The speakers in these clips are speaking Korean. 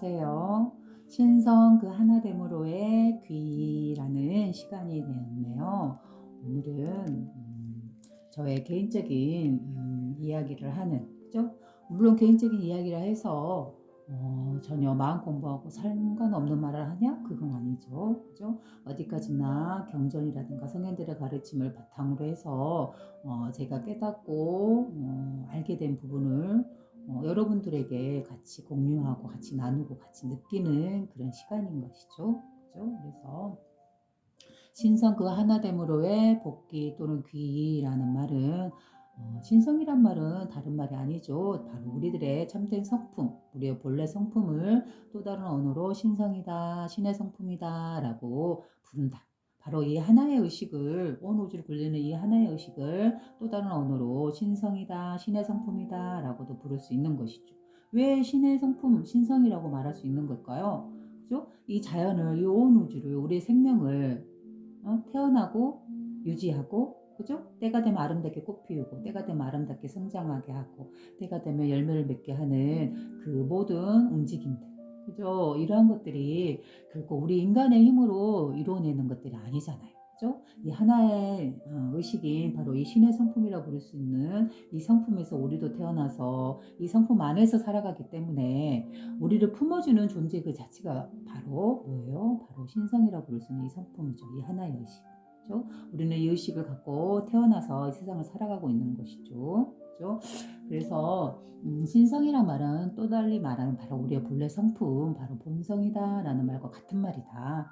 안녕하세요. 신성 그 하나됨으로의 귀라는 시간이 되었네요. 오늘은 저의 개인적인 이야기를 하는, 그죠? 물론 개인적인 이야기라 해서 전혀 마음 공부하고 상관없는 말을 하냐? 그건 아니죠. 그죠? 어디까지나 경전이라든가 성현들의 가르침을 바탕으로 해서 제가 깨닫고 알게 된 부분을 여러분들에게 같이 공유하고 같이 나누고 같이 느끼는 그런 시간인 것이죠. 그죠? 그래서 신성 그 하나됨으로의 복귀 또는 귀라는 말은 신성이란 말은 다른 말이 아니죠. 바로 우리들의 참된 성품, 우리의 본래 성품을 또 다른 언어로 신성이다, 신의 성품이다 라고 부른다. 바로 이 하나의 의식을, 온 우주를 굴리는 이 하나의 의식을 또 다른 언어로 신성이다, 신의 성품이다 라고도 부를 수 있는 것이죠. 왜 신의 성품, 신성이라고 말할 수 있는 걸까요? 그죠? 이 자연을, 이 온 우주를, 우리의 생명을 태어나고 유지하고, 그죠? 때가 되면 아름답게 꽃 피우고 때가 되면 아름답게 성장하게 하고 때가 되면 열매를 맺게 하는 그 모든 움직임들, 그죠? 이러한 것들이 결코 우리 인간의 힘으로 이루어내는 것들이 아니잖아요. 그죠? 이 하나의 의식인 바로 이 신의 성품이라고 부를 수 있는 이 성품에서 우리도 태어나서 이 성품 안에서 살아가기 때문에 우리를 품어주는 존재 그 자체가 바로 뭐예요? 바로 신성이라고 부를 수 있는 이 성품이죠. 이 하나의 의식. 그죠? 우리는 이 의식을 갖고 태어나서 이 세상을 살아가고 있는 것이죠. 그죠? 그래서 신성이란 말은 또 달리 말하면 바로 우리의 본래 성품, 바로 본성이다라는 말과 같은 말이다.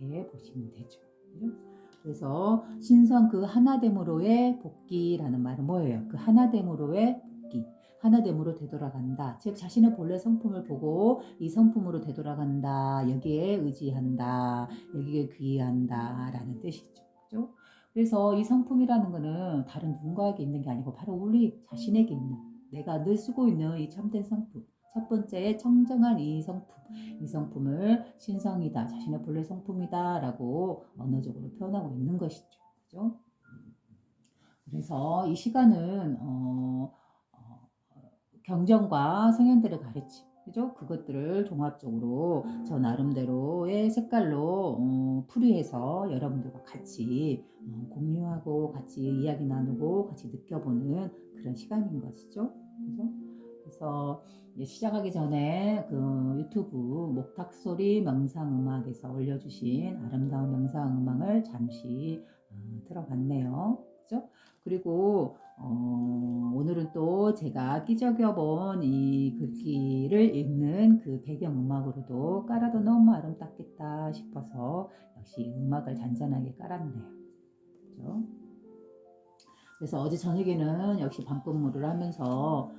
이렇게 보시면 되죠. 그죠? 그래서 신성 그 하나됨으로의 복귀라는 말은 뭐예요? 그 하나됨으로의 복귀. 하나됨으로 되돌아간다. 즉 자신의 본래 성품을 보고 이 성품으로 되돌아간다. 여기에 의지한다. 여기에 귀의한다 라는 뜻이죠. 그죠? 그래서 이 성품이라는 거는 다른 누군가에게 있는 게 아니고 바로 우리 자신에게 있는, 내가 늘 쓰고 있는 이 참된 성품. 첫 번째 청정한 이 성품. 이 성품을 신성이다. 자신의 본래 성품이다 라고 언어적으로 표현하고 있는 것이죠. 그죠? 그래서 이 시간은 경전과 성현들의 가르침, 그죠? 그것들을 종합적으로 저 나름대로의 색깔로 풀이해서 여러분들과 같이 공유하고 같이 이야기 나누고 같이 느껴보는 그런 시간인 것이죠. 그죠? 그래서 시작하기 전에 그 유튜브 목탁소리 명상음악에서 올려주신 아름다운 명상음악을 잠시 들어봤네요. 그죠? 그리고 오늘은 또 제가 끼적여 본 이 글귀를 읽는 그 배경음악으로도 깔아도 너무 아름답겠다 싶어서 역시 음악을 잔잔하게 깔았네요. 그죠? 그래서 어제 저녁에는 역시 밤근무를 하면서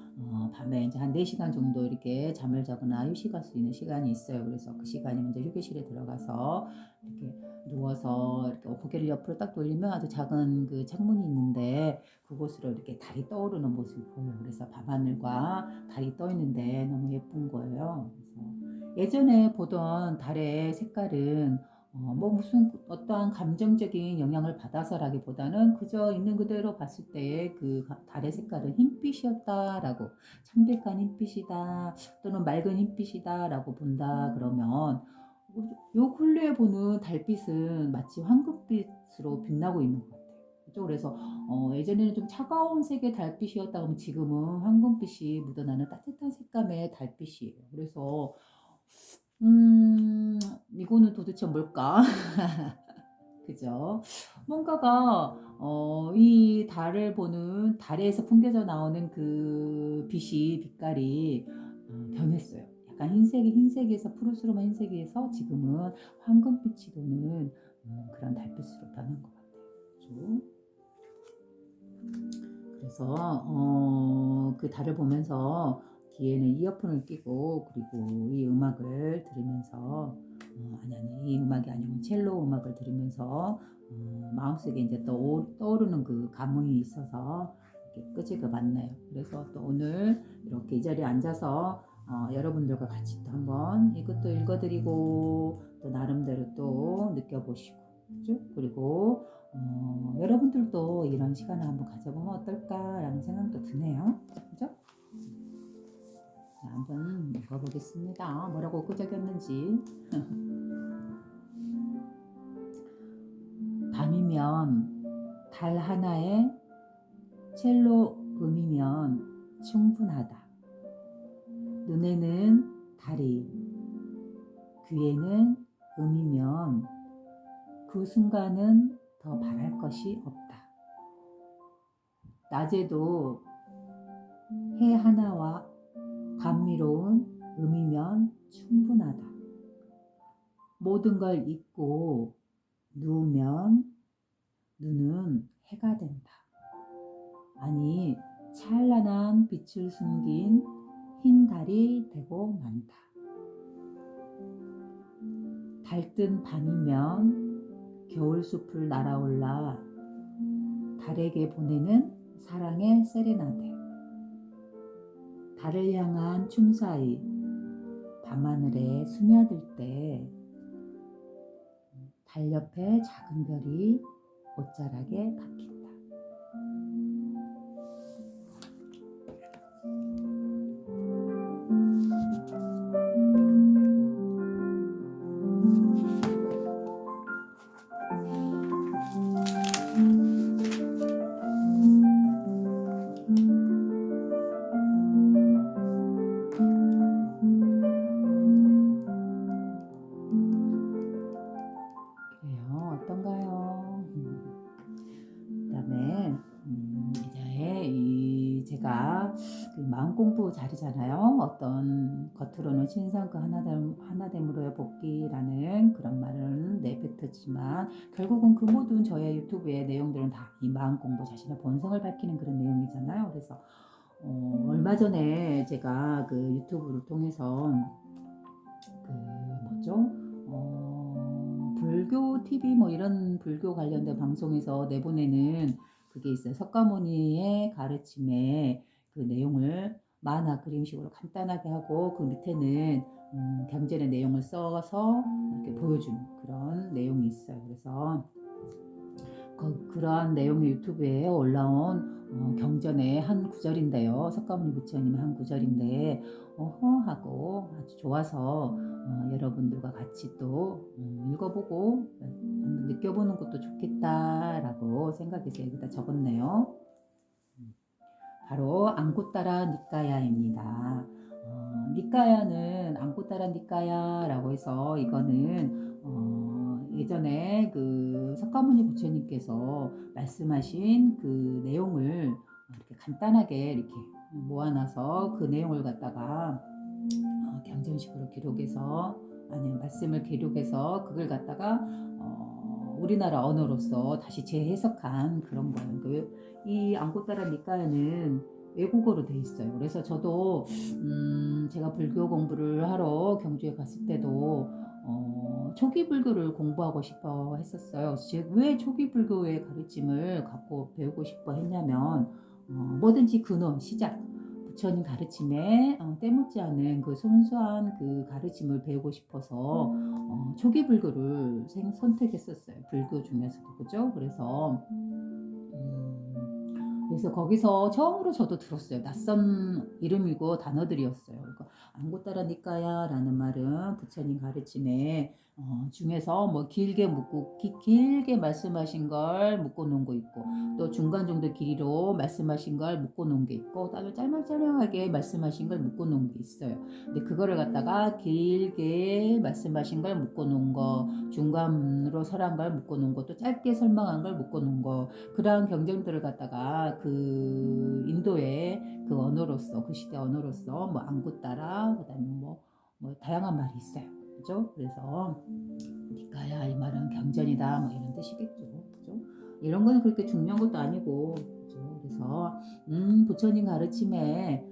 밤에 이제 한 4시간 정도 이렇게 잠을 자거나 휴식할 수 있는 시간이 있어요. 그래서 그 시간이면 이제 휴게실에 들어가서 이렇게 누워서 이렇게 고개를 옆으로 딱 돌리면 아주 작은 그 창문이 있는데 그곳으로 이렇게 달이 떠오르는 모습이 보여요. 그래서 밤하늘과 달이 떠 있는데 너무 예쁜 거예요. 그래서 예전에 보던 달의 색깔은 뭐 무슨 어떠한 감정적인 영향을 받아서라기보다는 그저 있는 그대로 봤을 때의 그 달의 색깔은 흰빛이었다라고, 창백한 흰빛이다 또는 맑은 흰빛이다라고 본다 그러면 요 근래에 보는 달빛은 마치 황금빛으로 빛나고 있는 것 같아요. 그죠? 그래서 예전에는 좀 차가운 색의 달빛이었다 그러면 지금은 황금빛이 묻어나는 따뜻한 색감의 달빛이에요. 그래서 이거는 도대체 뭘까? 그죠? 뭔가가 이 달을 보는 달에서 풍겨져 나오는 그 빛깔이 변했어요. 약간 흰색에서 푸르스름한 흰색에서 지금은 황금빛이 도는 그런 달빛으로 변한 것 같아요. 그죠? 그래서 그 달을 보면서 귀에는 이어폰을 끼고 그리고 이 음악을 들으면서 아니 이 음악이 아니고 첼로 음악을 들으면서 마음속에 이제 떠오르는 그 감흥이 있어서 이렇게 끄지가 많네요. 그래서 또 오늘 이렇게 이 자리에 앉아서 여러분들과 같이 또 한번 이것도 읽어드리고 또 나름대로 또 느껴보시고, 그죠? 그리고 여러분들도 이런 시간을 한번 가져보면 어떨까라는 생각도 드네요. 그죠? 자, 한번 읽어보겠습니다. 뭐라고 끄적였는지. 밤이면 달 하나에 첼로 음이면 충분하다. 눈에는 달이, 귀에는 음이면 그 순간은 더 바랄 것이 없다. 낮에도 해 하나와 감미로운 음이면 충분하다. 모든 걸 잊고 누우면 눈은 해가 된다. 아니, 찬란한 빛을 숨긴 흰 달이 되고 만다. 달뜬 밤이면 겨울숲을 날아올라 달에게 보내는 사랑의 세레나데. 달을 향한 춤사위 밤하늘에 스며들 때 달 옆에 작은 별이 옷자락에 박힌다. 그래요. 어떤가요? 그다음에 이제 제가 그 마음 공부 자리잖아요. 어떤 겉으로는 신성 그 하나됨으로의 복귀라는 그런 말은 내뱉었지만 결국은 그 모든 저의 유튜브의 내용들은 다 이 마음 공부, 자신의 본성을 밝히는 그런 내용이잖아요. 그래서 얼마 전에 제가 그 유튜브를 통해서 그 뭐죠? 불교 TV 뭐 이런 불교 관련된 방송에서 내보내는 그게 있어요. 석가모니의 가르침에 그 내용을 만화 그림식으로 간단하게 하고 그 밑에는 경전의 내용을 써서 이렇게 보여주는 그런 내용이 있어요. 그래서 그러한 내용의 유튜브에 올라온 경전의 한 구절인데요. 석가모니 부처님의 한 구절인데 하고 아주 좋아서 여러분들과 같이 또 읽어보고 한번 느껴보는 것도 좋겠다라고 생각해서 여기다 적었네요. 바로 앙코따라 니까야입니다. 니까야는 앙코따라 니까야라고 해서 이거는 예전에 그 석가모니 부처님께서 말씀하신 그 내용을 이렇게 간단하게 이렇게 모아놔서 그 내용을 갖다가 경전식으로 기록해서 아니면 말씀을 기록해서 그걸 갖다가 우리나라 언어로서 다시 재해석한 그런 거예요. 이 앙코따라 니까야는 외국어로 돼 있어요. 그래서 저도 제가 불교 공부를 하러 경주에 갔을 때도 초기 불교를 공부하고 싶어 했었어요. 왜 초기 불교의 가르침을 갖고 배우고 싶어 했냐면 뭐든지 근원, 시작, 부처님 가르침에 때묻지 않은 그 순수한 그 가르침을 배우고 싶어서 초기 불교를 선택했었어요. 불교 중에서도 그죠? 그래서 거기서 처음으로 저도 들었어요. 낯선 이름이고 단어들이었어요. 그러니까 앙고따라 니까야라는 말은 부처님 가르침에 중에서 뭐 길게 묻고 길게 말씀하신 걸 묶어 놓은 거 있고 또 중간 정도 길이로 말씀하신 걸 묶어 놓은 게 있고 또 짤막짤막하게 말씀하신 걸 묶어 놓은 게 있어요. 근데 그거를 갖다가 길게 말씀하신 걸 묶어 놓은 거, 중간으로 설한 걸 묶어 놓은 거, 또 짧게 설명한 걸 묶어 놓은 거, 그러한 경전들을 갖다가 그 인도의 그 언어로서 그 시대 언어로서 뭐 앙구따라 그다음에 뭐 다양한 말이 있어요. 그죠? 그래서 니까야 이 말은 경전이다 뭐 이런 뜻이겠죠. 그죠? 이런 거는 그렇게 중요한 것도 아니고 그죠? 그래서 부처님 가르침에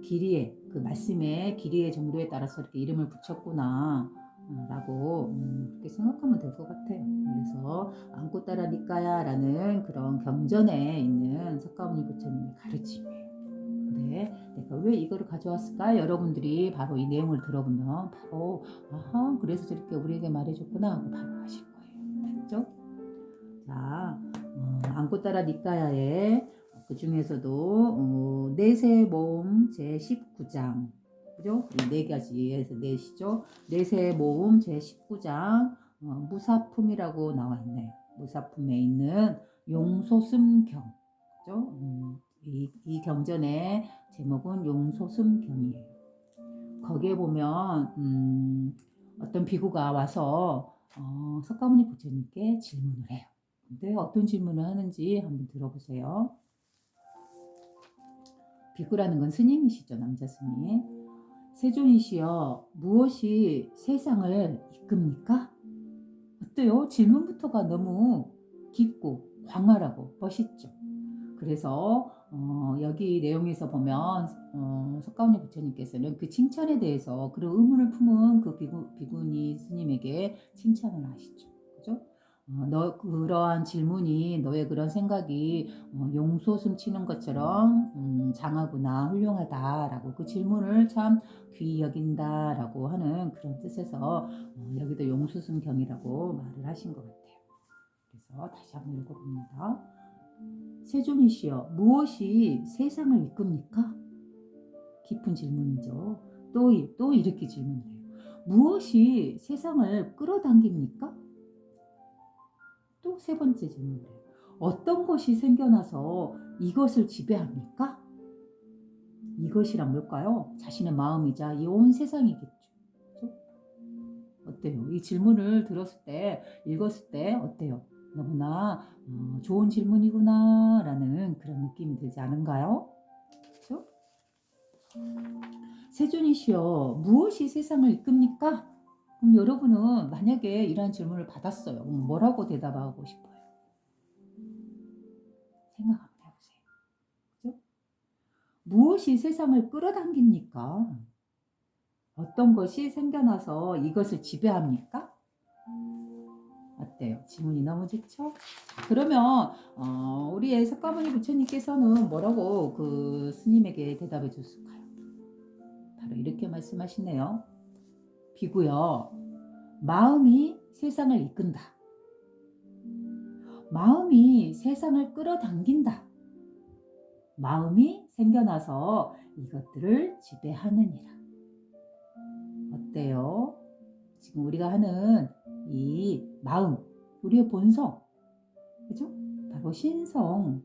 길이에 그 말씀의 길이의 정도에 따라서 이렇게 이름을 붙였구나 라고 그렇게 생각하면 될 것 같아요. 그래서 앙코따라 니까야라는 그런 경전에 있는 석가모니 부처님의 가르침이에요. 네, 내가 왜 이거를 가져왔을까? 여러분들이 바로 이 내용을 들어보면 바로 아하 그래서 저렇게 우리에게 말해줬구나 하고 바로 아실 거예요. 됐죠? 자, 앙코따라 니까야의 그 중에서도 내세모음 제19장 그죠? 네 가지에서 넷이죠. 넷의 모음 제19장 무사품이라고 나와 있네요. 무사품에 있는 용소슴경, 그죠? 이 경전의 제목은 용소슴경이에요. 거기에 보면 어떤 비구가 와서 석가모니 부처님께 질문을 해요. 근데 어떤 질문을 하는지 한번 들어보세요. 비구라는 건 스님이시죠, 남자 스님. 세존이시여, 무엇이 세상을 이끕니까? 어때요? 질문부터가 너무 깊고 광활하고 멋있죠. 그래서 여기 내용에서 보면 석가모니 부처님께서는 그 칭찬에 대해서 그런 의문을 품은 그 비구니 스님에게 칭찬을 하시죠. 그죠? 너 그러한 질문이 너의 그런 생각이 용솟음 치는 것처럼 장하구나 훌륭하다라고 그 질문을 참 귀히 여긴다라고 하는 그런 뜻에서 여기도 용솟음경이라고 말을 하신 것 같아요. 그래서 다시 한번 읽어봅니다. 세존이시여, 무엇이 세상을 이끕니까? 깊은 질문이죠. 또 이렇게 질문을 해요. 무엇이 세상을 끌어당깁니까? 또 세 번째 질문을 해요. 어떤 것이 생겨나서 이것을 지배합니까? 이것이란 뭘까요? 자신의 마음이자 이 온 세상이겠죠. 그렇죠? 어때요? 이 질문을 들었을 때, 읽었을 때 어때요? 너무나 좋은 질문이구나 라는 그런 느낌이 들지 않은가요? 그렇죠? 세존이시여, 무엇이 세상을 이끕니까? 그럼 여러분은 만약에 이러한 질문을 받았어요. 뭐라고 대답하고 싶어요? 생각 한번 해보세요. 그죠? 무엇이 세상을 끌어당깁니까? 어떤 것이 생겨나서 이것을 지배합니까? 어때요? 질문이 너무 좋죠? 그러면 우리의 석가모니 부처님께서는 뭐라고 그 스님에게 대답해 줬을까요? 바로 이렇게 말씀하시네요. 비구여, 마음이 세상을 이끈다. 마음이 세상을 끌어당긴다. 마음이 생겨나서 이것들을 지배하느니라. 어때요? 지금 우리가 하는 이 마음, 우리의 본성, 그죠? 바로 신성,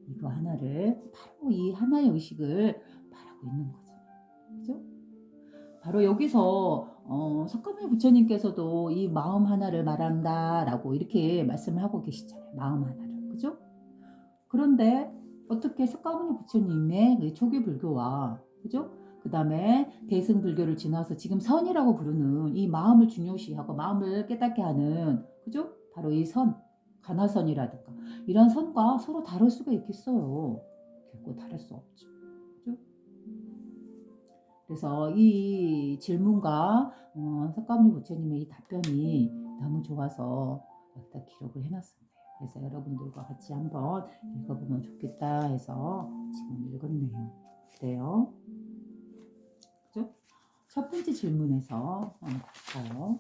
이거 하나를, 바로 이 하나의 의식을 말하고 있는 거죠. 그죠? 바로 여기서 석가모니 부처님께서도 이 마음 하나를 말한다라고 이렇게 말씀을 하고 계시잖아요. 마음 하나를, 그죠? 그런데 어떻게 석가모니 부처님의 그 초기 불교와, 그죠? 그 다음에 대승불교를 지나서 지금 선이라고 부르는 이 마음을 중요시하고 마음을 깨닫게 하는, 그죠? 바로 이 선, 가나선이라든가 이런 선과 서로 다를 수가 있겠어요. 결코 다를 수 없죠. 그죠? 그래서 이 질문과 석가모니 부처님의 이 답변이 너무 좋아서 여기다 기록을 해놨습니다. 그래서 여러분들과 같이 한번 읽어보면 좋겠다 해서 지금 읽었네요. 그래요? 그죠? 첫 번째 질문에서 볼까요?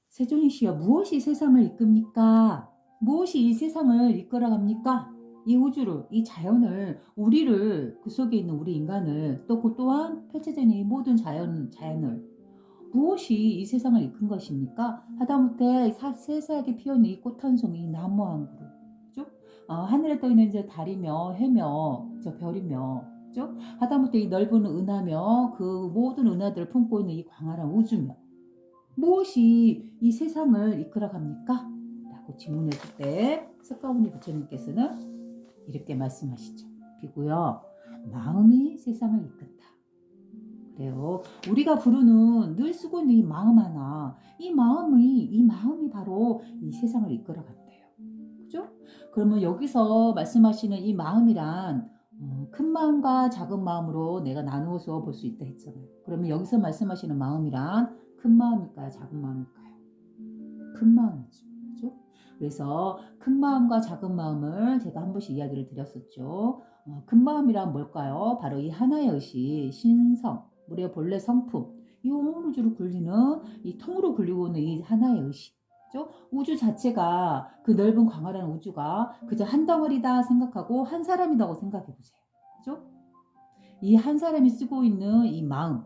세존이시여, 무엇이 세상을 이끕니까? 무엇이 이 세상을 이끌어갑니까? 이 우주를, 이 자연을, 우리를, 그 속에 있는 우리 인간을, 또 그 또한 펼쳐져 있는 이 모든 자연을 무엇이 이 세상을 이끈 것입니까? 하다못해 세세하게 피어있는 이 꽃 한 송이, 이 나무 한 그루, 그죠? 하늘에 떠 있는 이제 달이며 해며 저 별이며, 그죠? 하다못해 이 넓은 은하며 그 모든 은하들을 품고 있는 이 광활한 우주며, 무엇이 이 세상을 이끌어갑니까? 라고 질문했을 때 석가모니 부처님께서는 이렇게 말씀하시죠. 비구여, 마음이 세상을 이끈다. 그래요. 우리가 부르는 늘 쓰고 있는 이 마음 하나, 이 마음이 바로 이 세상을 이끌어간대요. 그죠? 그러면 여기서 말씀하시는 이 마음이란 큰 마음과 작은 마음으로 내가 나누어서 볼 수 있다 했잖아요. 그러면 여기서 말씀하시는 마음이란 큰 마음일까요? 작은 마음일까요? 큰 마음이죠. 그죠? 그래서 큰 마음과 작은 마음을 제가 한 번씩 이야기를 드렸었죠. 큰 마음이란 뭘까요? 바로 이 하나의 의식, 신성, 우리의 본래 성품, 이 온 우주를 굴리는 이 통으로 굴리고 있는 이 하나의 의식. 그죠? 우주 자체가, 그 넓은 광활한 우주가 그저 한 덩어리다 생각하고 한 사람이라고 생각해 보세요. 그죠? 이 한 사람이 쓰고 있는 이 마음,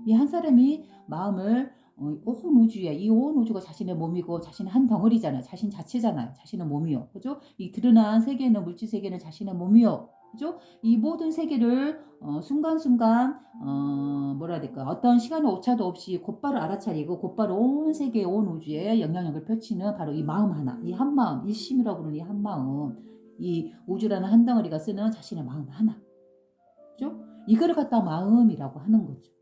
이 한 사람이 마음을 온 우주에, 이 온 우주가 자신의 몸이고 자신의 한 덩어리잖아요. 자신 자체잖아요. 자신의 몸이요. 그죠? 이 드러난 세계는, 물질 세계는 자신의 몸이요. 그죠? 이 모든 세계를 순간순간 뭐라 해야 될까? 어떤 시간의 오차도 없이 곧바로 알아차리고 곧바로 온 세계, 온 우주에 영향력을 펼치는 바로 이 마음 하나, 이 한 마음, 일심이라고 부르는 이 한 마음, 이 우주라는 한 덩어리가 쓰는 자신의 마음 하나. 그죠? 이거를 갖다 마음이라고 하는 거죠.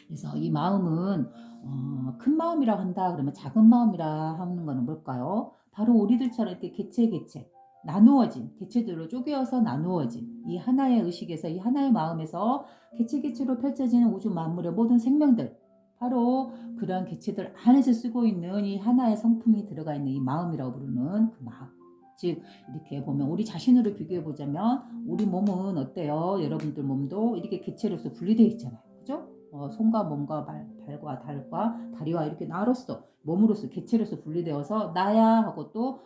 그래서 이 마음은 큰 마음이라고 한다 그러면 작은 마음이라 하는 거는 뭘까요? 바로 우리들처럼 이렇게 개체 나누어진 개체들로 쪼개어서 나누어진 이 하나의 의식에서 이 하나의 마음에서 개체로 펼쳐지는 우주 만물의 모든 생명들, 바로 그런 개체들 안에서 쓰고 있는 이 하나의 성품이 들어가 있는 이 마음이라고 부르는 그 마음. 즉 이렇게 보면 우리 자신으로 비교해 보자면 우리 몸은 어때요? 여러분들 몸도 이렇게 개체로서 분리되어 있잖아요. 그죠? 손과 몸과 발과 달과 다리와 이렇게 나로서 몸으로서 개체로서 분리되어서 나야 하고 또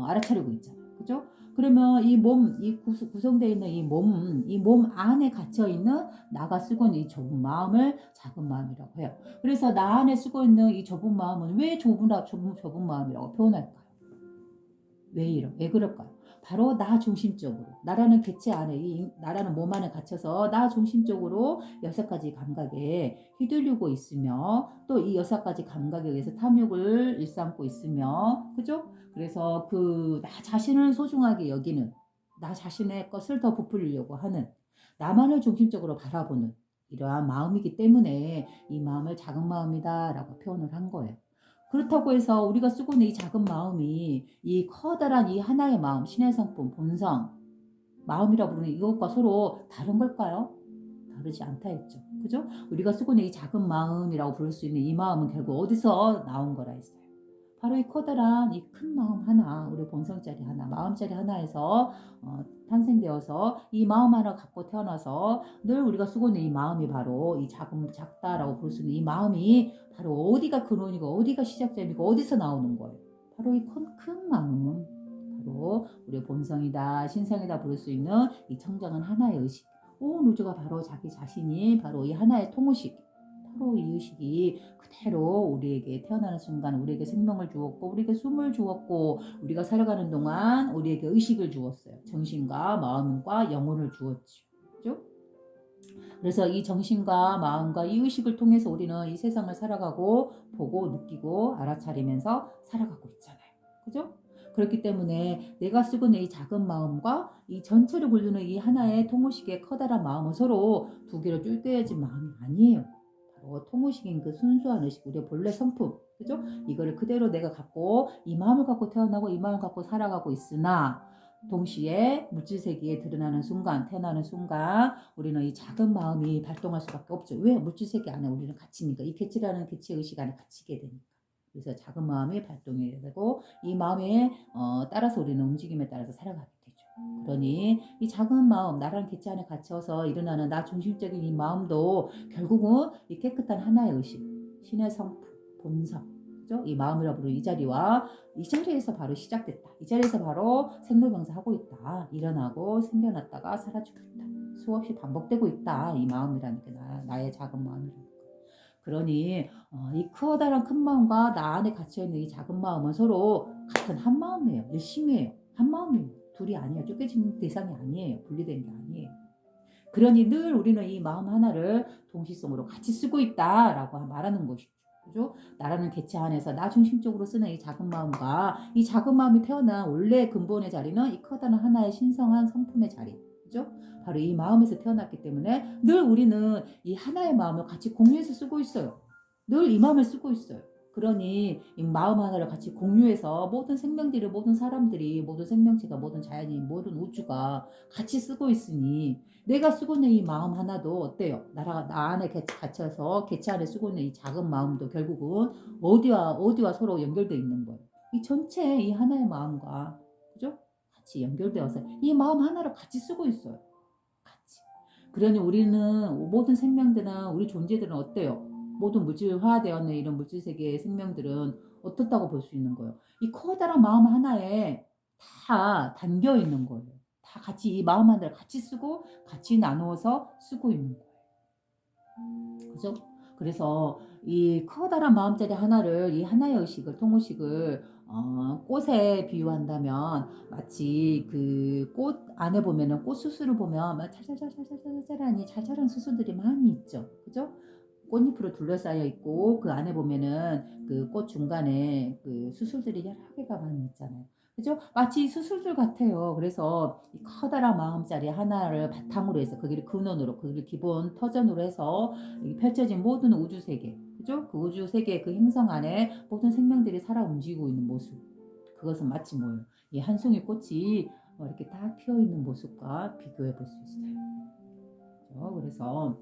알아차리고 있잖아요. 그죠? 그러면 이 몸, 이 구성되어 있는 이 몸 안에 갇혀 있는 나가 쓰고 있는 이 좁은 마음을 작은 마음이라고 해요. 그래서 나 안에 쓰고 있는 이 좁은 마음은 왜 좁은 마음이라고 표현할까요? 왜 그럴까요? 바로 나 중심적으로, 나라는 개체 안에, 나라는 몸 안에 갇혀서 나 중심적으로 6가지 감각에 휘둘리고 있으며 또 이 6가지 감각에 의해서 탐욕을 일삼고 있으며, 그죠? 그래서 그 나 자신을 소중하게 여기는, 나 자신의 것을 더 부풀리려고 하는, 나만을 중심적으로 바라보는 이러한 마음이기 때문에 이 마음을 작은 마음이다라고 표현을 한 거예요. 그렇다고 해서 우리가 쓰고 있는 이 작은 마음이 이 커다란 이 하나의 마음, 신의 성품, 본성, 마음이라 부르는 이것과 서로 다른 걸까요? 다르지 않다 했죠. 그죠? 우리가 쓰고 있는 이 작은 마음이라고 부를 수 있는 이 마음은 결국 어디서 나온 거라 했어요. 바로 이 커다란 이 큰 마음 하나, 우리 본성짜리 하나, 마음짜리 하나에서 탄생되어서 이 마음 하나 갖고 태어나서 늘 우리가 쓰고 있는 이 마음이 바로 이 작다라고 볼 수 있는 이 마음이 바로 어디가 근원이고 어디가 시작점이고 어디서 나오는 거예요. 바로 이 큰 마음, 바로 우리의 본성이다, 신성이다 부를 수 있는 이 청정한 하나의 의식. 온 우주가 바로 자기 자신이 바로 이 하나의 통의식, 바로 이 의식이 그대로 우리에게 태어나는 순간 우리에게 생명을 주었고 우리에게 숨을 주었고 우리가 살아가는 동안 우리에게 의식을 주었어요. 정신과 마음과 영혼을 주었죠. 그죠? 그래서 이 정신과 마음과 이 의식을 통해서 우리는 이 세상을 살아가고 보고 느끼고 알아차리면서 살아가고 있잖아요. 그죠? 그렇기 때문에 내가 쓰고 있는 이 작은 마음과 이 전체를 굴리는 이 하나의 통의식의 커다란 마음은 서로 두 개로 쫄겨진 마음이 아니에요. 바로 통의식인 그 순수한 의식, 우리의 본래 성품, 그죠? 이거를 그대로 내가 갖고 이 마음을 갖고 태어나고 이 마음을 갖고 살아가고 있으나 동시에 물질 세계에 드러나는 순간, 태어나는 순간 우리는 이 작은 마음이 발동할 수밖에 없죠. 왜? 물질 세계 안에 우리는 갇히니까. 이 개체라는 개체 의식 안에 갇히게 되니까. 그래서 작은 마음이 발동이 되고 이 마음에 따라서 우리는 움직임에 따라서 살아가게 되죠. 그러니 이 작은 마음, 나라는 개체 안에 갇혀서 일어나는 나 중심적인 이 마음도 결국은 이 깨끗한 하나의 의식, 신의 성품, 본성, 그죠? 이 마음이라 부르는 이 자리와 이 자리에서 바로 시작됐다. 이 자리에서 바로 생로병사하고 있다. 일어나고 생겨났다가 사라지고 있다. 수없이 반복되고 있다. 이 마음이라는 게 나의 작은 마음이라는 거. 그러니 이 커다란 큰 마음과 나 안에 갇혀있는 이 작은 마음은 서로 같은 한 마음이에요. 일심이에요. 한 마음이에요. 둘이 아니에요. 쫓겨진 대상이 아니에요. 분리된 게 아니에요. 그러니 늘 우리는 이 마음 하나를 동시성으로 같이 쓰고 있다라고 말하는 것이죠. 그죠? 나라는 개체 안에서 나 중심적으로 쓰는 이 작은 마음과 이 작은 마음이 태어난 원래 근본의 자리는 이 커다란 하나의 신성한 성품의 자리. 그죠? 바로 이 마음에서 태어났기 때문에 늘 우리는 이 하나의 마음을 같이 공유해서 쓰고 있어요. 늘 이 마음을 쓰고 있어요. 그러니 이 마음 하나를 같이 공유해서 모든 생명들이, 모든 사람들이, 모든 생명체가, 모든 자연이, 모든 우주가 같이 쓰고 있으니 내가 쓰고 있는 이 마음 하나도 어때요? 나 안에 갇혀서 개체 안에 쓰고 있는 이 작은 마음도 결국은 어디와 서로 연결되어 있는 거예요. 이 전체 이 하나의 마음과, 그죠? 같이 연결되어서 이 마음 하나를 같이 쓰고 있어요. 같이. 그러니 우리는 모든 생명들은, 우리 존재들은 어때요? 모든 물질화되어 있는 이런 물질 세계의 생명들은 어떻다고 볼 수 있는 거예요? 이 커다란 마음 하나에 다 담겨 있는 거예요. 다 같이 이 마음 하나를 같이 쓰고 같이 나누어서 쓰고 있는 거예요. 그죠? 그래서 이 커다란 마음자리 하나를 이 하나의 의식을 통의식을 꽃에 비유한다면 마치 그 꽃 안에 보면은 꽃 수술을 보면 막 찰찰찰찰찰찰하니 찰찰한 수술들이 많이 있죠. 그죠? 꽃잎으로 둘러싸여 있고 그 안에 보면은 그 꽃 중간에 그 수술들이 여러 개가 많이 있잖아요. 그죠? 마치 수술들 같아요. 그래서 이 커다란 마음자리 하나를 바탕으로 해서 거기를 근원으로 거기를 기본 터전으로 해서 펼쳐진 모든 우주 세계, 그죠? 그 우주 세계 그 행성 안에 모든 생명들이 살아 움직이고 있는 모습. 그것은 마치 뭐예요? 이 한 송이 꽃이 이렇게 딱 피어 있는 모습과 비교해 볼 수 있어요. 그죠? 그래서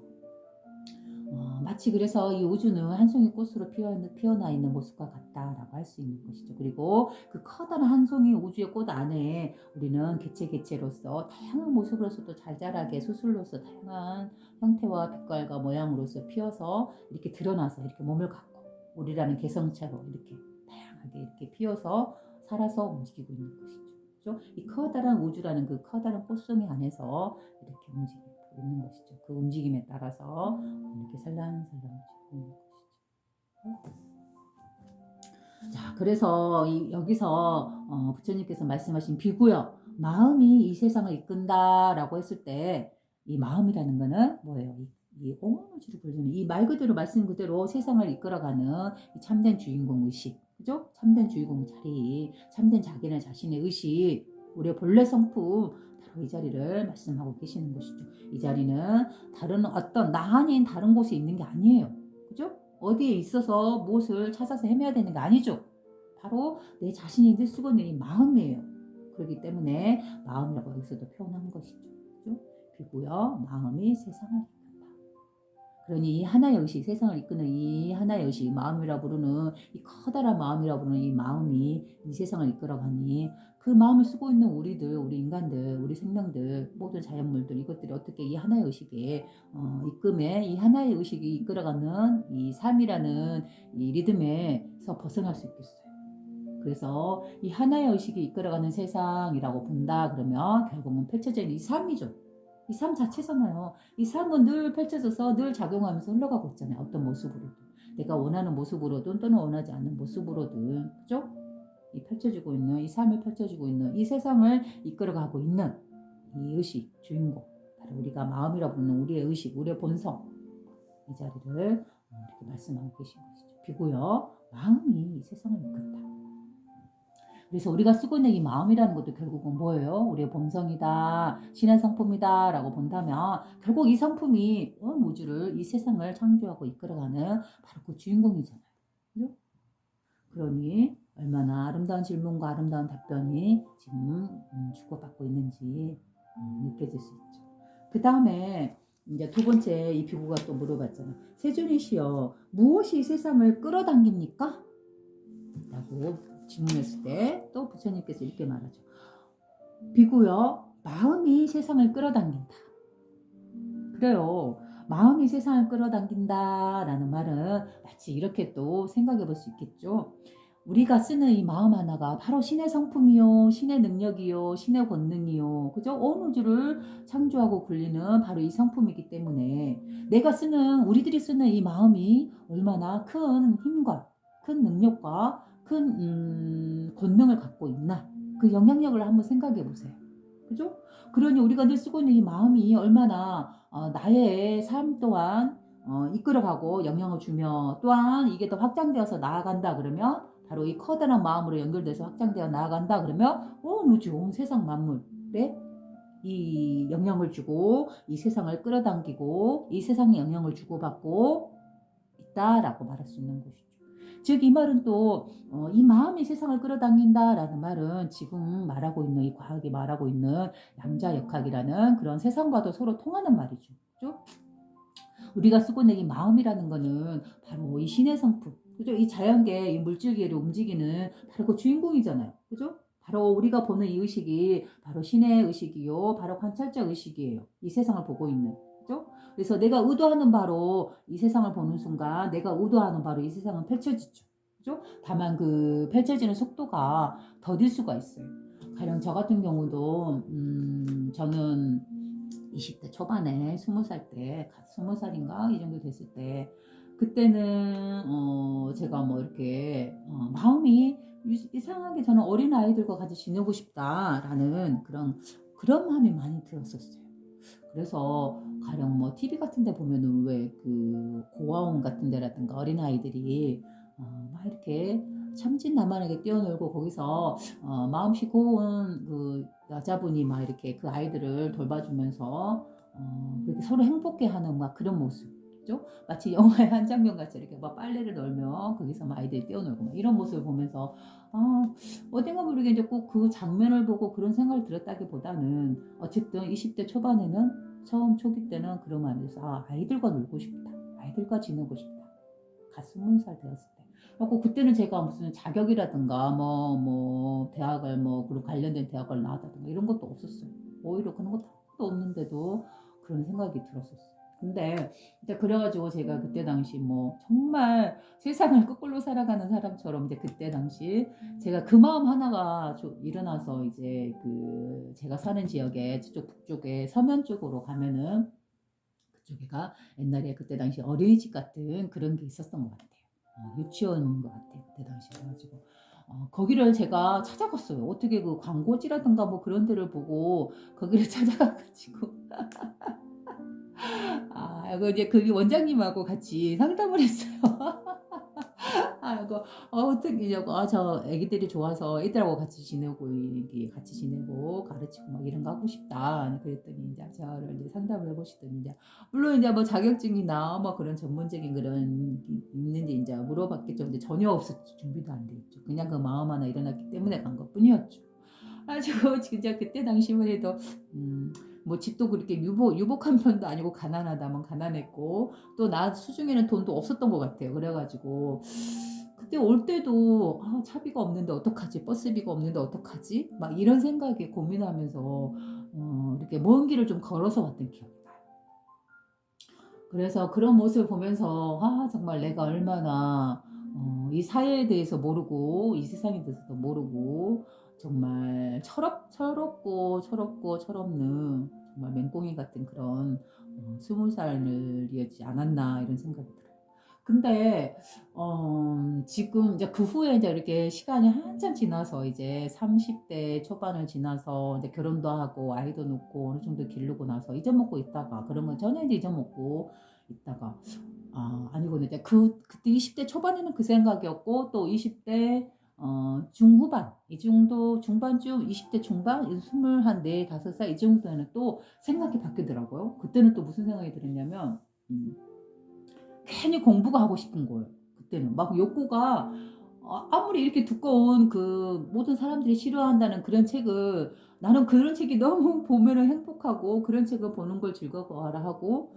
마치 그래서 이 우주는 한 송이 꽃으로 피어나 있는 모습과 같다라고 할 수 있는 것이죠. 그리고 그 커다란 한 송이 우주의 꽃 안에 우리는 개체로서 다양한 모습으로서도 잘 자라게 수술로서 다양한 형태와 빛깔과 모양으로서 피어서 이렇게 드러나서 이렇게 몸을 갖고 우리라는 개성체로 이렇게 다양하게 이렇게 피어서 살아서 움직이고 있는 것이죠. 그렇죠? 이 커다란 우주라는 그 커다란 꽃송이 안에서 이렇게 움직이고 있는 것이죠. 그 움직임에 따라서 이렇게 살랑살랑 움직이고 있는 것이죠. 자, 그래서 여기서 부처님께서 말씀하신 비구요, 마음이 이 세상을 이끈다라고 했을 때 이 마음이라는 거는 뭐예요? 이 온 우주를 불리는 이 말 그대로 말씀 그대로 세상을 이끌어가는 이 참된 주인공 의식, 그죠? 참된 주인공 자리, 참된 자기네 자신의 의식, 우리의 본래 성품 바로 이 자리를 말씀하고 계시는 것이죠. 이 자리는 다른 어떤 나 아닌 다른 곳에 있는 게 아니에요. 그죠? 어디에 있어서 무엇을 찾아서 헤매야 되는 게 아니죠. 바로 내 자신이 늘 쓰고 있는 이 마음이에요. 그렇기 때문에 마음이라고 여기서도 표현한 것이죠. 그죠? 비고요. 마음이 세상을 이끈다. 그러니 이 하나의 의식, 세상을 이끄는 이 하나의 의식, 마음이라 부르는 이 커다란 마음이라 부르는 이 마음이 이 세상을 이끌어가니 그 마음을 쓰고 있는 우리들, 우리 인간들, 우리 생명들, 모든 자연물들 이것들이 어떻게 이 하나의 의식에 이끌에 이 하나의 의식이 이끌어가는 이 삶이라는 이 리듬에서 벗어날 수 있겠어요. 그래서 이 하나의 의식이 이끌어가는 세상이라고 본다 그러면 결국은 펼쳐져 있는 이 삶이죠. 이 삶 자체잖아요. 이 삶은 늘 펼쳐져서 늘 작용하면서 흘러가고 있잖아요. 어떤 모습으로든. 내가 원하는 모습으로든 또는 원하지 않는 모습으로든. 그죠? 이 펼쳐지고 있는, 이 삶을 펼쳐지고 있는, 이 세상을 이끌어가고 있는 이 의식, 주인공. 바로 우리가 마음이라고 부르는 우리의 의식, 우리의 본성. 이 자리를 이렇게 말씀하고 계신 것이죠. 비고요. 마음이 이 세상을 이끈다. 그래서 우리가 쓰고 있는 이 마음이라는 것도 결국은 뭐예요? 우리의 본성이다, 신의 성품이다 라고 본다면 결국 이 성품이 온 우주를, 이 세상을 창조하고 이끌어가는 바로 그 주인공이잖아요. 그죠? 그러니 얼마나 아름다운 질문과 아름다운 답변이 지금 주고받고 있는지 느껴질 수 있죠. 그 다음에 이제 두 번째 이 비구가 또 물어봤잖아요. 세존이시여, 무엇이 이 세상을 끌어당깁니까? 라고 질문했을 때 또 부처님께서 이렇게 말하죠. 비구여, 마음이 세상을 끌어당긴다. 그래요. 마음이 세상을 끌어당긴다라는 말은 마치 이렇게 또 생각해 볼 수 있겠죠. 우리가 쓰는 이 마음 하나가 바로 신의 성품이요, 신의 능력이요, 신의 권능이요. 그죠? 온 우주를 창조하고 굴리는 바로 이 성품이기 때문에 우리들이 쓰는 이 마음이 얼마나 큰 힘과 큰 능력과 큰 권능을 갖고 있나. 그 영향력을 한번 생각해 보세요. 그죠? 그러니 우리가 늘 쓰고 있는 이 마음이 얼마나 나의 삶 또한 이끌어가고 영향을 주며 또한 이게 더 확장되어서 나아간다 그러면 바로 이 커다란 마음으로 연결돼서 확장되어 나아간다 그러면 온 우주, 온 세상 만물에 이 영향을 주고 이 세상을 끌어당기고 이 세상에 영향을 주고받고 있다라고 말할 수 있는 것이죠. 즉 이 말은 또 이 마음이 세상을 끌어당긴다라는 말은 지금 말하고 있는 이 과학이 말하고 있는 양자역학이라는 그런 세상과도 서로 통하는 말이죠. 그죠? 우리가 쓰고 있는 이 마음이라는 거는 바로 이 신의 성품, 그죠? 이 자연계, 이 물질계를 움직이는 바로 그 주인공이잖아요. 그죠? 바로 우리가 보는 이 의식이 바로 신의 의식이요, 바로 관찰자 의식이에요. 이 세상을 보고 있는. 그죠? 그래서 내가 의도하는 바로 이 세상을 보는 순간 내가 의도하는 바로 이 세상은 펼쳐지죠. 그죠? 다만 그 펼쳐지는 속도가 더딜 수가 있어요. 가령 저 같은 경우도 저는 20대 초반에 20살 때 20살인가 이 정도 됐을 때 그때는 제가 뭐 이렇게 마음이 이상하게 저는 어린 아이들과 같이 지내고 싶다라는 그런 마음이 많이 들었었어요. 그래서 가령 뭐 TV 같은 데 보면은 왜 그 고아원 같은 데라든가 어린아이들이 막 이렇게 천진난만하게 뛰어놀고 거기서 마음씨 고운 그 여자분이 막 이렇게 그 아이들을 돌봐주면서 그렇게 서로 행복해하는 막 그런 모습이죠. 마치 영화의 한 장면 같이 이렇게 막 빨래를 널며 거기서 막 아이들이 뛰어놀고 막 이런 모습을 보면서 아, 어딘가 모르게 이제 꼭 그 장면을 보고 그런 생각을 들었다기보다는 어쨌든 20대 초반에는 처음 초기 때는 그런 마음이 있어. 아, 아이들과 놀고 싶다. 아이들과 지내고 싶다. 갓 20살 되었을 때. 그리고 그때는 제가 무슨 자격이라든가 대학을 그런 관련된 대학을 나왔다든가 이런 것도 없었어요. 오히려 그런 것도 하나도 없는데도 그런 생각이 들었었어요. 근데 이제 그래가지고 제가 그때 당시 뭐 정말 세상을 거꾸로 살아가는 사람처럼 이제 그때 당시 제가 그 마음 하나가 일어나서 이제 그 제가 사는 지역에 저쪽 북쪽에 서면 쪽으로 가면은 그쪽에가 옛날에 그때 당시 어린이집 같은 그런 게 있었던 것 같아요. 유치원인 것 같아요. 그때 당시 그래가지고 거기를 제가 찾아갔어요. 어떻게 그 광고지라든가 뭐 그런 데를 보고 거기를 찾아가가지고 그 이제 그 원장님하고 같이 상담을 했어요. 그 어떻게 냐고 저 애기들이 좋아서 애들하고 같이 지내고 이게 같이 지내고 가르치고 막 이런 거 하고 싶다. 그랬더니 이제 저를 이제 상담을 해보시더니 이제 물론 이제 뭐 자격증이나 뭐 그런 전문적인 그런 있는지 이제 물어봤겠죠. 근데 전혀 없었죠. 준비도 안 돼 있죠. 그냥 그 마음 하나 일어났기 때문에 간 것뿐이었죠. 아주 진짜 그때 당시만 해도 뭐 집도 그렇게 유복한 편도 아니고 가난하다면 가난했고 또 나 수중에는 돈도 없었던 것 같아요. 그래가지고 그때 올 때도 차비가 없는데 어떡하지? 버스비가 없는데 어떡하지? 막 이런 생각에 고민하면서 이렇게 먼 길을 좀 걸어서 왔던 기억이 나요. 그래서 그런 모습을 보면서 정말 내가 얼마나 이 사회에 대해서 모르고 이 세상에 대해서도 모르고 정말 철없고 철없는 정말 맹꽁이 같은 그런 20살이었지 않았나 이런 생각이 들어요. 근데 지금 이제 그 후에 이제 이렇게 시간이 한참 지나서 이제 30대 초반을 지나서 이제 결혼도 하고 아이도 낳고 어느 정도 기르고 나서 잊어먹고 있다가 그런 건 전혀 이제 잊어먹고 있다가 아니고 이제 그때 20대 초반에는 그 생각이었고 또 20대 중후반 이 정도 중반쯤 20대 중반 24, 5살 이 정도에는 또 생각이 바뀌더라고요. 그때는 또 무슨 생각이 들었냐면 괜히 공부가 하고 싶은 거예요. 그때는 막 욕구가 아무리 이렇게 두꺼운 그 모든 사람들이 싫어한다는 그런 책을 나는 그런 책이 너무 보면은 행복하고 그런 책을 보는 걸 즐거워하라 하고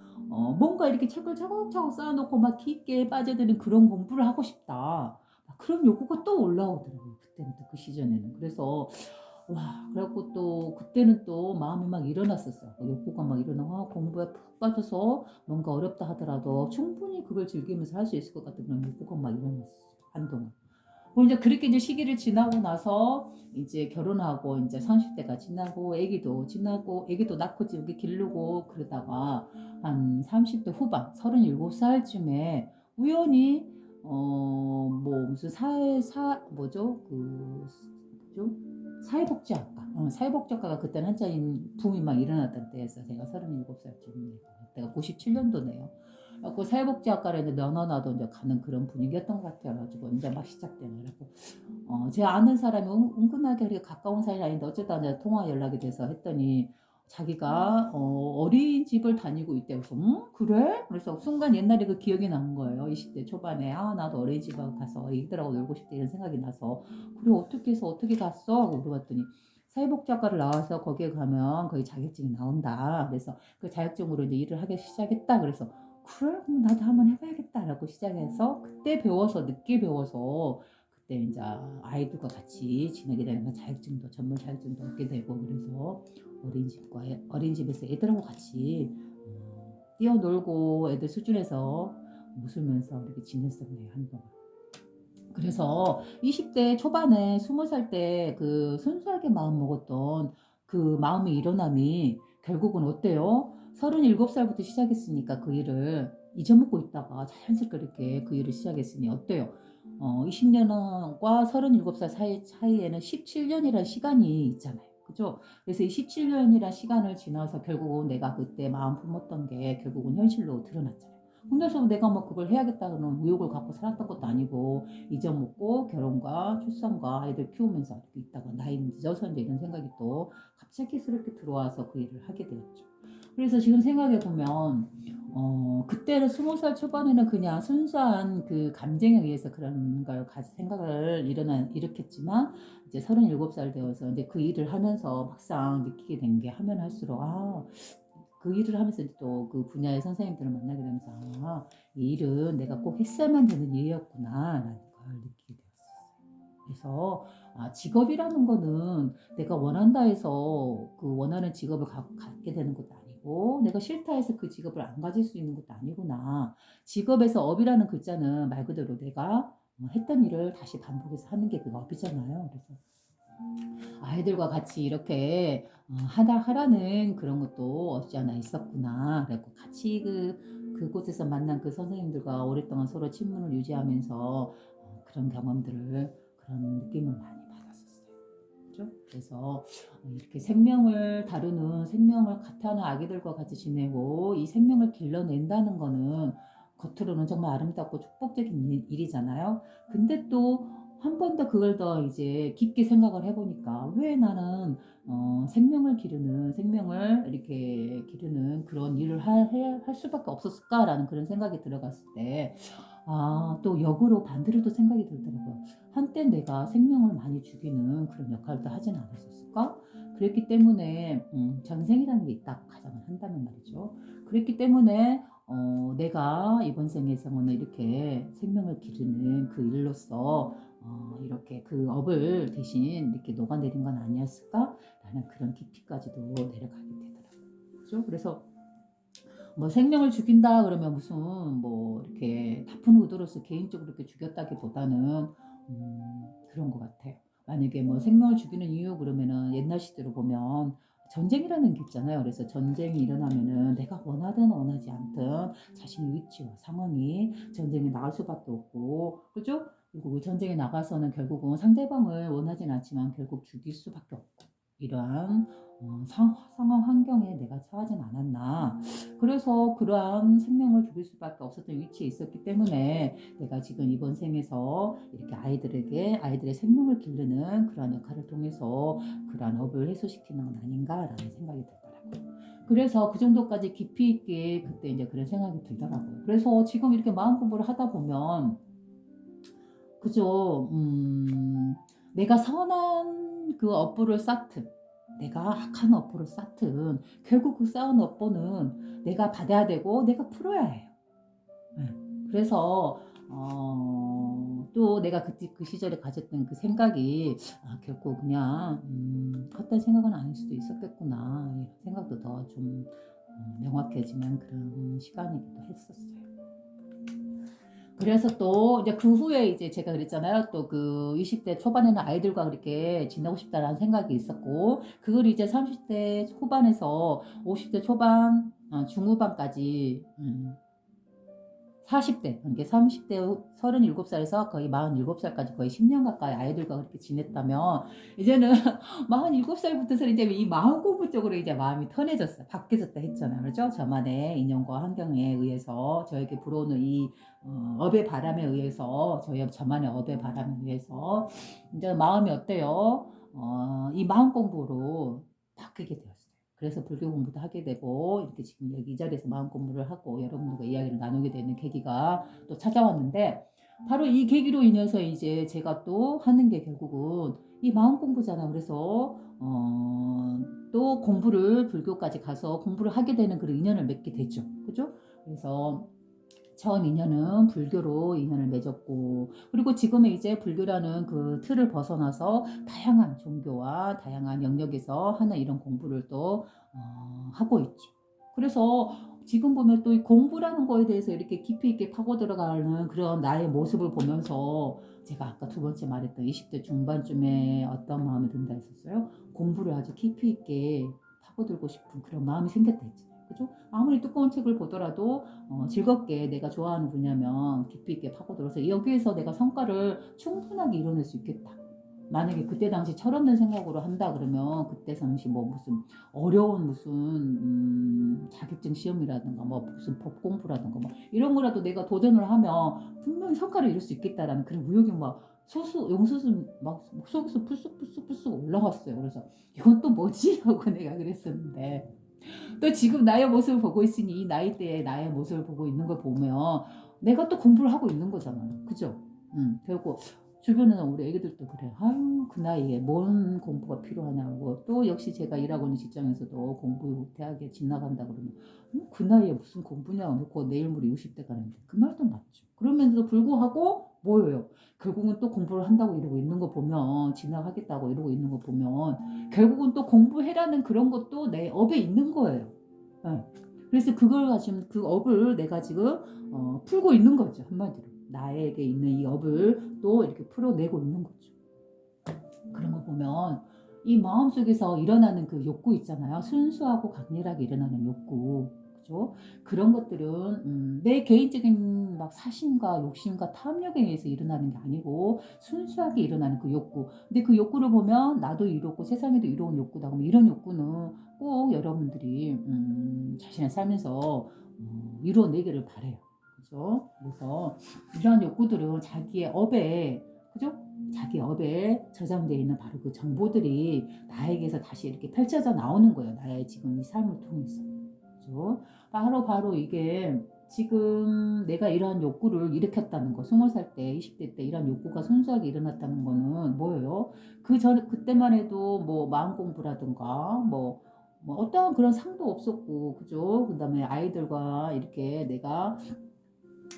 뭔가 이렇게 책을 차곡차곡 쌓아놓고 막 깊게 빠져드는 그런 공부를 하고 싶다. 그런 욕구가 또 올라오더라고요. 그때는 또 그 시즌에는. 그래서 와, 그래갖고 또 그때는 또 마음이 막 일어났었어요. 욕구가 막 일어나고 공부에 푹 빠져서 뭔가 어렵다 하더라도 충분히 그걸 즐기면서 할 수 있을 것 같은 그런 욕구가 막 일어났었어요. 한동안. 그리고 이제 그렇게 이제 시기를 지나고 나서 이제 결혼하고 이제 30대가 지나고 아기도 낳고 여기 기르고 그러다가 한 30대 후반 37살쯤에 우연히 뭐 무슨 뭐죠? 그죠? 사회복지학과가 그때는 한창인 붐이 막 일어났던 때였어요. 제가 37살쯤 그때가 97년도네요. 그 사회복지학과를 이제 너너나도 이제 가는 그런 분위기였던 것 같아가지고 이제 막 시작되는 그래고 제 아는 사람이 은근하게 그렇게 가까운 사이 아닌데 어쨌든 이제 통화 연락이 돼서 했더니 자기가 어린이집을 다니고 있대요. 그래서 그래? 그래서 순간 옛날에 그 기억이 난 거예요. 20대 초반에 나도 어린이집 가서 애기들하고 놀고 싶다 이런 생각이 나서 그래 어떻게 해서 어떻게 갔어? 하고 물어봤더니 사회복지학과를 나와서 거기에 가면 거기 자격증이 나온다. 그래서 그 자격증으로 이제 일을 하기 시작했다. 그래서 그래 그럼 나도 한번 해봐야겠다라고 시작해서 그때 배워서 늦게 배워서 그때 이제 아이들과 같이 지내게 되면 자격증도 전문 자격증도 얻게 되고 그래서 어린이집에서 애들하고 같이 뛰어놀고 애들 수준에서 웃으면서 이렇게 지냈었네요 한동안. 그래서 20대 초반에 20살 때 그 순수하게 마음 먹었던 그 마음의 일어남이 결국은 어때요? 37살부터 시작했으니까 그 일을 잊어먹고 있다가 자연스럽게 이렇게 그 일을 시작했으니 어때요? 20년과 37살 사이에는 17년이라는 시간이 있잖아요. 그죠? 그래서 이 17년이라는 시간을 지나서 결국은 내가 그때 마음 품었던 게 결국은 현실로 드러났잖아요. 근데서 내가 뭐 그걸 해야겠다는 의욕을 갖고 살았던 것도 아니고 잊어먹고 결혼과 출산과 아이들 키우면서 이렇게 있다가 나이 늦어서 이제 이런 생각이 또 갑작스럽게 들어와서 그 일을 하게 되었죠. 그래서 지금 생각해 보면 그때는 20살 초반에는 그냥 순수한 그 감정에 의해서 그런 걸 생각을 일으켰지만 이제 37살 되어서 이제 그 일을 하면서 막상 느끼게 된 게 하면 할수록 그 일을 하면서 또 그 분야의 선생님들을 만나게 되면서 이 일은 내가 꼭 했어야만 되는 일이었구나라는 걸 느끼게 되었어요. 그래서 직업이라는 거는 내가 원한다 해서 그 원하는 직업을 갖게 되는 것도 아니고 내가 싫다 해서 그 직업을 안 가질 수 있는 것도 아니구나. 직업에서 업이라는 글자는 말 그대로 내가 했던 일을 다시 반복해서 하는 게 그 업이잖아요. 그래서 아이들과 같이 이렇게 하라는 그런 것도 없지 않아 있었구나. 그리고 같이 그곳에서 만난 그 선생님들과 오랫동안 서로 친분을 유지하면서 그런 경험들을, 그런 느낌을 많이 받았었어요. 그죠? 그래서 이렇게 생명을 다루는, 생명을 같아하는 아기들과 같이 지내고 이 생명을 길러낸다는 거는 겉으로는 정말 아름답고 축복적인 일이잖아요. 근데 또 한 번 더 그걸 더 이제 깊게 생각을 해보니까 왜 나는 생명을 기르는, 생명을 이렇게 기르는 그런 일을 할 수밖에 없었을까라는 그런 생각이 들어갔을 때, 또 역으로 반대로도 생각이 들더라고요. 한때 내가 생명을 많이 죽이는 그런 역할도 하진 않았었을까? 그랬기 때문에 전생이라는 게 있다고 가정을 한다면 말이죠. 그랬기 때문에 내가 이번 생에서는 이렇게 생명을 기르는 그 일로서 이렇게 그 업을 대신 이렇게 녹아내린 건 아니었을까라는 그런 깊이까지도 내려가게 되더라고요. 그죠? 그래서 뭐 생명을 죽인다 그러면 무슨 뭐 이렇게 나쁜 의도로서 개인적으로 이렇게 죽였다기보다는 그런 것 같아요. 만약에 뭐 생명을 죽이는 이유 그러면은 옛날 시대로 보면 전쟁이라는 게 있잖아요. 그래서 전쟁이 일어나면은 내가 원하든 원하지 않든 자신의 위치와 상황이 전쟁에 나갈 수밖에 없고, 그죠? 그리고 그 전쟁에 나가서는 결국은 상대방을 원하진 않지만 결국 죽일 수밖에 없고, 이러한 상황 환경에 내가 처하진 않았나. 그래서 그러한 생명을 죽일 수밖에 없었던 위치에 있었기 때문에 내가 지금 이번 생에서 이렇게 아이들에게 아이들의 생명을 기르는 그러한 역할을 통해서 그러한 업을 해소시키는 건 아닌가라는 생각이 들더라고요. 그래서 그 정도까지 깊이 있게 그때 이제 그런 생각이 들더라고요. 그래서 지금 이렇게 마음 공부를 하다 보면, 그죠? 내가 선한 그 업보를 쌓든 내가 악한 업보를 쌓든 결국 그 쌓은 업보는 내가 받아야 되고 내가 풀어야 해요. 네. 그래서 또 내가 그 시절에 가졌던 그 생각이 결코 그냥 헛된 생각은 아닐 수도 있었겠구나, 이런 생각도 더 좀 명확해지는 그런 시간이기도 했었어요. 그래서 또 이제 그 후에 이제 제가 그랬잖아요. 또 그 20대 초반에는 아이들과 그렇게 지내고 싶다라는 생각이 있었고, 그걸 이제 30대 후반에서 50대 초반, 중후반까지 40대, 그러니까 30대 37살에서 거의 47살까지 거의 10년 가까이 아이들과 그렇게 지냈다면, 이제는 47살부터서 이제 이 마음 공부 쪽으로 이제 마음이 편해졌어요. 바뀌어졌다 했잖아요. 그렇죠? 저만의 인연과 환경에 의해서 저에게 불어오는 이 업의 바람에 의해서, 저만의 업의 바람에 의해서 이제 마음이 어때요? 이 마음 공부로 바뀌게 되었어요. 그래서 불교 공부도 하게 되고 이렇게 지금 여기 이 자리에서 마음 공부를 하고 여러분들과 이야기를 나누게 되는 계기가 또 찾아왔는데, 바로 이 계기로 인해서 이제 제가 또 하는 게 결국은 이 마음 공부잖아. 그래서 또 공부를, 불교까지 가서 공부를 하게 되는 그런 인연을 맺게 되죠. 그죠? 그래서 전 인연은 불교로 인연을 맺었고, 그리고 지금은 이제 불교라는 그 틀을 벗어나서 다양한 종교와 다양한 영역에서 하는 이런 공부를 또 하고 있죠. 그래서 지금 보면 또 이 공부라는 거에 대해서 이렇게 깊이 있게 파고 들어가는 그런 나의 모습을 보면서 제가 아까 두 번째 말했던 20대 중반쯤에 어떤 마음이 든다 했었어요. 공부를 아주 깊이 있게 파고들고 싶은 그런 마음이 생겼다 했잖아요. 그죠? 아무리 두꺼운 책을 보더라도 즐겁게 내가 좋아하는 분야면 깊이 있게 파고들어서 여기에서 내가 성과를 충분하게 이뤄낼 수 있겠다. 만약에 그때 당시 철없는 생각으로 한다 그러면 그때 당시 뭐 무슨 어려운 무슨 자격증 시험이라든가 뭐 무슨 법 공부라든가 뭐 이런 거라도 내가 도전을 하면 분명히 성과를 이룰 수 있겠다라는 그런 의욕이 막 용수순 막 속에서 풀쑥풀쑥 올라왔어요. 그래서 이건 또 뭐지? 하고 내가 그랬었는데 또 지금 나의 모습을 보고 있으니 이 나이대에 나의 모습을 보고 있는 걸 보면 내가 또 공부를 하고 있는 거잖아요. 그죠? 결국 주변에는 우리 애기들도 그래. 아유, 그 나이에 뭔 공부가 필요하냐고. 또 역시 제가 일하고 있는 직장에서도 공부 대학에 집 나간다 그러면 그 나이에 무슨 공부냐고 놓고 내일 모레 60대 가는데 그 말도 맞죠. 그러면서도 불구하고 뭐예요? 결국은 또 공부를 한다고 이러고 있는 거 보면 진학하겠다고 이러고 있는 거 보면 결국은 또 공부해라는 그런 것도 내 업에 있는 거예요. 네. 그래서 그걸 가지고 그 업을 내가 지금 풀고 있는 거죠. 한마디로. 나에게 있는 이 업을 또 이렇게 풀어내고 있는 거죠. 그런 거 보면 이 마음속에서 일어나는 그 욕구 있잖아요. 순수하고 강렬하게 일어나는 욕구. 그죠? 그런 것들은 내 개인적인 막 사심과 욕심과 탐욕에 의해서 일어나는 게 아니고 순수하게 일어나는 그 욕구. 근데 그 욕구를 보면 나도 이뤘고 세상에도 이로운 욕구다. 그럼 이런 욕구는 꼭 여러분들이 자신의 삶에서 이루어내기를 바래요. 그죠? 그래서 이러한 욕구들은 자기의 업에 그죠? 자기 업에 저장되어 있는 바로 그 정보들이 나에게서 다시 이렇게 펼쳐져 나오는 거예요. 나의 지금 이 삶을 통해서. 그죠? 바로 이게 지금 내가 이러한 욕구를 일으켰다는 거, 20살 때, 20대 때 이러한 욕구가 순수하게 일어났다는 거는 뭐예요? 그때만 해도 뭐 마음 공부라든가 뭐 어떠한 그런 상도 없었고, 그죠? 그 다음에 아이들과 이렇게 내가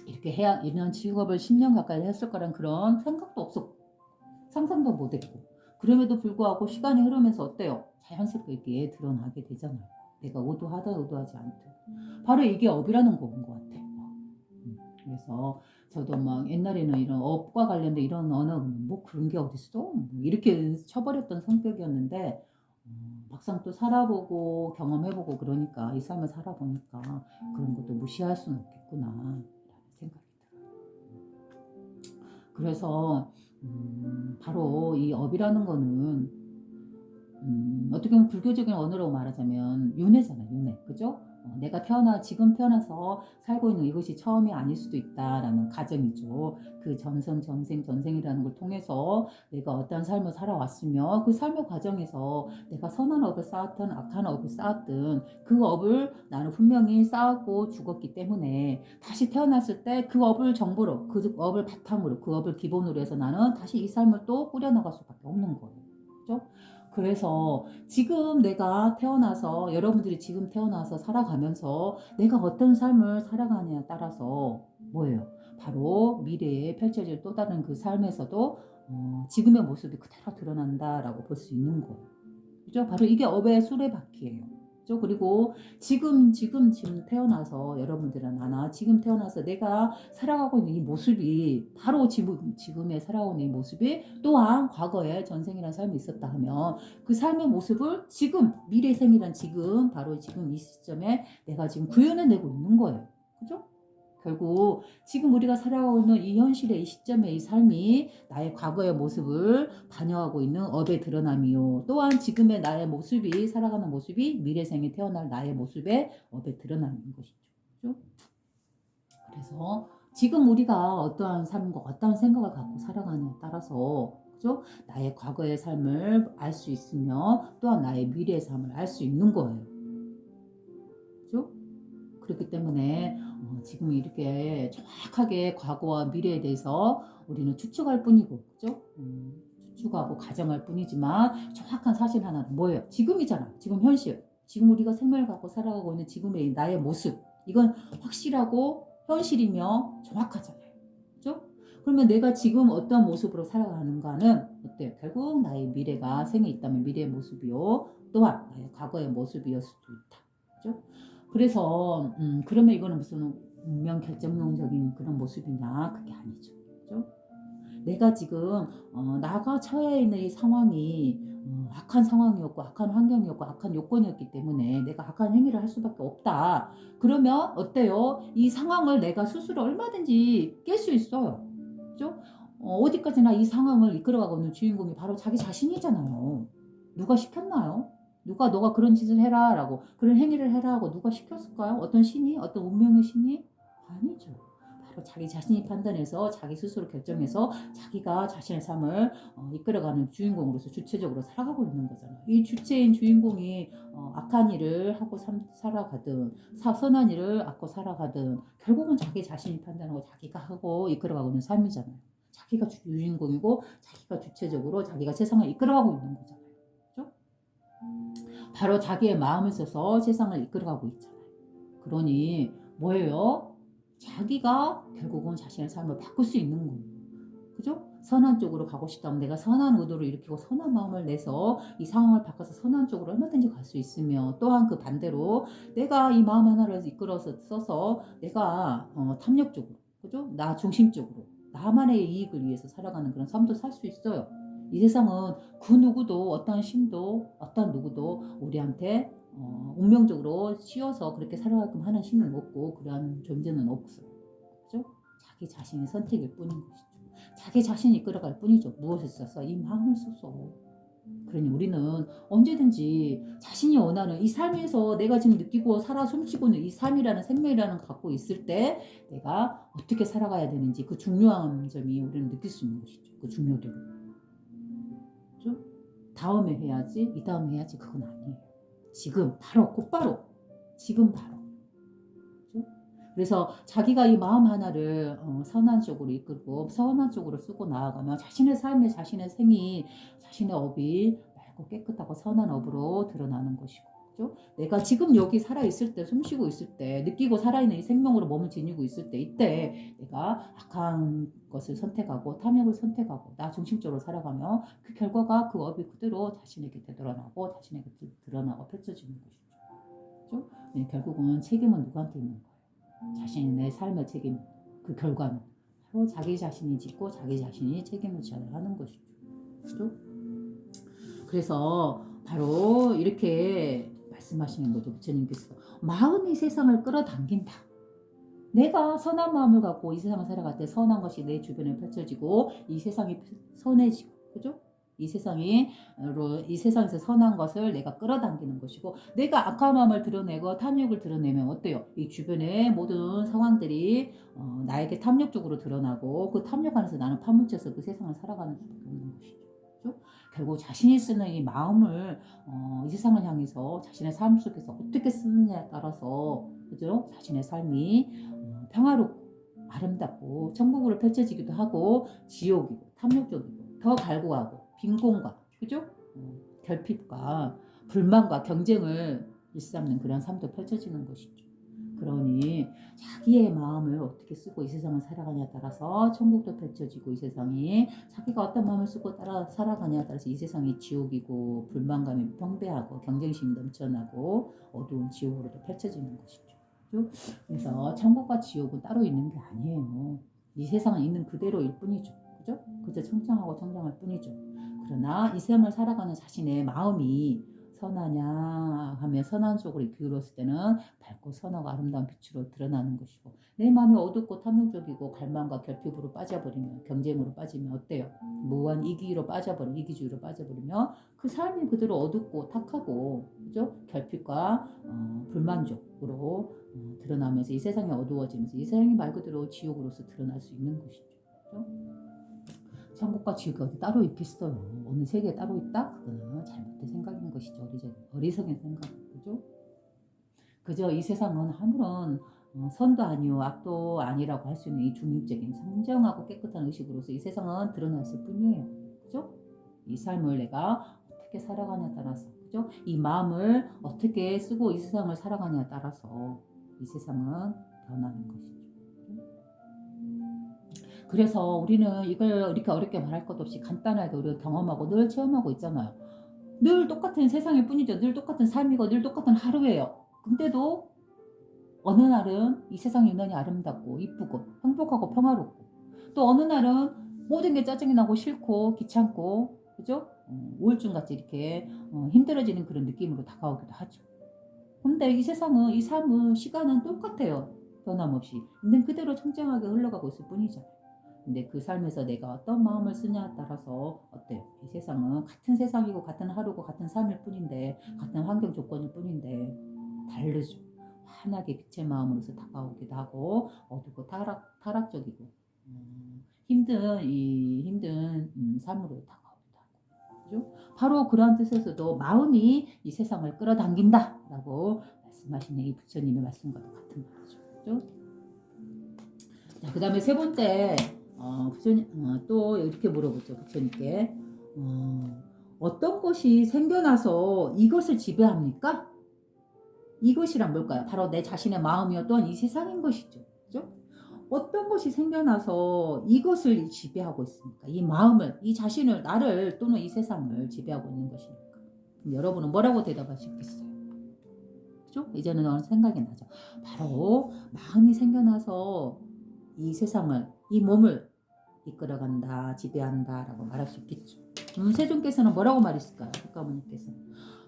이렇게 해야 이런 직업을 10년 가까이 했을 거란 그런 생각도 없었고, 상상도 못했고 그럼에도 불구하고 시간이 흐르면서 어때요? 자연스럽게 드러나게 되잖아요. 내가 의도하다 의도하지 않든 바로 이게 업이라는 거인 것 같아요. 그래서 저도 막 옛날에는 이런 업과 관련된 이런 언어는 뭐 그런 게 어딨어? 뭐 이렇게 쳐버렸던 성격이었는데 막상 또 살아보고 경험해보고 그러니까 이 삶을 살아보니까 그런 것도 무시할 수는 없겠구나 라는 생각이 들어요. 그래서 바로 이 업이라는 거는 어떻게 보면 불교적인 언어로 말하자면 윤회잖아요. 윤회. 그죠? 내가 지금 태어나서 살고 있는 이것이 처음이 아닐 수도 있다라는 가정이죠. 그 전생이라는 걸 통해서 내가 어떤 삶을 살아왔으며 그 삶의 과정에서 내가 선한 업을 쌓았든 악한 업을 쌓았든 그 업을 나는 분명히 쌓았고 죽었기 때문에 다시 태어났을 때 그 업을 정보로 그 업을 바탕으로 그 업을 기본으로 해서 나는 다시 이 삶을 또 꾸려나갈 수밖에 없는 거예요. 그죠? 그래서 지금 내가 태어나서 여러분들이 지금 태어나서 살아가면서 내가 어떤 삶을 살아가느냐에 따라서 뭐예요? 바로 미래에 펼쳐질 또 다른 그 삶에서도 지금의 모습이 그대로 드러난다라고 볼 수 있는 거예요. 그죠? 바로 이게 업의 수레바퀴예요. 그죠? 그리고 지금 태어나서 여러분들은 지금 태어나서 내가 살아가고 있는 이 모습이 바로 지금에 살아오는 이 모습이 또한 과거에 전생이라는 삶이 있었다 하면 그 삶의 모습을 지금 미래생이란 지금 바로 지금 이 시점에 내가 지금 구현해내고 있는 거예요. 그죠? 결국 지금 우리가 살아가고 있는 이 현실의 이 시점의 이 삶이 나의 과거의 모습을 반영하고 있는 업의 드러남이요. 또한 지금의 나의 모습이 살아가는 모습이 미래생에 태어날 나의 모습의 업의 드러남인 것이죠. 그렇죠? 그래서 지금 우리가 어떠한 삶과 어떠한 생각을 갖고 살아가느냐에 따라서 그죠? 나의 과거의 삶을 알 수 있으며 또한 나의 미래의 삶을 알 수 있는 거예요. 그죠? 그렇기 때문에 지금 이렇게 정확하게 과거와 미래에 대해서 우리는 추측할 뿐이고, 그죠? 추측하고 가정할 뿐이지만 정확한 사실 하나는 뭐예요? 지금이잖아. 지금 현실. 지금 우리가 생명을 갖고 살아가고 있는 지금의 나의 모습. 이건 확실하고 현실이며 정확하잖아요. 그죠? 그러면 내가 지금 어떤 모습으로 살아가는가는 어때요? 결국 나의 미래가 생에 있다면 미래의 모습이요. 또한 나의 과거의 모습이었을 수도 있다. 그죠? 그래서 그러면 이거는 무슨 운명 결정론적인 그런 모습이냐? 그게 아니죠. 그죠? 내가 지금 나가 처해 있는 이 상황이 악한 상황이었고 악한 환경이었고 악한 요건이었기 때문에 내가 악한 행위를 할 수밖에 없다. 그러면 어때요? 이 상황을 내가 스스로 얼마든지 깰 수 있어요. 그죠? 어디까지나 이 상황을 이끌어가고 있는 주인공이 바로 자기 자신이잖아요. 누가 시켰나요? 누가 너가 그런 짓을 해라 라고 그런 행위를 해라 하고 누가 시켰을까요? 어떤 신이? 어떤 운명의 신이? 아니죠. 바로 자기 자신이 판단해서 자기 스스로 결정해서 자기가 자신의 삶을 이끌어가는 주인공으로서 주체적으로 살아가고 있는 거잖아요. 이 주체인 주인공이 악한 일을 하고 살아가든 선한 일을 하고 살아가든 결국은 자기 자신이 판단하고 자기가 하고 이끌어가고 있는 삶이잖아요. 자기가 주인공이고 자기가 주체적으로 자기가 세상을 이끌어가고 있는 거잖아요. 그렇죠? 바로 자기의 마음을 써서 세상을 이끌어가고 있잖아요. 그러니 뭐예요? 자기가 결국은 자신의 삶을 바꿀 수 있는 거예요. 그죠? 선한 쪽으로 가고 싶다면 내가 선한 의도를 일으키고 선한 마음을 내서 이 상황을 바꿔서 선한 쪽으로 얼마든지 갈 수 있으며 또한 그 반대로 내가 이 마음 하나를 이끌어서 써서 내가 탐욕적으로 그죠? 나 중심적으로 나만의 이익을 위해서 살아가는 그런 삶도 살 수 있어요. 이 세상은 그 누구도 어떠한 신도 어떠한 누구도 우리한테 운명적으로 씌워서 그렇게 살아가게끔 하는 신은 없고 그러한 존재는 없어요. 그죠? 자기 자신의 선택일 뿐인 것이죠. 자기 자신이 이끌어갈 뿐이죠. 무엇을 써서? 이 마음을 써서. 그러니 우리는 언제든지 자신이 원하는 이 삶에서 내가 지금 느끼고 살아 숨쉬고 있는 이 삶이라는 생명이라는 걸 갖고 있을 때 내가 어떻게 살아가야 되는지 그 중요한 점이 우리는 느낄 수 있는 것이죠. 그 중요도를. 그죠? 다음에 해야지, 이 다음에 해야지 그건 아니에요. 지금 바로 곧바로 지금 바로. 그죠? 그래서 자기가 이 마음 하나를 선한 쪽으로 이끌고 선한 쪽으로 쓰고 나아가면 자신의 삶에 자신의 생이 자신의 업이 맑고 깨끗하고 선한 업으로 드러나는 것이고 그죠? 내가 지금 여기 살아있을 때 숨쉬고 있을 때 느끼고 살아있는 이 생명으로 몸을 지니고 있을 때 이때 내가 악한 것을 선택하고 탐욕을 선택하고 나 중심적으로 살아가며 그 결과가 그 업이 그대로 자신에게 되돌아나고 자신에게 드러나고 펼쳐지는 것이죠. 그죠? 네, 결국은 책임은 누구한테 있는 거예요? 자신의 삶의 책임, 그 결과는 바로 자기 자신이 짓고 자기 자신이 책임을 져야 하는 것이죠. 그렇죠? 그래서 바로 이렇게 말씀하시는 거죠. 부처님께서 마음이 세상을 끌어당긴다. 내가 선한 마음을 갖고 이 세상을 살아갈 때 선한 것이 내 주변에 펼쳐지고 이 세상이 선해지고 그죠? 이 세상에서 선한 것을 내가 끌어당기는 것이고 내가 악한 마음을 드러내고 탐욕을 드러내면 어때요? 이 주변의 모든 상황들이 나에게 탐욕적으로 드러나고 그 탐욕 안에서 나는 파묻혀서 그 세상을 살아가는 수밖에 없는 것이죠. 그렇죠? 결국 자신이 쓰는 이 마음을 이 세상을 향해서 자신의 삶 속에서 어떻게 쓰느냐에 따라서 그죠? 자신의 삶이 평화롭고 아름답고 천국으로 펼쳐지기도 하고 지옥이고 탐욕적이고 더 갈구하고 빈곤과 그죠? 결핍과 불만과 경쟁을 일삼는 그런 삶도 펼쳐지는 것이죠. 그러니 자기의 마음을 어떻게 쓰고 이 세상을 살아가냐에 따라서 천국도 펼쳐지고 이 세상이 자기가 어떤 마음을 쓰고 살아가냐에 따라서 이 세상이 지옥이고 불만감이 평배하고 경쟁심이 넘쳐나고 어두운 지옥으로도 펼쳐지는 것이죠. 그래서 천국과 지옥은 따로 있는 게 아니에요. 이 세상은 있는 그대로일 뿐이죠. 그죠? 그저 청정하고 청정할 뿐이죠. 그러나 이 세상을 살아가는 자신의 마음이 선하냐 하면 선한 쪽으로 기울었을 때는 밝고 선하고 아름다운 빛으로 드러나는 것이고 내 마음이 어둡고 탐욕적이고 갈망과 결핍으로 빠져버리면 경쟁으로 빠지면 어때요? 무한 이기주의로 빠져버리면 그 삶이 그대로 어둡고 탁하고 그죠? 결핍과 불만족으로 드러나면서 이 세상이 어두워지면서 이 세상이 말 그대로 지옥으로서 드러날 수 있는 것이죠. 그죠? 천국과 지옥이 어디 따로 있겠어요. 어느 세계에 따로 있다? 그거는 잘못된 생각인 것이죠. 어리석은 생각. 그죠? 그저 이 세상은 아무런 선도 아니요 악도 아니라고 할 수 있는 이 중립적인 상정하고 깨끗한 의식으로서 이 세상은 드러났을 뿐이에요. 그죠? 이 삶을 내가 어떻게 살아가냐에 따라서 그죠? 이 마음을 어떻게 쓰고 이 세상을 살아가냐에 따라서 이 세상은 변하는 것이죠. 그래서 우리는 이걸 이렇게 어렵게 말할 것 없이 간단하게 우리가 경험하고 늘 체험하고 있잖아요. 늘 똑같은 세상일 뿐이죠. 늘 똑같은 삶이고 늘 똑같은 하루예요. 근데도 어느 날은 이 세상이 유난히 아름답고 이쁘고 행복하고 평화롭고, 또 어느 날은 모든 게 짜증이 나고 싫고 귀찮고, 그죠? 우울증같이 이렇게 힘들어지는 그런 느낌으로 다가오기도 하죠. 근데 이 세상은, 이 삶은, 시간은 똑같아요. 변함없이. 있는 그대로 청정하게 흘러가고 있을 뿐이죠. 근데 그 삶에서 내가 어떤 마음을 쓰냐에 따라서 어때요? 이 세상은 같은 세상이고 같은 하루고 같은 삶일 뿐인데, 같은 환경 조건일 뿐인데 다르죠. 환하게 빛의 마음으로서 다가오기도 하고, 어둡고 타락적이고 힘든 삶으로 다가오기도 하고, 그죠? 바로 그러한 뜻에서도 마음이 이 세상을 끌어당긴다라고 말씀하시는 이 부처님의 말씀과도 같은 말이죠. 그죠? 자, 그 다음에 세 번째, 부처님, 또 이렇게 물어보죠. 부처님께. 어떤 것이 생겨나서 이것을 지배합니까? 이것이란 뭘까요? 바로 내 자신의 마음이요, 또한 이 세상인 것이죠. 그죠? 어떤 것이 생겨나서 이것을 지배하고 있습니까? 이 마음을, 이 자신을, 나를, 또는 이 세상을 지배하고 있는 것이니까. 여러분은 뭐라고 대답하시겠어요? 그죠? 이제는 어느 생각이 나죠. 바로 마음이 생겨나서 이 세상을, 이 몸을 이끌어간다, 지배한다 라고 말할 수 있겠죠. 세존께서는 뭐라고 말했을까요? 국가모니께서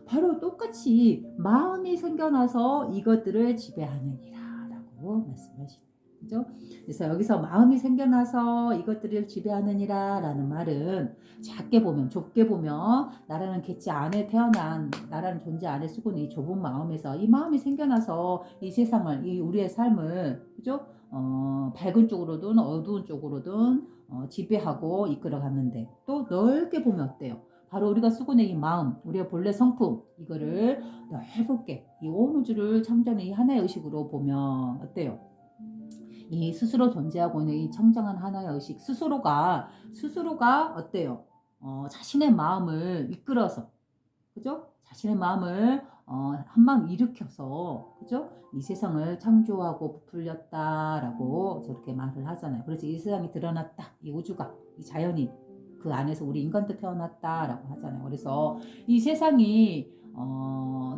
바로 똑같이 마음이 생겨나서 이것들을 지배하느니라 라고 말씀하시죠. 그죠? 그래서 여기서 마음이 생겨나서 이것들을 지배하느니라 라는 말은, 작게 보면, 좁게 보면 나라는 객체 안에 태어난, 나라는 존재 안에 쓰고 있는 이 좁은 마음에서 이 마음이 생겨나서 이 세상을, 이 우리의 삶을, 그죠? 밝은 쪽으로든 어두운 쪽으로든 지배하고 이끌어갔는데, 또 넓게 보면 어때요? 바로 우리가 쓰고 있는 이 마음, 우리의 본래 성품, 이거를 넓게 이 온 우주를 창조하는 이 하나의 의식으로 보면 어때요? 이 스스로 존재하고 있는 이 청정한 하나의 의식 스스로가 어때요? 자신의 마음을 이끌어서, 그죠? 자신의 마음을 한마음 일으켜서, 그죠? 이 세상을 창조하고 부풀렸다라고 저렇게 말을 하잖아요. 그래서 이 세상이 드러났다, 이 우주가, 이 자연이 그 안에서 우리 인간도 태어났다라고 하잖아요. 그래서 이 세상이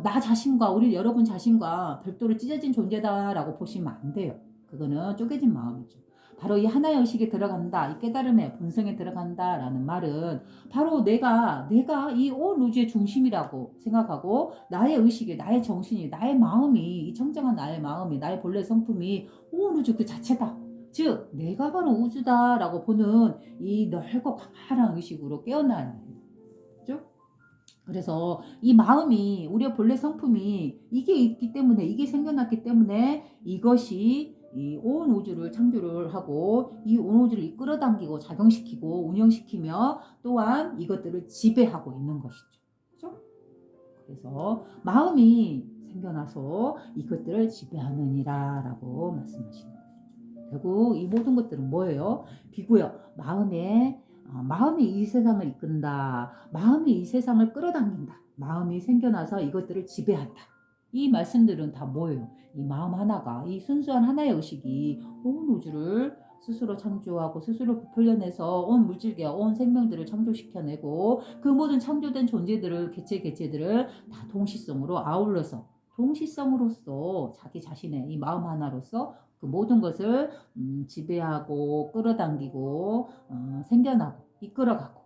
나 자신과, 우리 여러분 자신과 별도로 찢어진 존재다라고 보시면 안 돼요. 그거는 쪼개진 마음이죠. 바로 이 하나의 의식에 들어간다, 이 깨달음의 본성에 들어간다라는 말은 바로 내가 이 온 우주의 중심이라고 생각하고, 나의 의식이, 나의 정신이, 나의 마음이, 이 청정한 나의 마음이, 나의 본래 성품이 온 우주 그 자체다. 즉 내가 바로 우주다라고 보는 이 넓고 광활한 의식으로 깨어나야 해요. 그죠? 그래서 이 마음이, 우리의 본래 성품이 이게 있기 때문에, 이게 생겨났기 때문에 이것이 이 온 우주를 창조를 하고 이 온 우주를 이끌어당기고 작용시키고 운영시키며 또한 이것들을 지배하고 있는 것이죠. 그렇죠? 그래서 마음이 생겨나서 이것들을 지배하느니라 라고 말씀하시는 거죠. 결국 이 모든 것들은 뭐예요? 비고요. 마음이 이 세상을 이끈다. 마음이 이 세상을 끌어당긴다. 마음이 생겨나서 이것들을 지배한다. 이 말씀들은 다 뭐예요? 이 마음 하나가, 이 순수한 하나의 의식이 온 우주를 스스로 창조하고 스스로 부풀려내서 온 물질계, 온 생명들을 창조시켜내고 그 모든 창조된 존재들을, 개체들을 다 동시성으로 아울러서, 동시성으로서 자기 자신의 이 마음 하나로서 그 모든 것을 지배하고 끌어당기고 생겨나고 이끌어가고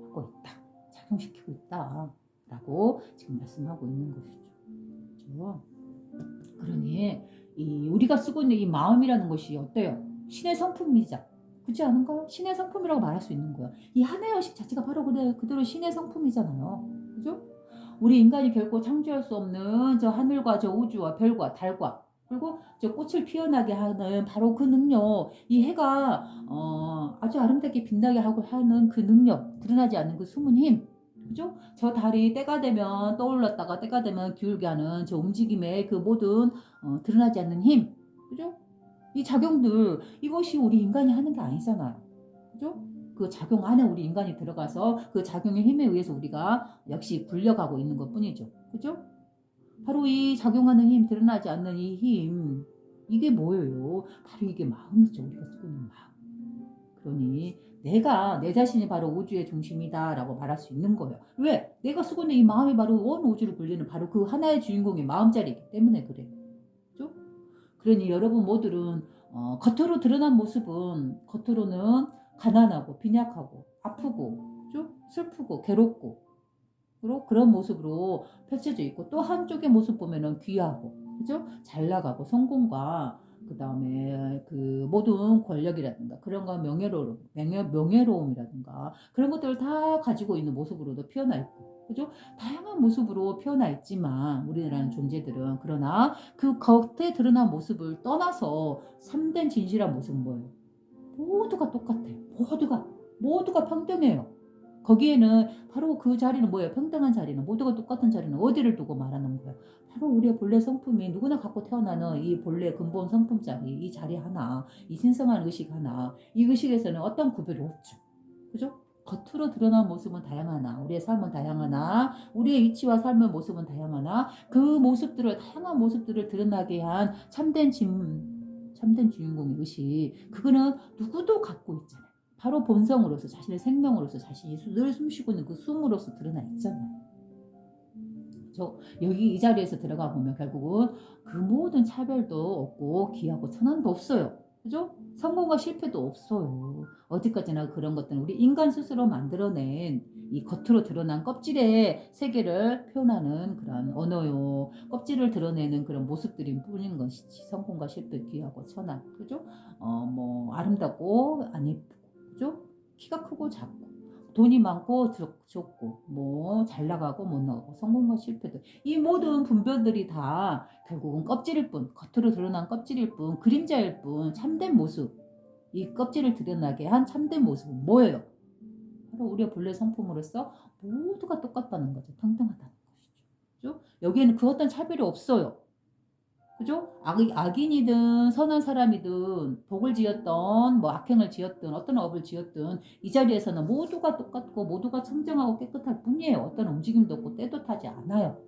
하고 있다. 작용시키고 있다. 라고 지금 말씀하고 있는 것이죠. 그렇죠? 그러니 우리가 쓰고 있는 이 마음이라는 것이 어때요? 신의 성품이자, 그렇지 않은가요? 신의 성품이라고 말할 수 있는 거예요. 이 하나의 의식 자체가 바로 그대로 신의 성품이잖아요. 그죠? 우리 인간이 결코 창조할 수 없는 저 하늘과 저 우주와 별과 달과, 그리고 저 꽃을 피어나게 하는 바로 그 능력, 이 해가 아주 아름답게 빛나게 하고 하는 그 능력, 드러나지 않는 그 숨은 힘, 그죠? 저 달이 때가 되면 떠올랐다가 때가 되면 기울게 하는 저 움직임의 그 모든 드러나지 않는 힘, 그죠? 이 작용들, 이것이 우리 인간이 하는 게 아니잖아요. 그죠? 그 작용 안에 우리 인간이 들어가서 그 작용의 힘에 의해서 우리가 역시 굴려가고 있는 것 뿐이죠. 그죠? 바로 이 작용하는 힘, 드러나지 않는 이 힘, 이게 뭐예요? 바로 이게 마음이죠. 우리가 쓰고 있는 마음. 그러니 내 자신이 바로 우주의 중심이다라고 말할 수 있는 거예요. 왜? 내가 쓰고 있는 이 마음이 바로 온 우주를 굴리는 바로 그 하나의 주인공의 마음자리이기 때문에 그래요. 그죠? 그러니 여러분 모두는 겉으로 드러난 모습은 겉으로는 가난하고 빈약하고 아프고 좀 슬프고 괴롭고 그런 모습으로 펼쳐져 있고 또 한쪽의 모습 보면은 귀하고 그죠? 잘 나가고 성공과 그 다음에 그 모든 권력이라든가 그런 거 명예로움이라든가 그런 것들을 다 가지고 있는 모습으로도 표현하 있고 그죠? 다양한 모습으로 표현하 있지만 우리라는 존재들은 그러나 그 겉에 드러난 모습을 떠나서 참된 진실한 모습은 뭐예요? 모두가 똑같아요. 모두가 평등해요. 거기에는 바로 그 자리는 뭐예요? 평등한 자리는 모두가 똑같은 자리는 어디를 두고 말하는 거예요? 바로 우리의 본래 성품이 누구나 갖고 태어나는 이 본래 근본 성품 자리, 이 자리 하나, 이 신성한 의식 하나, 이 의식에서는 어떤 구별이 없죠. 그죠? 겉으로 드러난 모습은 다양하나, 우리의 삶은 다양하나, 우리의 위치와 삶의 모습은 다양하나, 그 모습들을, 다양한 모습들을 드러나게 한 참된 주인공의 의식, 그거는 누구도 갖고 있잖아요. 바로 본성으로서 자신의 생명으로서 자신이 늘 숨쉬고 있는 그 숨으로서 드러나 있잖아요. 여기 이 자리에서 들어가 보면 결국은 그 모든 차별도 없고 기하고 천한도 없어요. 그죠? 성공과 실패도 없어요. 어디까지나 그런 것들은 우리 인간 스스로 만들어낸 이 겉으로 드러난 껍질의 세계를 표현하는 그런 언어요. 껍질을 드러내는 그런 모습들인 뿐인 것이지. 성공과 실패, 귀하고 천한. 그죠? 뭐 아름답고 안 예쁘고. 그죠? 키가 크고 작고. 돈이 많고 적고 뭐 잘 나가고 못 나가고 성공과 실패도 이 모든 분별들이 다 결국은 껍질일 뿐 겉으로 드러난 껍질일 뿐 그림자일 뿐 참된 모습 이 껍질을 드러나게 한 참된 모습은 뭐예요? 바로 우리의 본래 성품으로서 모두가 똑같다는 거죠. 평등하다는 것이죠. 여기에는 그 어떤 차별이 없어요. 그죠? 악인이든 선한 사람이든 복을 지었던 뭐 악행을 지었든 어떤 업을 지었든 이 자리에서는 모두가 똑같고 모두가 청정하고 깨끗할 뿐이에요. 어떤 움직임도 없고 때도 타지 않아요.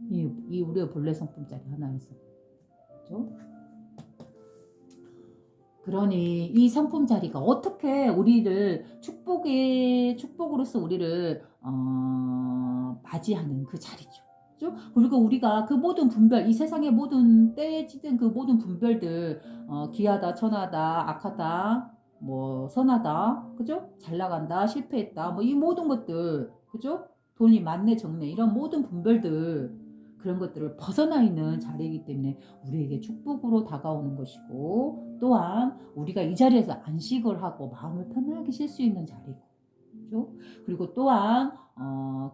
이 우리의 본래 성품 자리 하나에서. 그죠? 그러니 이 성품 자리가 어떻게 우리를 축복으로서 우리를 맞이하는 그 자리죠. 그리고 우리가 그 모든 분별, 이 세상의 모든 때에 찌든 그 모든 분별들, 기하다, 천하다, 악하다, 뭐 선하다, 그죠? 잘 나간다, 실패했다, 뭐 이 모든 것들, 그죠? 돈이 많네, 적네, 이런 모든 분별들, 그런 것들을 벗어나 있는 자리이기 때문에 우리에게 축복으로 다가오는 것이고 또한 우리가 이 자리에서 안식을 하고 마음을 편하게 쉴 수 있는 자리고 그렇죠? 그리고 또한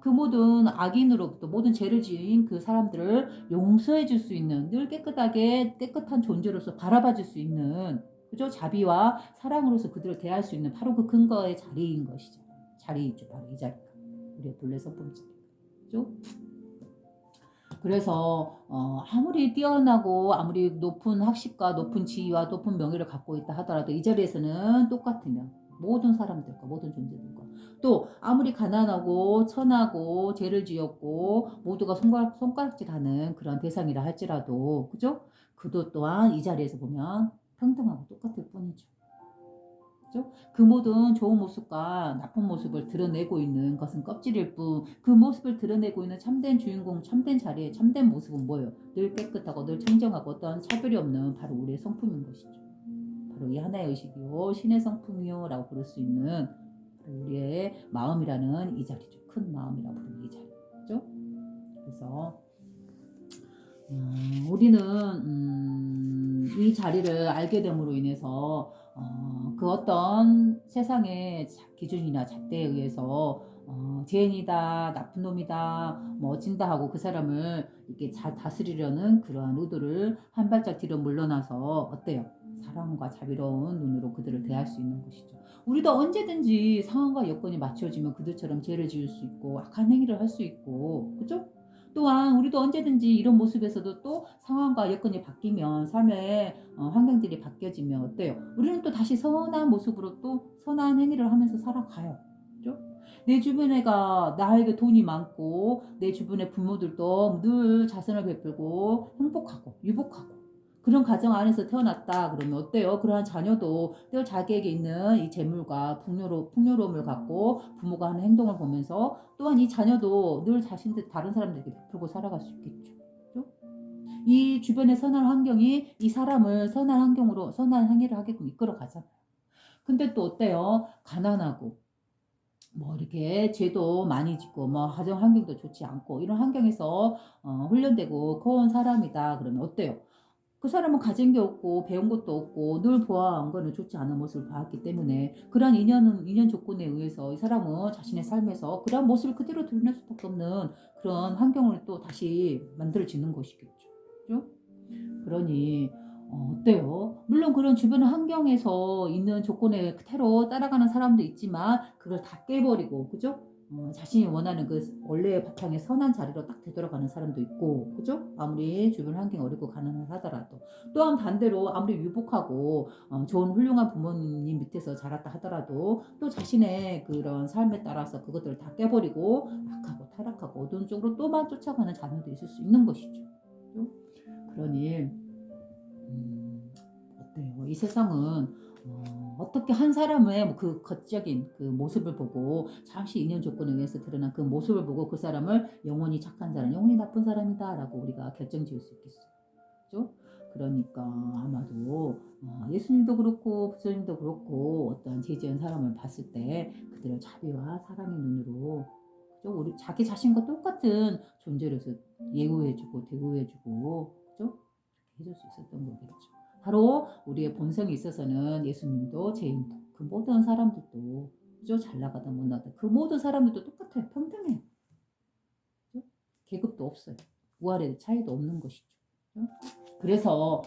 그 모든 악인으로부터 모든 죄를 지은 그 사람들을 용서해 줄 수 있는 늘 깨끗한 존재로서 바라봐 줄 수 있는 그죠? 자비와 사랑으로서 그들을 대할 수 있는 바로 그 근거의 자리인 것이죠. 자리이죠. 바로 이 자리가 우리의 본래 성품 자리. 그죠? 그래서 아무리 뛰어나고 아무리 높은 학식과 높은 지위와 높은 명예를 갖고 있다 하더라도 이 자리에서는 똑같으면 모든 사람들과 모든 존재들과 또 아무리 가난하고 천하고 죄를 지었고 모두가 손가락질하는 그런 대상이라 할지라도 그죠? 그도 또한 이 자리에서 보면 평등하고 똑같을 뿐이죠. 그죠? 그 모든 좋은 모습과 나쁜 모습을 드러내고 있는 것은 껍질일 뿐 그 모습을 드러내고 있는 참된 주인공 참된 자리에 참된 모습은 뭐예요? 늘 깨끗하고 늘 청정하고 어떤 차별이 없는 바로 우리의 성품인 것이죠. 바로 이 하나의 의식이요 신의 성품이요 라고 부를 수 있는 우리의 마음이라는 이 자리죠. 큰 마음이라고 부르는 이 자리죠. 그래서 우리는 이 자리를 알게 됨으로 인해서 그 어떤 세상의 기준이나 잣대에 의해서 죄인이다, 나쁜 놈이다, 뭐 어찐다 하고 그 사람을 이렇게 다스리려는 그러한 의도를 한 발짝 뒤로 물러나서 어때요? 사랑과 자비로운 눈으로 그들을 대할 수 있는 것이죠. 우리도 언제든지 상황과 여건이 맞춰지면 그들처럼 죄를 지을 수 있고 악한 행위를 할 수 있고 그죠? 또한 우리도 언제든지 이런 모습에서도 또 상황과 여건이 바뀌면 삶의 환경들이 바뀌어지면 어때요? 우리는 또 다시 선한 모습으로 또 선한 행위를 하면서 살아가요. 그죠? 내 주변에가 나에게 돈이 많고 내 주변의 부모들도 늘 자선을 베풀고 행복하고 유복하고 그런 가정 안에서 태어났다 그러면 어때요? 그러한 자녀도 늘 자기에게 있는 이 재물과 풍요로움을 갖고 부모가 하는 행동을 보면서 또한 이 자녀도 늘 자신들 다른 사람들에게 베풀고 살아갈 수 있겠죠. 그렇죠? 이 주변의 선한 환경이 이 사람을 선한 환경으로 선한 행위를 하게끔 이끌어 가잖아요. 근데 또 어때요? 가난하고 뭐 이렇게 죄도 많이 짓고 뭐 가정 환경도 좋지 않고 이런 환경에서 훈련되고 커온 사람이다 그러면 어때요? 그 사람은 가진 게 없고 배운 것도 없고 늘 보아한 거는 좋지 않은 모습을 봐왔기 때문에 그러한 인연 조건에 의해서 이 사람은 자신의 삶에서 그러한 모습을 그대로 드러낼 수밖에 없는 그런 환경을 또 다시 만들어지는 것이겠죠. 그죠? 그러니 어때요? 물론 그런 주변 환경에서 있는 조건에 그대로 따라가는 사람도 있지만 그걸 다 깨버리고 그죠? 자신이 원하는 그 원래의 바탕의 선한 자리로 딱 되돌아가는 사람도 있고 그죠? 아무리 주변 환경이 어렵고 가난하더라도 또한 반대로 아무리 유복하고 좋은 훌륭한 부모님 밑에서 자랐다 하더라도 또 자신의 그런 삶에 따라서 그것들을 다 깨버리고 악하고 타락하고 어두운 쪽으로 또만 쫓아가는 자녀도 있을 수 있는 것이죠. 그죠? 그러니 어때요? 이 세상은 어떻게 한 사람의 뭐그 겉적인 그 모습을 보고 잠시 인연 조건에 의해서 드러난 그 모습을 보고 그 사람을 영원히 착한 사람, 영원히 나쁜 사람이다라고 우리가 결정 지을 수 있겠어요. 그죠? 그러니까 아마도 예수님도 그렇고 부처님도 그렇고 어떤 죄지은 사람을 봤을 때 그들을 자비와 사랑의 눈으로 그죠? 우리 자기 자신과 똑같은 존재로서 예우해주고 대우해주고 그죠? 해줄 수 있었던 거겠죠. 바로 우리의 본성에 있어서는 예수님도 죄인도 그 모든 사람들도 그죠? 잘 나가다 못 나가다 그 모든 사람들도 똑같아요. 평등해요. 그죠? 계급도 없어요. 우아래 차이도 없는 것이죠. 그죠? 그래서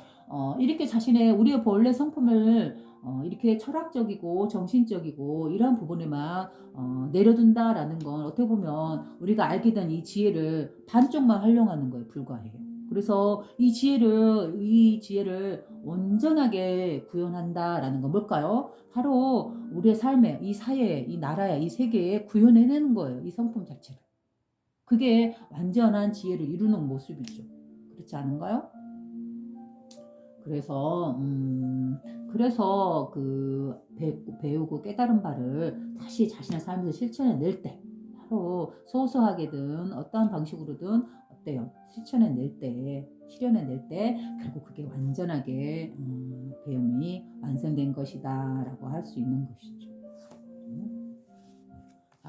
이렇게 자신의 우리의 본래 성품을 이렇게 철학적이고 정신적이고 이러한 부분에만 내려둔다라는 건 어떻게 보면 우리가 알게 된 이 지혜를 반쪽만 활용하는 거에 불과해요. 그래서 이 지혜를 온전하게 구현한다라는 건 뭘까요? 바로 우리의 삶에, 이 사회에, 이 나라에, 이 세계에 구현해내는 거예요. 이 성품 자체를. 그게 완전한 지혜를 이루는 모습이죠. 그렇지 않은가요? 그래서 그 배우고 깨달은 바를 다시 자신의 삶에서 실천해 낼 때, 바로 소소하게든 어떠한 방식으로든 어때요? 실현해 낼 때 결국 그게 완전하게 배움이 완성된 것이다라고 할 수 있는 것이죠.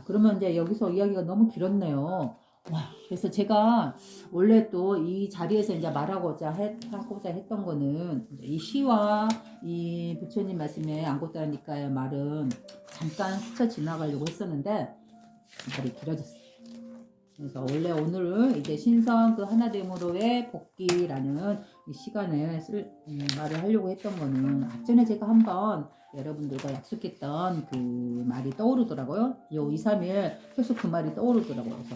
그러면 이제 여기서 이야기가 너무 길었네요. 와, 그래서 제가 원래 또 이 자리에서 이제 하고자 했던 거는 이 시와 이 부처님 말씀에 안고따라니까의 말은 잠깐 스쳐 지나가려고 했었는데 말이 길어졌어요. 그래서 원래 오늘은 이제 신성 그 하나됨으로의 복귀라는 이 시간을 말을 하려고 했던 거는 앞전에 제가 한번 여러분들과 약속했던 그 말이 떠오르더라고요. 요 2, 3일 계속 그 말이 떠오르더라고요. 그래서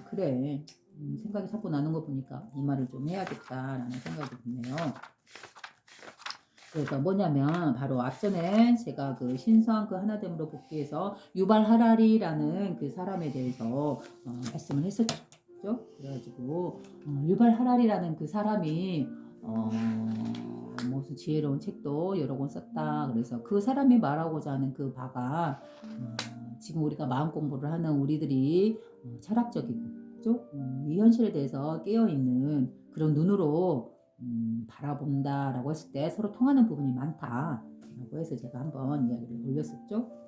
그래 생각이 자꾸 나는 거 보니까 이 말을 좀 해야겠다라는 생각이 드네요. 그래서 뭐냐면 바로 앞전에 제가 그 신성 그 하나됨으로 복귀해서 유발 하라리라는 그 사람에 대해서 말씀을 했었죠. 그래가지고 유발 하라리라는 그 사람이 무슨 지혜로운 책도 여러 권 썼다. 그래서 그 사람이 말하고자 하는 그 바가 지금 우리가 마음 공부를 하는 우리들이 철학적이고 그죠? 이 현실에 대해서 깨어있는 그런 눈으로 바라본다라고 했을 때 서로 통하는 부분이 많다라고 해서 제가 한번 이야기를 올렸었죠.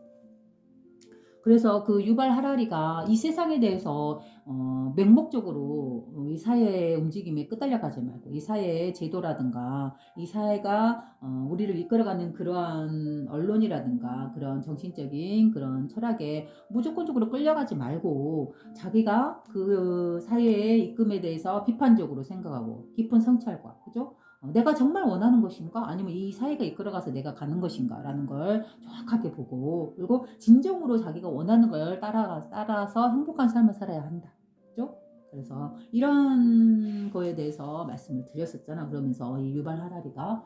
그래서 그 유발 하라리가 이 세상에 대해서 맹목적으로 이 사회의 움직임에 끄달려 가지 말고 이 사회의 제도라든가 이 사회가 우리를 이끌어가는 그러한 언론이라든가 그런 정신적인 그런 철학에 무조건적으로 끌려가지 말고 자기가 그 사회의 이끔에 대해서 비판적으로 생각하고 깊은 성찰과 그죠? 내가 정말 원하는 것인가? 아니면 이 사회가 이끌어가서 내가 가는 것인가? 라는 걸 정확하게 보고 그리고 진정으로 자기가 원하는 걸 따라서 행복한 삶을 살아야 한다. 그죠? 그래서 이런 거에 대해서 말씀을 드렸었잖아. 그러면서 이 유발 하라리가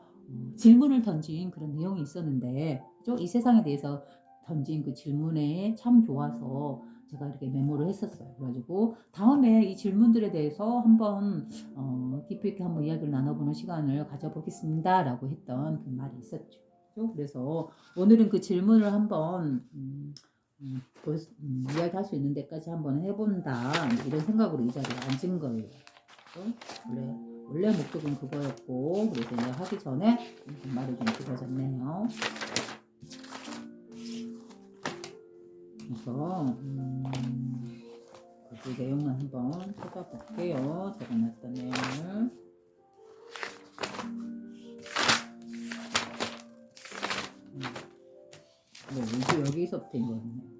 질문을 던진 그런 내용이 있었는데 그죠? 이 세상에 대해서 던진 그 질문에 참 좋아서 제가 이렇게 메모를 했었어요. 그래가지고 다음에 이 질문들에 대해서 한번 깊이 있게 한번 이야기를 나눠보는 시간을 가져보겠습니다. 라고 했던 그 말이 있었죠. 그래서 오늘은 그 질문을 한번 이야기할 수 있는 데까지 한번 해본다. 이런 생각으로 이 자리에 앉은 거예요. 원래 원래 목적은 그거였고, 그래서 이제 하기 전에 말이 좀 길어졌네요. 그래서 그 내용을 한번 찾아볼게요. 적어놨던 내용을. 네, 여기서부터 이거였네요.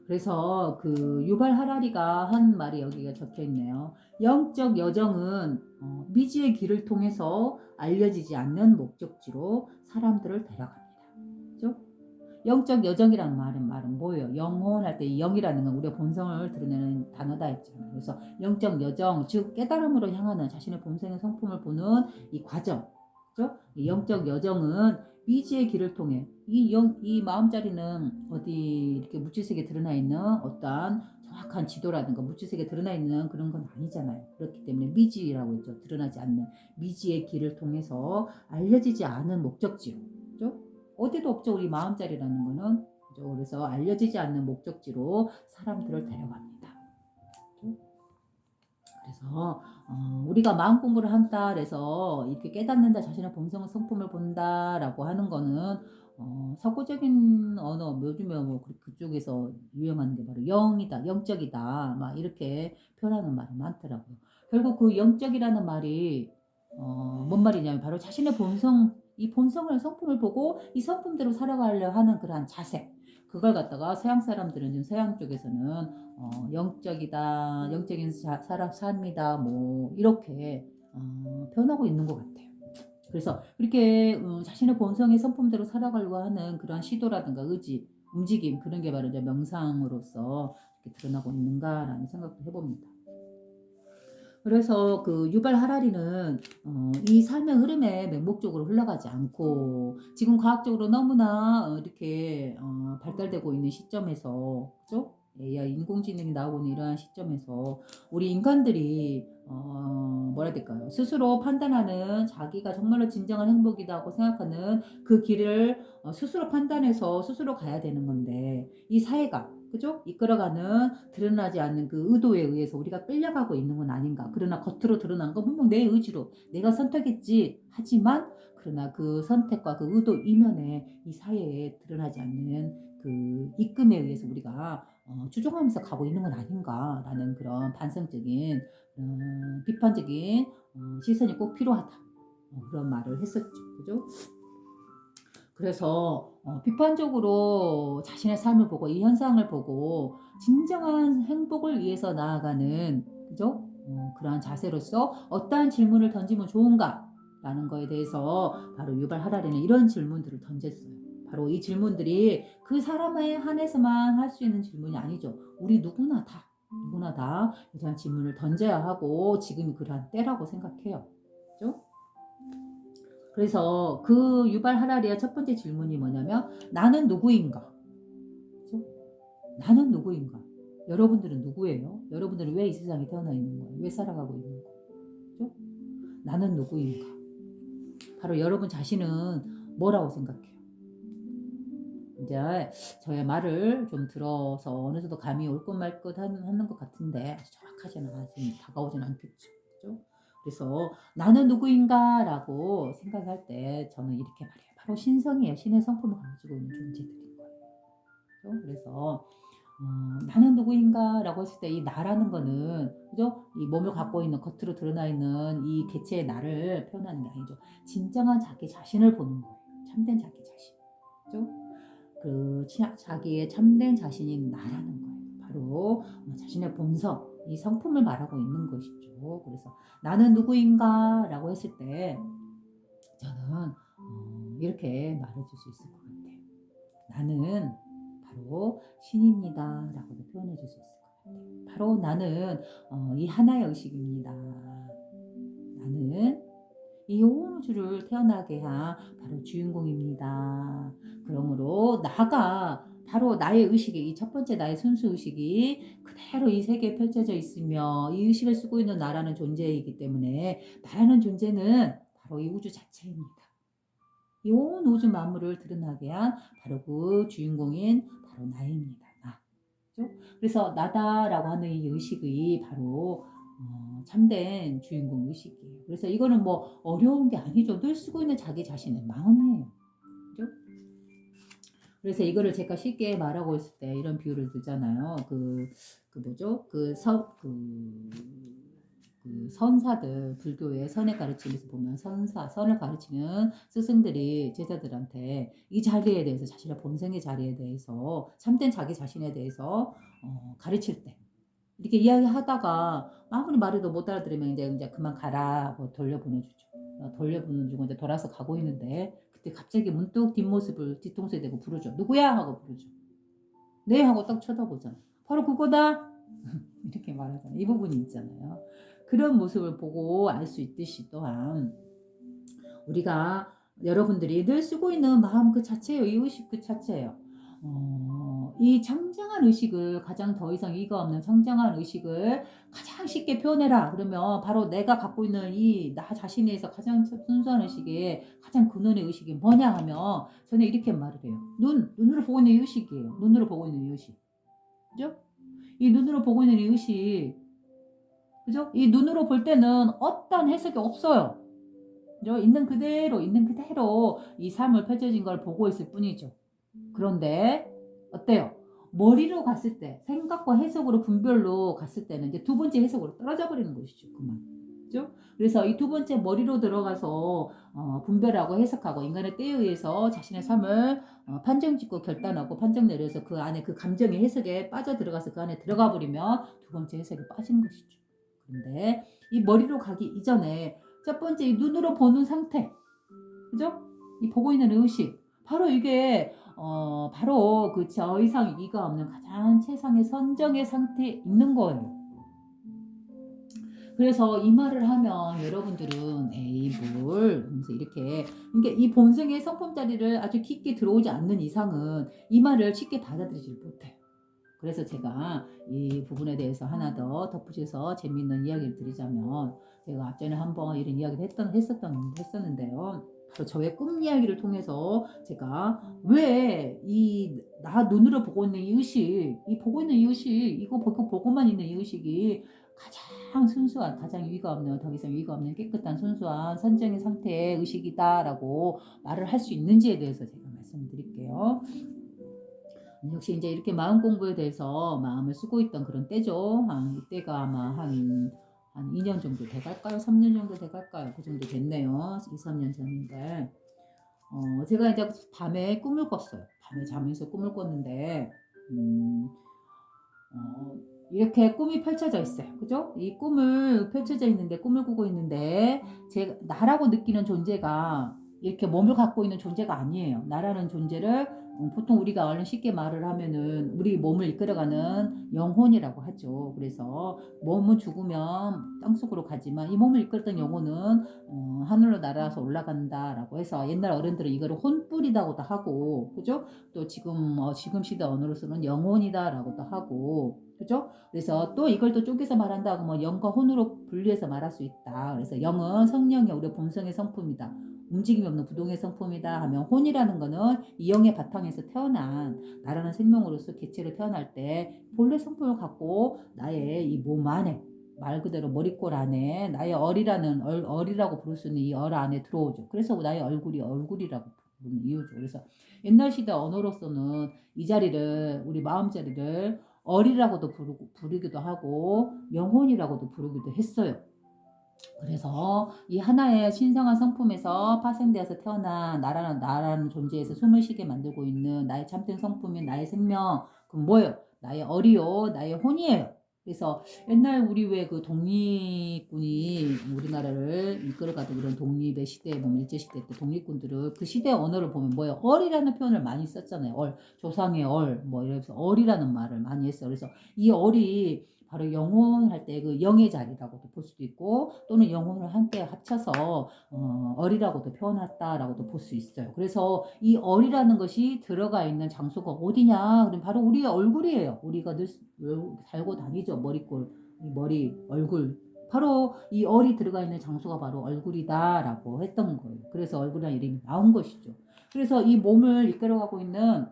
그래서 그 유발 하라리가 한 말이 여기가 적혀 있네요. 영적 여정은 미지의 길을 통해서 알려지지 않는 목적지로 사람들을 데려갑니다. 그죠? 영적 여정이라는 말은 뭐예요? 영혼할 때 이 영이라는 건 우리의 본성을 드러내는 단어다 했잖아요. 그래서 영적 여정, 즉 깨달음으로 향하는 자신의 본성의 성품을 보는 이 과정, 그죠? 이 영적 여정은 미지의 길을 통해 이 마음자리는 어디 이렇게 물질세계에 드러나 있는 어떠한 정확한 지도라든가 물질세계에 드러나 있는 그런 건 아니잖아요. 그렇기 때문에 미지라고 했죠. 드러나지 않는 미지의 길을 통해서 알려지지 않은 목적지로, 그죠? 어디도 없죠. 우리 마음자리라는 거는. 그죠? 그래서 알려지지 않는 목적지로 사람들을 데려갑니다. 그래서 우리가 마음 공부를 한다 그래서 이렇게 깨닫는다, 자신의 본성 성품을 본다라고 하는 거는 서구적인 언어, 요즘에 뭐 그쪽에서 유행하는 게 바로 영이다, 영적이다, 막 이렇게 표현하는 말이 많더라고요. 결국 그 영적이라는 말이 뭔 말이냐면 바로 자신의 본성, 이 본성을 성품을 보고 이 성품대로 살아가려 하는 그러한 자세. 그걸 갖다가 서양 사람들은, 지금 서양 쪽에서는 영적이다, 영적인 삶이다, 뭐 이렇게 표현하고 있는 것 같아요. 그래서 이렇게 자신의 본성의 성품대로 살아가려고 하는 그러한 시도라든가 의지, 움직임, 그런 게 바로 이제 명상으로서 이렇게 드러나고 있는가라는 생각도 해봅니다. 그래서 그 유발 하라리는 이 삶의 흐름에 맹목적으로 흘러가지 않고 지금 과학적으로 너무나 이렇게 발달되고 있는 시점에서, 그죠? AI 인공지능이 나오고 있는 이러한 시점에서 우리 인간들이 뭐라 해야 될까요? 스스로 판단하는, 자기가 정말로 진정한 행복이다고 생각하는 그 길을 스스로 판단해서 스스로 가야 되는 건데, 이 사회가, 그죠? 이끌어가는 드러나지 않는 그 의도에 의해서 우리가 끌려가고 있는 건 아닌가. 그러나 겉으로 드러난 건 분명 내 의지로 내가 선택했지 하지만, 그러나 그 선택과 그 의도 이면에 이 사회에 드러나지 않는 그 이끔에 의해서 우리가 추종하면서 가고 있는 건 아닌가라는 그런 반성적인 비판적인 시선이 꼭 필요하다. 그런 말을 했었죠. 그죠? 그래서 비판적으로 자신의 삶을 보고 이 현상을 보고 진정한 행복을 위해서 나아가는, 그죠? 그러한 자세로서 어떠한 질문을 던지면 좋은가라는 거에 대해서 바로 유발 하라리는 이런 질문들을 던졌어요. 바로 이 질문들이 그 사람에 한해서만 할 수 있는 질문이 아니죠. 우리 누구나 다 이러한 질문을 던져야 하고 지금이 그러한 때라고 생각해요. 그죠? 그래서 그 유발 하라리의 첫 번째 질문이 뭐냐면, 나는 누구인가? 그죠? 나는 누구인가? 여러분들은 누구예요? 여러분들은 왜 이 세상에 태어나 있는 거예요? 왜 살아가고 있는 거예요? 그죠? 나는 누구인가? 바로 여러분 자신은 뭐라고 생각해요? 이제 저의 말을 좀 들어서 어느 정도 감이 올 것 말 것 하는 것 같은데 아주 정확하지는 않지만 다가오진 않겠죠. 그죠? 그래서 나는 누구인가 라고 생각할 때 저는 이렇게 말해요. 바로 신성이에요. 신의 성품을 가지고 있는 존재들인 거예요. 그죠? 그래서 나는 누구인가 라고 했을 때 이 나라는 거는, 그죠? 이 몸을 갖고 있는, 겉으로 드러나 있는 이 개체의 나를 표현하는 게 아니죠. 진정한 자기 자신을 보는 거예요. 참된 자기 자신. 그죠? 그 자기의 참된 자신이 나라는 거예요. 바로 자신의 본성, 이 성품을 말하고 있는 것이죠. 그래서 나는 누구인가 라고 했을 때 저는 이렇게 말해줄 수 있을 것 같아요. 나는 바로 신입니다 라고도 표현해 줄 수 있을 것 같아요. 바로 나는 이 하나의 의식입니다. 나는 이 온 우주를 태어나게 한 바로 주인공입니다. 그러므로 나가 바로 나의 의식이, 이 첫 번째 나의 순수 의식이 그대로 이 세계에 펼쳐져 있으며 이 의식을 쓰고 있는 나라는 존재이기 때문에, 나라는 존재는 바로 이 우주 자체입니다. 이 온 우주 만물을 드러나게 한 바로 그 주인공인 바로 나입니다. 나. 그죠? 그래서 나다라고 하는 이 의식이 바로 참된 주인공 의식이에요. 그래서 이거는 뭐 어려운 게 아니죠. 늘 쓰고 있는 자기 자신의 마음이에요. 그죠? 그래서 이거를 제가 쉽게 말하고 있을 때 이런 비유를 들잖아요. 그 뭐죠? 그 선사들, 불교의 선의 가르침에서 보면 선을 가르치는 스승들이 제자들한테 이 자리에 대해서, 자신의 본생의 자리에 대해서, 참된 자기 자신에 대해서 가르칠 때 이렇게 이야기하다가 아무리 말해도 못 알아들으면 이제 그만 가라 하고 돌려보내주죠. 돌려보내주고 이제 돌아서 가고 있는데 그때 갑자기 문득 뒷모습을 뒤통수에 대고 부르죠. 누구야? 하고 부르죠. 네 하고 딱 쳐다보잖아. 바로 그거다. 이렇게 말하잖아요. 이 부분이 있잖아요. 그런 모습을 보고 알 수 있듯이 또한 우리가 여러분들이 늘 쓰고 있는 마음 그 자체예요. 이 의식 그 자체예요. 이 청정한 의식을, 가장 더 이상 이가 없는 청정한 의식을 가장 쉽게 표현해라. 그러면 바로 내가 갖고 있는 이 나 자신에서 가장 순수한 의식이, 가장 근원의 의식이 뭐냐 하면 저는 이렇게 말을 해요. 눈으로 보고 있는 이 의식이에요. 눈으로 보고 있는 이 의식. 그죠? 이 눈으로 보고 있는 이 의식. 그죠? 이 눈으로 볼 때는 어떤 해석이 없어요. 그죠? 있는 그대로 이 삶을 펼쳐진 걸 보고 있을 뿐이죠. 그런데 어때요? 머리로 갔을 때, 생각과 해석으로 분별로 갔을 때는 이제 두 번째 해석으로 떨어져 버리는 것이죠. 그만. 그죠? 그래서 이 두 번째 머리로 들어가서 분별하고 해석하고 인간의 때에 의해서 자신의 삶을 판정짓고 결단하고 판정 내려서 그 안에 그 감정의 해석에 빠져 들어가서 그 안에 들어가 버리면 두 번째 해석에 빠지는 것이죠. 그런데 이 머리로 가기 이전에 첫 번째 이 눈으로 보는 상태, 그죠? 이 보고 있는 의식, 바로 이게 바로 그 더 이상 이가 없는 가장 최상의 선정의 상태에 있는 거예요. 그래서 이 말을 하면 여러분들은 에이 뭘 하면서 이렇게, 그러니까 이 본성의 성품 자리를 아주 깊게 들어오지 않는 이상은 이 말을 쉽게 받아들이지 못해요. 그래서 제가 이 부분에 대해서 하나 더 덧붙여서 재미있는 이야기를 드리자면, 제가 앞전에 한번 이런 이야기를 했었는데요. 바로 저의 꿈 이야기를 통해서 제가 왜 나 눈으로 보고 있는 이 의식, 보고 있는 이 의식, 이거 보고만 있는 이 의식이 가장 순수한, 가장 유의가 없는, 더 이상 유의가 없는 깨끗한 순수한 선정의 상태의 의식이다라고 말을 할 수 있는지에 대해서 제가 말씀드릴게요. 역시 이제 이렇게 마음 공부에 대해서 마음을 쓰고 있던 그런 때죠. 이때가 아마 한 2년 정도 돼갈까요? 3년 정도 돼갈까요? 그 정도 됐네요. 2, 3년 전인데. 제가 이제 밤에 꿈을 꿨어요. 밤에 자면서 꿈을 꿨는데, 이렇게 꿈이 펼쳐져 있어요. 그죠? 이 꿈을 펼쳐져 있는데, 꿈을 꾸고 있는데, 나라고 느끼는 존재가 이렇게 몸을 갖고 있는 존재가 아니에요. 나라는 존재를 보통 우리가 얼른 쉽게 말을 하면은 우리 몸을 이끌어가는 영혼이라고 하죠. 그래서 몸은 죽으면 땅속으로 가지만 이 몸을 이끌었던 영혼은 하늘로 날아서 올라간다라고 해서 옛날 어른들은 이거를 혼뿔이라고도 하고, 그죠? 또 지금 시대 언어로서는 영혼이다라고도 하고, 그죠? 그래서 또 이걸 또 쪼개서 말한다고 뭐 영과 혼으로 분리해서 말할 수 있다. 그래서 영은 성령이 우리 본성의 성품이다. 움직임이 없는 부동의 성품이다 하면, 혼이라는 거는 이 영의 바탕에서 태어난 나라는 생명으로서 개체로 태어날 때 본래 성품을 갖고 나의 이 몸 안에, 말 그대로 머리꼴 안에 나의 얼이라고 부를 수 있는 이 얼 안에 들어오죠. 그래서 나의 얼굴이라고 부르는 이유죠. 그래서 옛날 시대 언어로서는 이 자리를, 우리 마음 자리를 얼이라고도 부르기도 하고 영혼이라고도 부르기도 했어요. 그래서 이 하나의 신성한 성품에서 파생되어서 태어난 나라는 존재에서 숨을 쉬게 만들고 있는 나의 참된 성품인 나의 생명, 그럼 뭐예요? 나의 얼이요, 나의 혼이에요. 그래서 옛날 우리 왜 그 독립군이 우리나라를 이끌어가던 그런 독립의 시대에 보면, 일제시대 때 독립군들을 그 시대 언어를 보면 뭐예요? 얼이라는 표현을 많이 썼잖아요. 조상의 뭐 이래서 얼이라는 말을 많이 했어요. 그래서 이 얼이 바로 영혼 할 때 그 영의 자리라고도 볼 수도 있고, 또는 영혼을 함께 합쳐서 얼이라고도 표현했다라고도 볼 수 있어요. 그래서 이 얼이라는 것이 들어가 있는 장소가 어디냐? 그럼 바로 우리의 얼굴이에요. 우리가 늘 달고 다니죠. 머리, 얼굴. 바로 이 얼이 들어가 있는 장소가 바로 얼굴이다라고 했던 거예요. 그래서 얼굴이라는 이름이 나온 것이죠. 그래서 이 몸을 이끌어가고 있는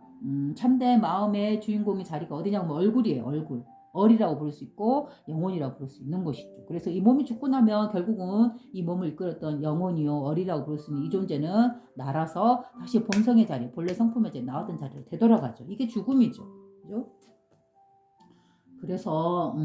참된 마음의 주인공의 자리가 어디냐면 얼굴이에요. 얼굴. 얼이라고 부를 수 있고 영혼이라고 부를 수 있는 것이죠. 그래서 이 몸이 죽고 나면 결국은 이 몸을 이끌었던 영혼이요 얼이라고 부를 수 있는 이 존재는 날아서 다시 본성의 자리, 본래 성품의 자리, 나왔던 자리로 되돌아가죠. 이게 죽음이죠. 그죠? 그래서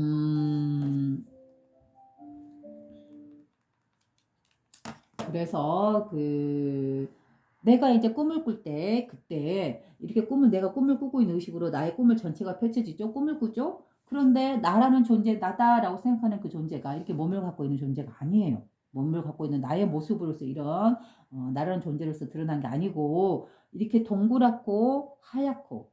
내가 이제 꿈을 꿀 때 그때 이렇게 내가 꿈을 꾸고 있는 의식으로 나의 꿈을 전체가 펼쳐지죠. 꿈을 꾸죠. 그런데 나라는 존재, 나다라고 생각하는 그 존재가 이렇게 몸을 갖고 있는 존재가 아니에요. 몸을 갖고 있는 나의 모습으로서 이런 나라는 존재로서 드러난 게 아니고 이렇게 동그랗고 하얗고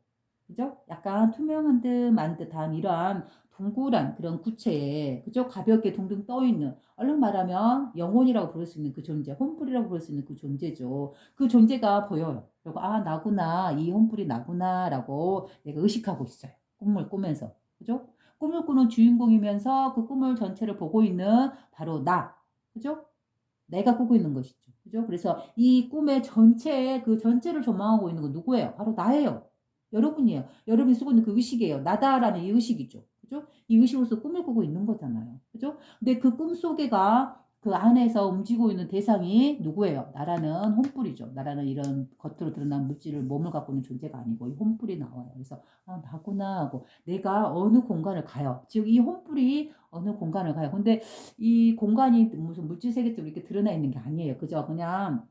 그죠? 약간 투명한 듯 만 듯한 이러한 동그란 그런 구체에 그죠? 가볍게 둥둥 떠 있는 얼른 말하면 영혼이라고 부를 수 있는 그 존재, 혼불이라고 부를 수 있는 그 존재죠. 그 존재가 보여요. 그리고 아 나구나, 이 혼불이 나구나라고 내가 의식하고 있어요. 꿈을 꾸면서, 그죠? 꿈을 꾸는 주인공이면서 그 꿈을 전체를 보고 있는 바로 나, 그죠? 내가 꾸고 있는 것이죠. 그죠? 그래서 이 꿈의 전체에 그 전체를 조망하고 있는 건 누구예요? 바로 나예요. 여러분이에요. 여러분이 쓰고 있는 그 의식이에요. 나다라는 이 의식이죠. 그죠? 이 의식으로서 꿈을 꾸고 있는 거잖아요. 그죠? 근데 그 꿈 속에가 그 안에서 움직이고 있는 대상이 누구예요? 나라는 혼뿔이죠. 나라는 이런 겉으로 드러난 물질을 몸을 갖고 있는 존재가 아니고 이 혼뿔이 나와요. 그래서 아 나구나 하고 내가 어느 공간을 가요. 즉 이 혼뿔이 어느 공간을 가요. 근데 이 공간이 무슨 물질 세계적으로 이렇게 드러나 있는 게 아니에요. 그죠? 그냥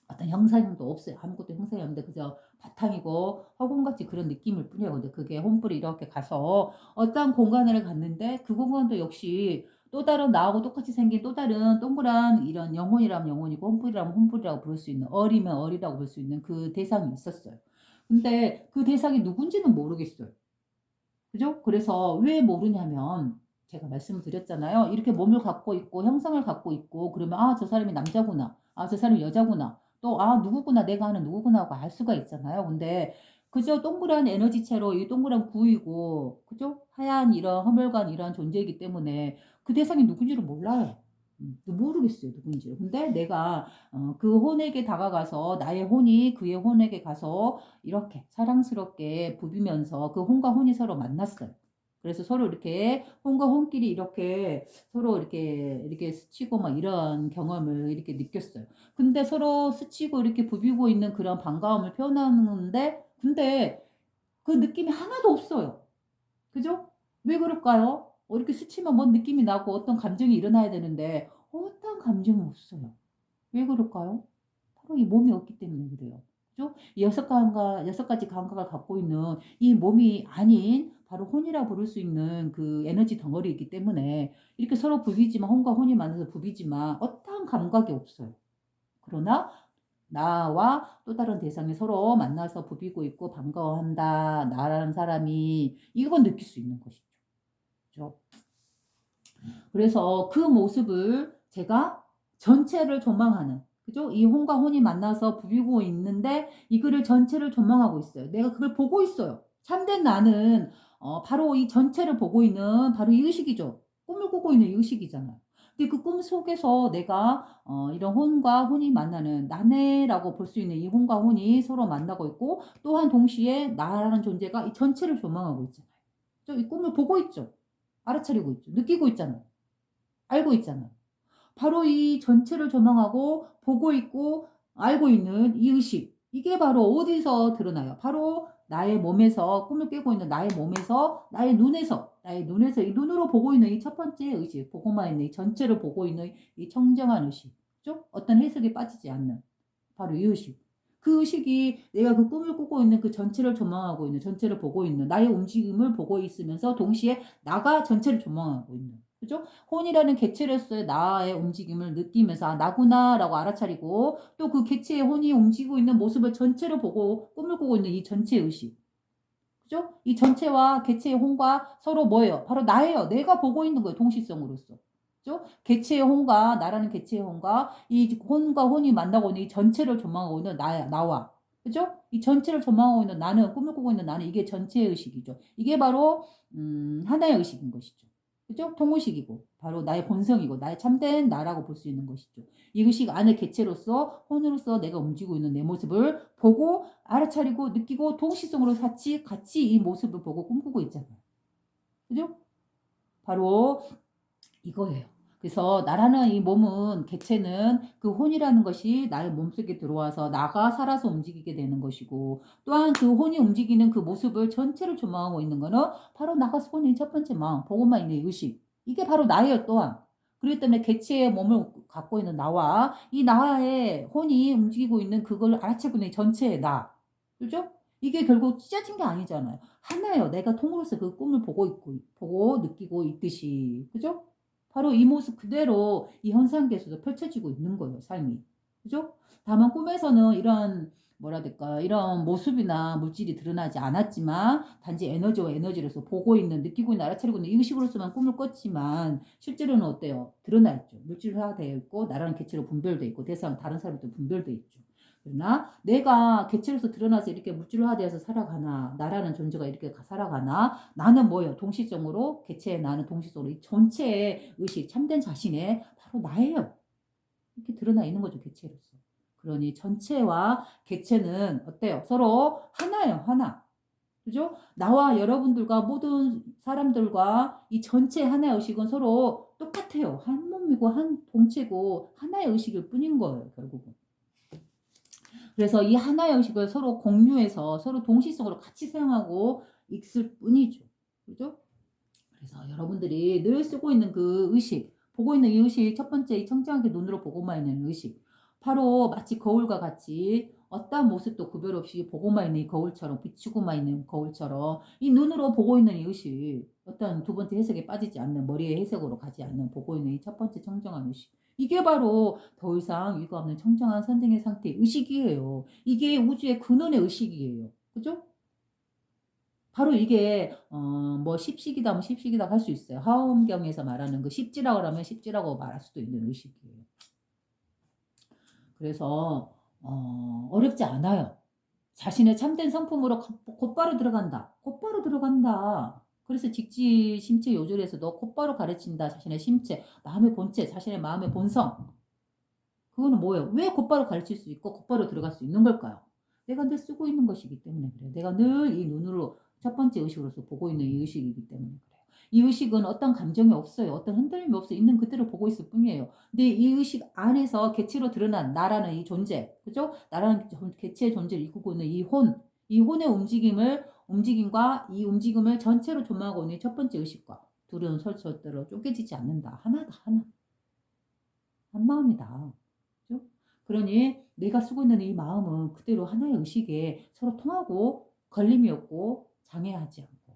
어떤 형상도 없어요. 아무것도 형상이 없는데 그저 바탕이고 허공같이 그런 느낌일 뿐이에요. 근데 그게 홈불이 이렇게 가서 어떤 공간을 갔는데 그 공간도 역시 또 다른 나하고 똑같이 생긴 또 다른 동그란 이런 영혼이라면 영혼이고 홈불이라면 홈불이라고 부를 수 있는 얼이면 얼이라고 볼 수 있는 그 대상이 있었어요. 근데 그 대상이 누군지는 모르겠어요. 그죠? 그래서 왜 모르냐면 제가 말씀을 드렸잖아요. 이렇게 몸을 갖고 있고 형상을 갖고 있고 그러면 아, 저 사람이 남자구나. 아, 저 사람이 여자구나. 또 아, 누구구나. 내가 아는 누구구나 하고 알 수가 있잖아요. 근데 그저 동그란 에너지체로 이 동그란 구이고 그죠? 하얀 이런 허물관 이런 존재이기 때문에 그 대상이 누군지를 몰라요. 모르겠어요. 누군지. 근데 내가 그 혼에게 다가가서 나의 혼이 그의 혼에게 가서 이렇게 사랑스럽게 부비면서 그 혼과 혼이 서로 만났어요. 그래서 서로 이렇게 혼과 혼끼리 이렇게 서로 이렇게 스치고 막 이런 경험을 이렇게 느꼈어요. 근데 서로 스치고 이렇게 부비고 있는 그런 반가움을 표현하는데 근데 그 느낌이 하나도 없어요. 그죠? 왜 그럴까요? 이렇게 스치면 뭔 느낌이 나고 어떤 감정이 일어나야 되는데 어떤 감정이 없어요. 왜 그럴까요? 바로 이 몸이 없기 때문에 그래요. 그죠? 이 여섯 가지 감각을 갖고 있는 이 몸이 아닌 바로 혼이라 부를 수 있는 그 에너지 덩어리이기 때문에 이렇게 서로 부비지만 혼과 혼이 만나서 부비지만 어떠한 감각이 없어요. 그러나 나와 또 다른 대상이 서로 만나서 부비고 있고 반가워한다. 나라는 사람이 이건 느낄 수 있는 것이죠. 그죠? 그래서 그 모습을 제가 전체를 조망하는 그죠? 이 혼과 혼이 만나서 부비고 있는데 이 글을 전체를 조망하고 있어요. 내가 그걸 보고 있어요. 참된 나는 바로 이 전체를 보고 있는 바로 이 의식이죠. 꿈을 꾸고 있는 이 의식이잖아요. 근데 그 꿈 속에서 내가 이런 혼과 혼이 만나는 나네라고 볼 수 있는 이 혼과 혼이 서로 만나고 있고 또한 동시에 나라는 존재가 이 전체를 조망하고 있잖아요. 이 꿈을 보고 있죠. 알아차리고 있죠. 느끼고 있잖아요. 알고 있잖아요. 바로 이 전체를 조망하고 보고 있고 알고 있는 이 의식. 이게 바로 어디서 드러나요? 바로 나의 몸에서 꿈을 깨고 있는 나의 몸에서 나의 눈에서 이 눈으로 보고 있는 이 첫 번째 의식, 보고만 있는 이 전체를 보고 있는 이 청정한 의식. 그죠? 어떤 해석에 빠지지 않는 바로 이 의식. 그 의식이 내가 그 꿈을 꾸고 있는 그 전체를 조망하고 있는 전체를 보고 있는 나의 움직임을 보고 있으면서 동시에 나가 전체를 조망하고 있는 그죠? 혼이라는 개체로서의 나의 움직임을 느끼면서 아, 나구나라고 알아차리고 또 그 개체의 혼이 움직이고 있는 모습을 전체로 보고 꿈을 꾸고 있는 이 전체 의식. 그죠? 이 전체와 개체의 혼과 서로 뭐예요? 바로 나예요. 내가 보고 있는 거예요. 동시성으로서. 그죠? 개체의 혼과 나라는 개체의 혼과 이 혼과 혼이 만나고 있는 이 전체를 조망하고 있는 나와. 그죠? 이 전체를 조망하고 있는 나는 꿈을 꾸고 있는 나는 이게 전체의 의식이죠. 이게 바로 하나의 의식인 것이죠. 그죠? 통의식이고 바로 나의 본성이고 나의 참된 나라고 볼 수 있는 것이죠. 이 의식 안의 개체로서 혼으로서 내가 움직이고 있는 내 모습을 보고 알아차리고 느끼고 동시성으로 같이 이 모습을 보고 꿈꾸고 있잖아요. 그죠? 바로 이거예요. 그래서 나라는 이 몸은 개체는 그 혼이라는 것이 나의 몸속에 들어와서 나가 살아서 움직이게 되는 것이고 또한 그 혼이 움직이는 그 모습을 전체를 조망하고 있는 것은 바로 나가 쓰고 있는 첫 번째 마음, 보고만 있는 의식. 이게 바로 나예요 또한. 그렇기 때문에 개체의 몸을 갖고 있는 나와 이 나의 혼이 움직이고 있는 그걸 알아채고 있는 전체의 나. 그죠? 이게 결국 찢어진 게 아니잖아요. 하나예요. 내가 통으로서 그 꿈을 보고 있고, 보고 느끼고 있듯이. 그죠? 바로 이 모습 그대로 이 현상계에서도 펼쳐지고 있는 거예요, 삶이. 그죠? 다만 꿈에서는 이런 뭐라 해야 될까, 이런 모습이나 물질이 드러나지 않았지만 단지 에너지와 에너지로서 보고 있는, 느끼고 있는, 알아차리고 있는 이 의식으로서만 꿈을 꿨지만 실제로는 어때요? 드러나 있죠. 물질화되어 있고 나라는 개체로 분별되어 있고 대상 다른 사람도 분별되어 있죠. 그러나 내가 개체로서 드러나서 이렇게 물질화되어서 살아가나 나라는 존재가 이렇게 살아가나 나는 뭐예요? 동시적으로 개체의 나는 동시적으로 이 전체의 의식 참된 자신의 바로 나예요. 이렇게 드러나 있는 거죠. 개체로서. 그러니 전체와 개체는 어때요? 서로 하나예요. 하나. 그죠? 나와 여러분들과 모든 사람들과 이 전체 하나의 의식은 서로 똑같아요. 한 몸이고 한 동체고 하나의 의식일 뿐인 거예요. 결국은. 그래서 이 하나의 의식을 서로 공유해서 서로 동시성으로 같이 사용하고 있을 뿐이죠. 그죠? 그래서 여러분들이 늘 쓰고 있는 그 의식, 보고 있는 이 의식, 첫 번째 이 청정하게 눈으로 보고만 있는 의식. 바로 마치 거울과 같이 어떠한 모습도 구별 없이 보고만 있는 이 거울처럼, 비추고만 있는 거울처럼 이 눈으로 보고 있는 이 의식, 어떤 두 번째 해석에 빠지지 않는, 머리의 해석으로 가지 않는 보고 있는 이 첫 번째 청정한 의식. 이게 바로 더 이상 위가 없는 청정한 선정의 상태의 의식이에요. 이게 우주의 근원의 의식이에요. 그죠? 바로 이게 뭐 십식이다 뭐 십식이다 할 수 있어요. 하엄경에서 말하는 그 십지라고 하면 십지라고 말할 수도 있는 의식이에요. 그래서 어렵지 않아요. 자신의 참된 성품으로 곧바로 들어간다. 곧바로 들어간다. 그래서 직지 심체 요절에서도 곧바로 가르친다. 자신의 심체, 마음의 본체, 자신의 마음의 본성. 그거는 뭐예요? 왜 곧바로 가르칠 수 있고 곧바로 들어갈 수 있는 걸까요? 내가 늘 쓰고 있는 것이기 때문에 그래요. 내가 늘 이 눈으로 첫 번째 의식으로서 보고 있는 이 의식이기 때문에 그래요. 이 의식은 어떤 감정이 없어요. 어떤 흔들림이 없어요. 있는 그대로 보고 있을 뿐이에요. 근데 이 의식 안에서 개체로 드러난 나라는 이 존재, 그죠? 나라는 개체의 존재를 이끌고 있는 이 혼의 움직임과 이 움직임을 전체로 조망하고 있는 첫 번째 의식과 둘은 설설대로 쪼개지지 않는다. 하나다, 하나. 한 마음이다. 그죠? 그러니 내가 쓰고 있는 이 마음은 그대로 하나의 의식에 서로 통하고 걸림이 없고 장애하지 않고.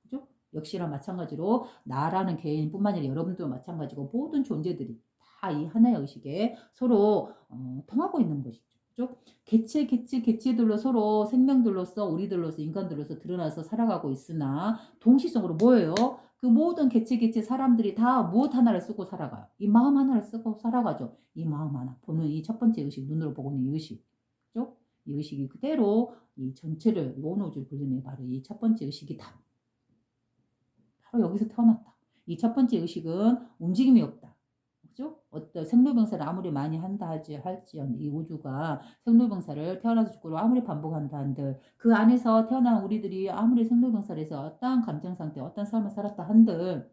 그죠? 역시나 마찬가지로 나라는 개인뿐만 아니라 여러분도 마찬가지고 모든 존재들이 다 이 하나의 의식에 서로 통하고 있는 것이죠. 그죠? 개체들로 서로 생명들로서 우리들로서 인간들로서 드러나서 살아가고 있으나 동시성으로 뭐예요? 그 모든 개체 사람들이 다 무엇 하나를 쓰고 살아가요. 이 마음 하나를 쓰고 살아가죠. 이 마음 하나 보는 이 첫 번째 의식 눈으로 보고는 이 의식. 그죠? 이 의식이 그대로 이 전체를 온 우주를 불리는 바로 이 첫 번째 의식이다. 바로 여기서 태어났다. 이 첫 번째 의식은 움직임이 없다. 그죠? 어떤 생로병사를 아무리 많이 한다 할지언 이 우주가 생로병사를 태어나서 죽고로 아무리 반복한다 한들 그 안에서 태어난 우리들이 아무리 생로병사를 해서 어떠한 감정 상태 어떤 삶을 살았다 한들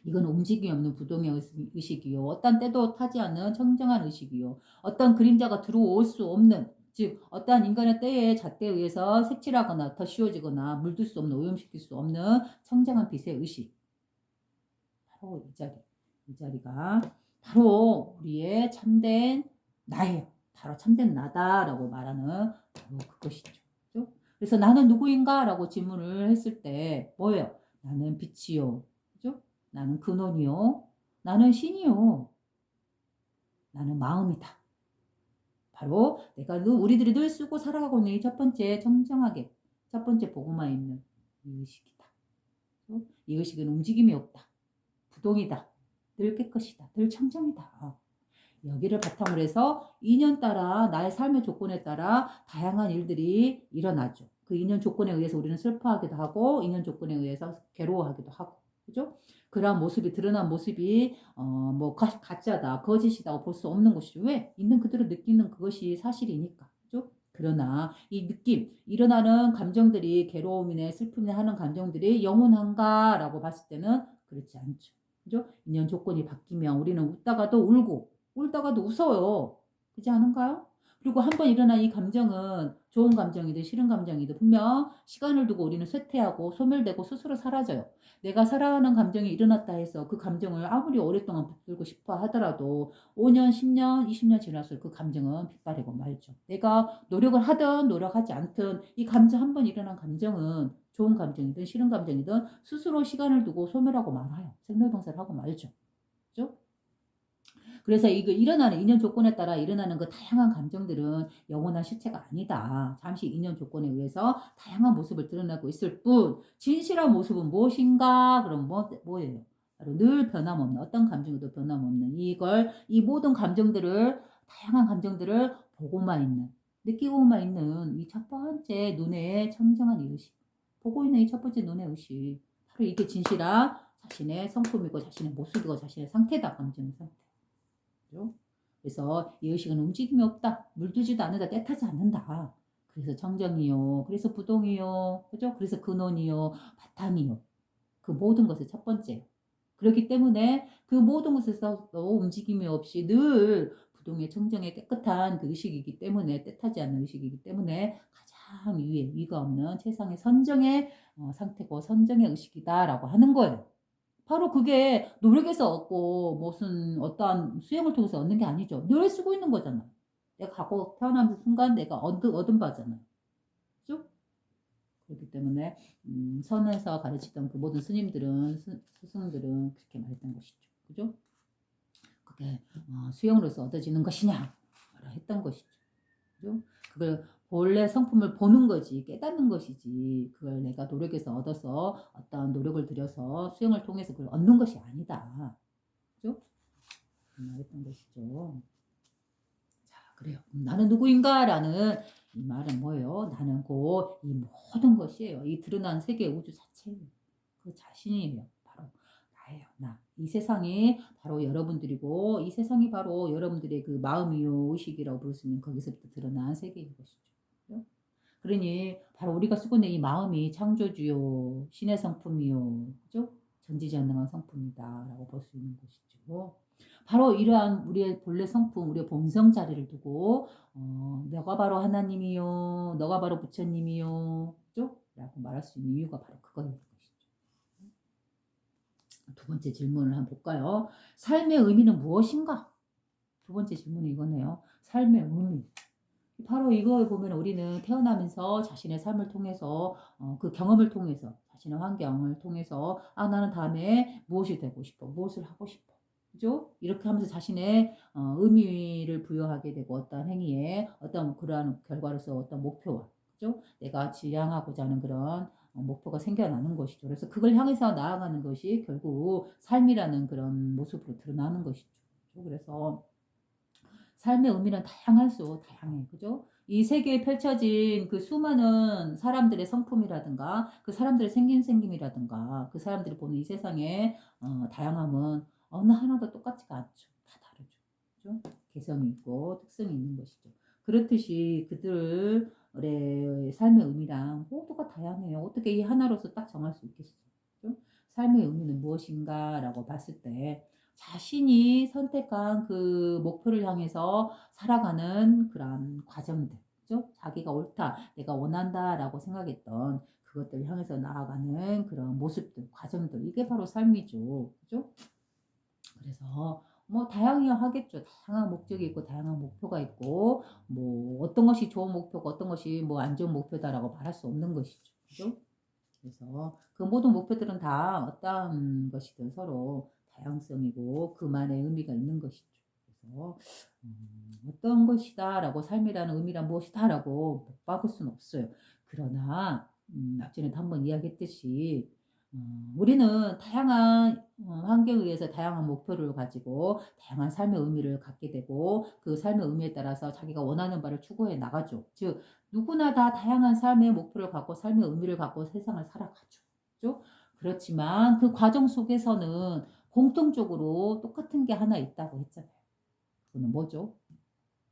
이건 움직임이 없는 부동의 의식이요. 어떤 때도 타지 않는 청정한 의식이요. 어떤 그림자가 들어올 수 없는 즉 어떠한 인간의 때에 잣대에 의해서 색칠하거나 더 씌워지거나 물들 수 없는 오염시킬 수 없는 청정한 빛의 의식. 바로 이 자리. 이 자리가 바로 우리의 참된 나예요. 바로 참된 나다라고 말하는 바로 그것이죠. 그죠? 그래서 나는 누구인가? 라고 질문을 했을 때 뭐예요? 나는 빛이요. 그죠? 나는 근원이요. 나는 신이요. 나는 마음이다. 바로 내가 우리들이 늘 쓰고 살아가고 있는 이 첫 번째 청정하게 첫 번째 보고만 있는 이 의식이다. 이 의식은 움직임이 없다. 부동이다. 늘 깨끗이다. 늘 청정이다. 여기를 바탕으로 해서 인연 따라 나의 삶의 조건에 따라 다양한 일들이 일어나죠. 그 인연 조건에 의해서 우리는 슬퍼하기도 하고 인연 조건에 의해서 괴로워하기도 하고 그죠? 그러한 모습이 드러난 모습이 뭐 가짜다, 거짓이다고 볼 수 없는 것이죠. 왜? 있는 그대로 느끼는 그것이 사실이니까. 그죠? 그러나 이 느낌, 일어나는 감정들이 괴로움이네, 슬픔이네 하는 감정들이 영원한가라고 봤을 때는 그렇지 않죠. 그죠? 인연 조건이 바뀌면 우리는 웃다가도 울고, 울다가도 웃어요. 그렇지 않은가요? 그리고 한번 일어난 이 감정은 좋은 감정이든 싫은 감정이든 분명 시간을 두고 우리는 쇠퇴하고 소멸되고 스스로 사라져요. 내가 사랑하는 감정이 일어났다 해서 그 감정을 아무리 오랫동안 붙들고 싶어 하더라도 5년, 10년, 20년 지나서 그 감정은 빗바래고 말죠. 내가 노력을 하든 노력하지 않든 이 감정 한 번 일어난 감정은 좋은 감정이든 싫은 감정이든 스스로 시간을 두고 소멸하고 말아요. 생멸병사를 하고 말죠. 그죠? 그래서 이거 일어나는 인연 조건에 따라 일어나는 그 다양한 감정들은 영원한 실체가 아니다. 잠시 인연 조건에 의해서 다양한 모습을 드러내고 있을 뿐 진실한 모습은 무엇인가? 그럼 뭐예요? 바로 늘 변함없는 어떤 감정에도 변함없는 이 모든 감정들을 다양한 감정들을 보고만 있는 느끼고만 있는 이 첫 번째 눈의 청정한 의식 보고 있는 이 첫 번째 눈의 의식 바로 이게 진실한 자신의 성품이고 자신의 모습이고 자신의 상태다. 감정의 상태. 그래서 이 의식은 움직임이 없다. 물두지도 않는다. 때타지 않는다. 그래서 정정이요. 그래서 부동이요. 그죠? 그래서 근원이요. 바탕이요. 그 모든 것의 첫 번째. 그렇기 때문에 그 모든 것에서도 움직임이 없이 늘 부동의 청정의 깨끗한 그 의식이기 때문에 때타지 않는 의식이기 때문에 가장 위가 없는 최상의 선정의 상태고 선정의 의식이다라고 하는 거예요. 바로 그게 노력해서 얻고 무슨 어떠한 수행을 통해서 얻는 게 아니죠. 늘 쓰고 있는 거잖아. 내가 갖고 태어나는 순간 내가 얻은 바잖아. 쭉. 그렇기 때문에 선에서 가르치던 그 모든 스님들은 스승들은 그렇게 말했던 것이죠. 그죠? 그게 수행으로서 얻어지는 것이냐? 했던 것이죠. 그죠? 그걸 본래 성품을 보는 거지, 깨닫는 것이지, 그걸 내가 노력해서 얻어서 어떤 노력을 들여서 수행을 통해서 그걸 얻는 것이 아니다. 그죠? 말했던 것이죠. 자, 그래요. 나는 누구인가라는 이 말은 뭐예요? 나는 곧 이 모든 것이에요. 이 드러난 세계 우주 자체예요. 그 자신이에요. 바로 나예요. 나. 이 세상이 바로 여러분들이고 이 세상이 바로 여러분들의 그 마음이요 의식이라고 부를 수 있는 거기서부터 드러난 세계인 것이죠. 그죠? 그러니 바로 우리가 쓰고 있는 이 마음이 창조주요 신의 성품이요. 그죠? 전지전능한 성품이다라고 볼 수 있는 것이죠. 바로 이러한 우리의 본래 성품, 우리의 본성 자리를 두고 너가 바로 하나님이요, 너가 바로 부처님이요, 그죠? 라고 말할 수 있는 이유가 바로 그거인 것이죠. 두 번째 질문을 한번 볼까요? 삶의 의미는 무엇인가? 두 번째 질문이 이거네요. 삶의 의미. 바로 이거에 보면 우리는 태어나면서 자신의 삶을 통해서 그 경험을 통해서 자신의 환경을 통해서 나는 다음에 무엇이 되고 싶어 무엇을 하고 싶어 그죠? 이렇게 하면서 자신의 의미를 부여하게 되고 어떤 행위에 어떤 그러한 결과로서 어떤 목표와 그죠? 내가 지향하고자 하는 그런 목표가 생겨나는 것이죠. 그래서 그걸 향해서 나아가는 것이 결국 삶이라는 그런 모습으로 드러나는 것이죠. 그래서 삶의 의미는 다양해. 그죠? 이 세계에 펼쳐진 그 수많은 사람들의 성품이라든가, 그 사람들의 생김이라든가, 그 사람들이 보는 이 세상의 다양함은 어느 하나도 똑같지가 않죠. 다 다르죠. 그죠? 개성이 있고 특성이 있는 것이죠. 그렇듯이 그들의 삶의 의미랑 모두가 다양해요. 어떻게 이 하나로서 딱 정할 수 있겠어요? 그죠? 삶의 의미는 무엇인가라고 봤을 때 자신이 선택한 그 목표를 향해서 살아가는 그런 과정들, 그죠? 자기가 옳다, 내가 원한다라고 생각했던 그것들을 향해서 나아가는 그런 모습들, 과정들, 이게 바로 삶이죠. 그죠? 그래서 뭐 다양하겠죠. 다양한 목적이 있고 다양한 목표가 있고 뭐 어떤 것이 좋은 목표고 어떤 것이 뭐 안 좋은 목표다라고 말할 수 없는 것이죠. 그죠? 그래서 그 모든 목표들은 다 어떠한 것이든 서로 다양성이고 그만의 의미가 있는 것이죠. 그래서 어떤 것이다라고 삶이라는 의미란 무엇이다라고 바꿀 수는 없어요. 그러나 앞전에도 한번 이야기했듯이 우리는 다양한 환경에 의해서 다양한 목표를 가지고 다양한 삶의 의미를 갖게 되고 그 삶의 의미에 따라서 자기가 원하는 바를 추구해 나가죠. 즉 누구나 다 다양한 삶의 목표를 갖고 삶의 의미를 갖고 세상을 살아가죠. 그죠? 그렇지만 그 과정 속에서는 공통적으로 똑같은 게 하나 있다고 했잖아요. 그거는 뭐죠?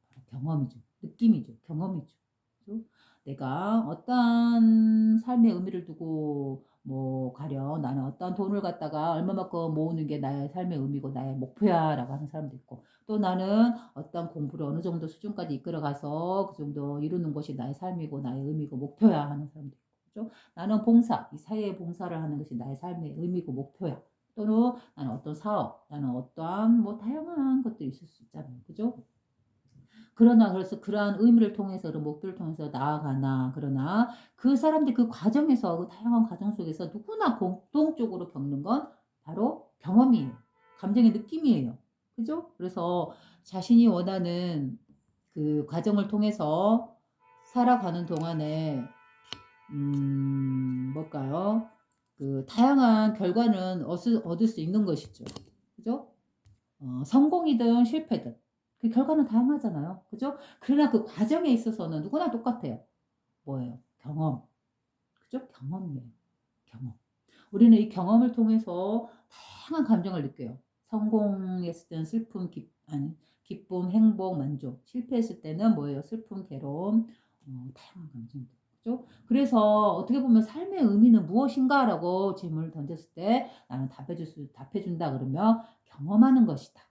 바로 경험이죠. 느낌이죠. 경험이죠. 그죠? 내가 어떠한 삶의 의미를 두고 뭐 가령 나는 어떤 돈을 갖다가 얼마만큼 모으는 게 나의 삶의 의미고 나의 목표야라고 하는 사람도 있고, 또 나는 어떤 공부를 어느 정도 수준까지 이끌어 가서 그 정도 이루는 것이 나의 삶이고 나의 의미고 목표야 하는 사람도 있고, 그죠? 나는 봉사, 이 사회에 봉사를 하는 것이 나의 삶의 의미고 목표야. 또는 나는 어떤 사업, 나는 어떠한 뭐 다양한 것들이 있을 수 있잖아요. 그죠? 그러나 그래서 그러한 의미를 통해서 그런 목표를 통해서 나아가나, 그러나 그 사람들이 그 과정에서 그 다양한 과정 속에서 누구나 공통적으로 겪는 건 바로 경험이에요. 감정의 느낌이에요. 그죠? 그래서 자신이 원하는 그 과정을 통해서 살아가는 동안에 뭘까요? 그 다양한 결과는 얻을 수 있는 것이죠. 그죠? 성공이든 실패든 그 결과는 다양하잖아요. 그죠? 그러나 그 과정에 있어서는 누구나 똑같아요. 뭐예요? 경험. 그죠? 경험이에요. 경험. 우리는 이 경험을 통해서 다양한 감정을 느껴요. 성공했을 때는 슬픔, 기쁨, 행복, 만족. 실패했을 때는 뭐예요? 슬픔, 괴로움, 다양한 감정들. 그죠? 그래서 어떻게 보면 삶의 의미는 무엇인가라고 질문을 던졌을 때 나는 답해준다 그러면 경험하는 것이다.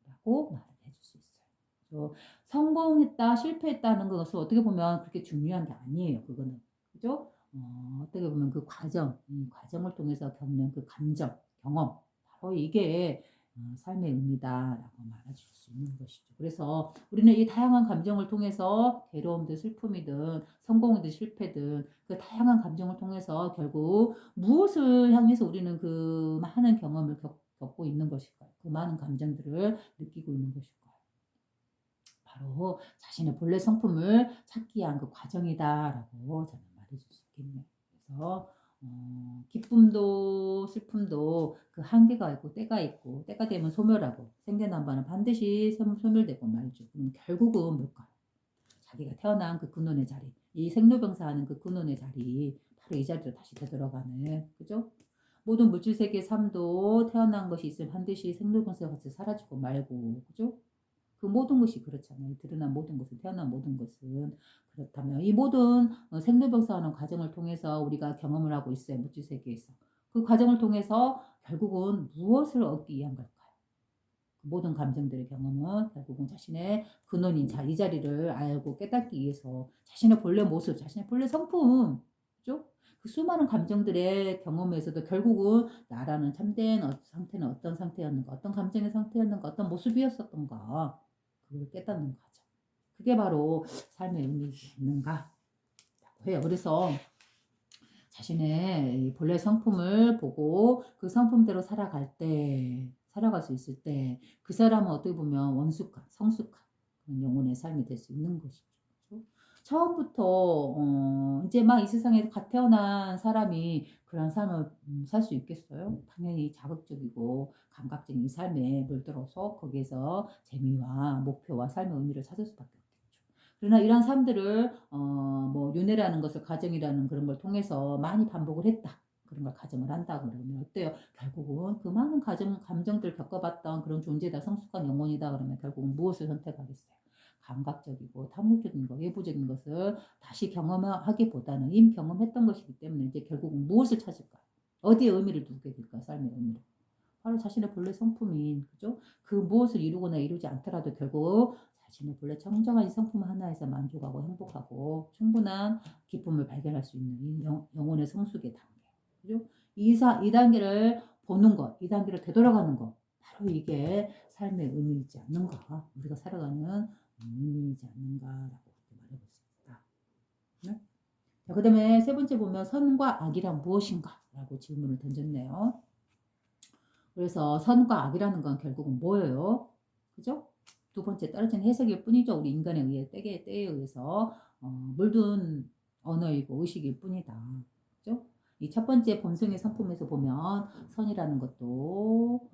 라고 말을 해줄 수 있어요. 그래서 성공했다, 실패했다는 것은 어떻게 보면 그렇게 중요한 게 아니에요. 그거는. 그죠? 어떻게 보면 그 과정, 이 과정을 통해서 겪는 그 감정, 경험, 바로 이게 삶의 의미다라고 말해줄 수 있는 것이죠. 그래서 우리는 이 다양한 감정을 통해서 괴로움든 슬픔이든 성공이든 실패든 그 다양한 감정을 통해서 결국 무엇을 향해서 우리는 그 많은 경험을 겪고 있는 것일까요? 그 많은 감정들을 느끼고 있는 것일까요? 바로 자신의 본래 성품을 찾기 위한 그 과정이다라고 저는 말해줄 수 있겠네요. 그래서 기쁨도 슬픔도 그 한계가 있고 때가 있고, 때가 되면 소멸하고 생겨난 바는 반드시 소멸되고 말죠. 그럼 결국은 뭘까요? 자기가 태어난 그 근원의 자리, 이 생로병사하는 그 근원의 자리, 바로 이 자리로 다시 되돌아가는, 그죠? 모든 물질 세계 삶도 태어난 것이 있으면 반드시 생로병사가 같이 사라지고 말고, 그죠? 그 모든 것이 그렇잖아요. 드러난 모든 것은, 태어난 모든 것은. 그렇다면 이 모든 생로병사하는 과정을 통해서 우리가 경험을 하고 있어요. 물질 세계에서. 그 과정을 통해서 결국은 무엇을 얻기 위한 걸까요? 그 모든 감정들의 경험은 결국은 자신의 근원인 이 자리를 알고 깨닫기 위해서 자신의 본래 모습, 자신의 본래 성품, 그죠? 그 수많은 감정들의 경험에서도 결국은 나라는 참된 상태는 어떤 상태였는가, 어떤 감정의 상태였는가, 어떤 모습이었었던가, 그걸 깨닫는 과정. 그게 바로 삶의 의미이지 않는가 해요. 그래서 자신의 본래 성품을 보고 그 성품대로 살아갈 수 있을 때 그 사람은 어떻게 보면 원숙한, 성숙한 그런 영혼의 삶이 될 수 있는 것이죠. 그렇죠? 처음부터 이제 막 이 세상에 갓 태어난 사람이 그런 삶을 살 수 있겠어요? 당연히 자극적이고 감각적인 이 삶에 물들어서 거기에서 재미와 목표와 삶의 의미를 찾을 수밖에 없겠죠. 그러나 이러한 삶들을 뭐 윤회라는 것을 가정이라는 그런 걸 통해서 많이 반복을 했다. 그런 걸 가정을 한다 그러면 어때요? 결국은 그 많은 감정들 겪어봤던 그런 존재다, 성숙한 영혼이다 그러면 결국은 무엇을 선택하겠어요? 감각적이고 탐욕적인 것, 외부적인 것을 다시 경험하기보다는 이미 경험했던 것이기 때문에 이제 결국은 무엇을 찾을까요? 어디에 의미를 두게 될까요? 삶의 의미를. 바로 자신의 본래 성품인, 그죠? 그 무엇을 이루거나 이루지 않더라도 결국 자신의 본래 청정한 이 성품 하나에서 만족하고 행복하고 충분한 기쁨을 발견할 수 있는 이 영혼의 성숙의 단계. 그죠? 이 단계를 보는 것, 이 단계를 되돌아가는 것. 바로 이게 삶의 의미이지 않는가. 우리가 살아가는 의미이지 않는가라고 말해볼 수 있다. 네? 자, 그 다음에 세 번째 보면 선과 악이란 무엇인가? 라고 질문을 던졌네요. 그래서 선과 악이라는 건 결국은 뭐예요? 그죠? 두 번째 떨어진 해석일 뿐이죠. 우리 인간에 의해 때에 의해서 물든 언어이고 의식일 뿐이다. 그죠? 이 첫 번째 본성의 성품에서 보면 선이라는 것도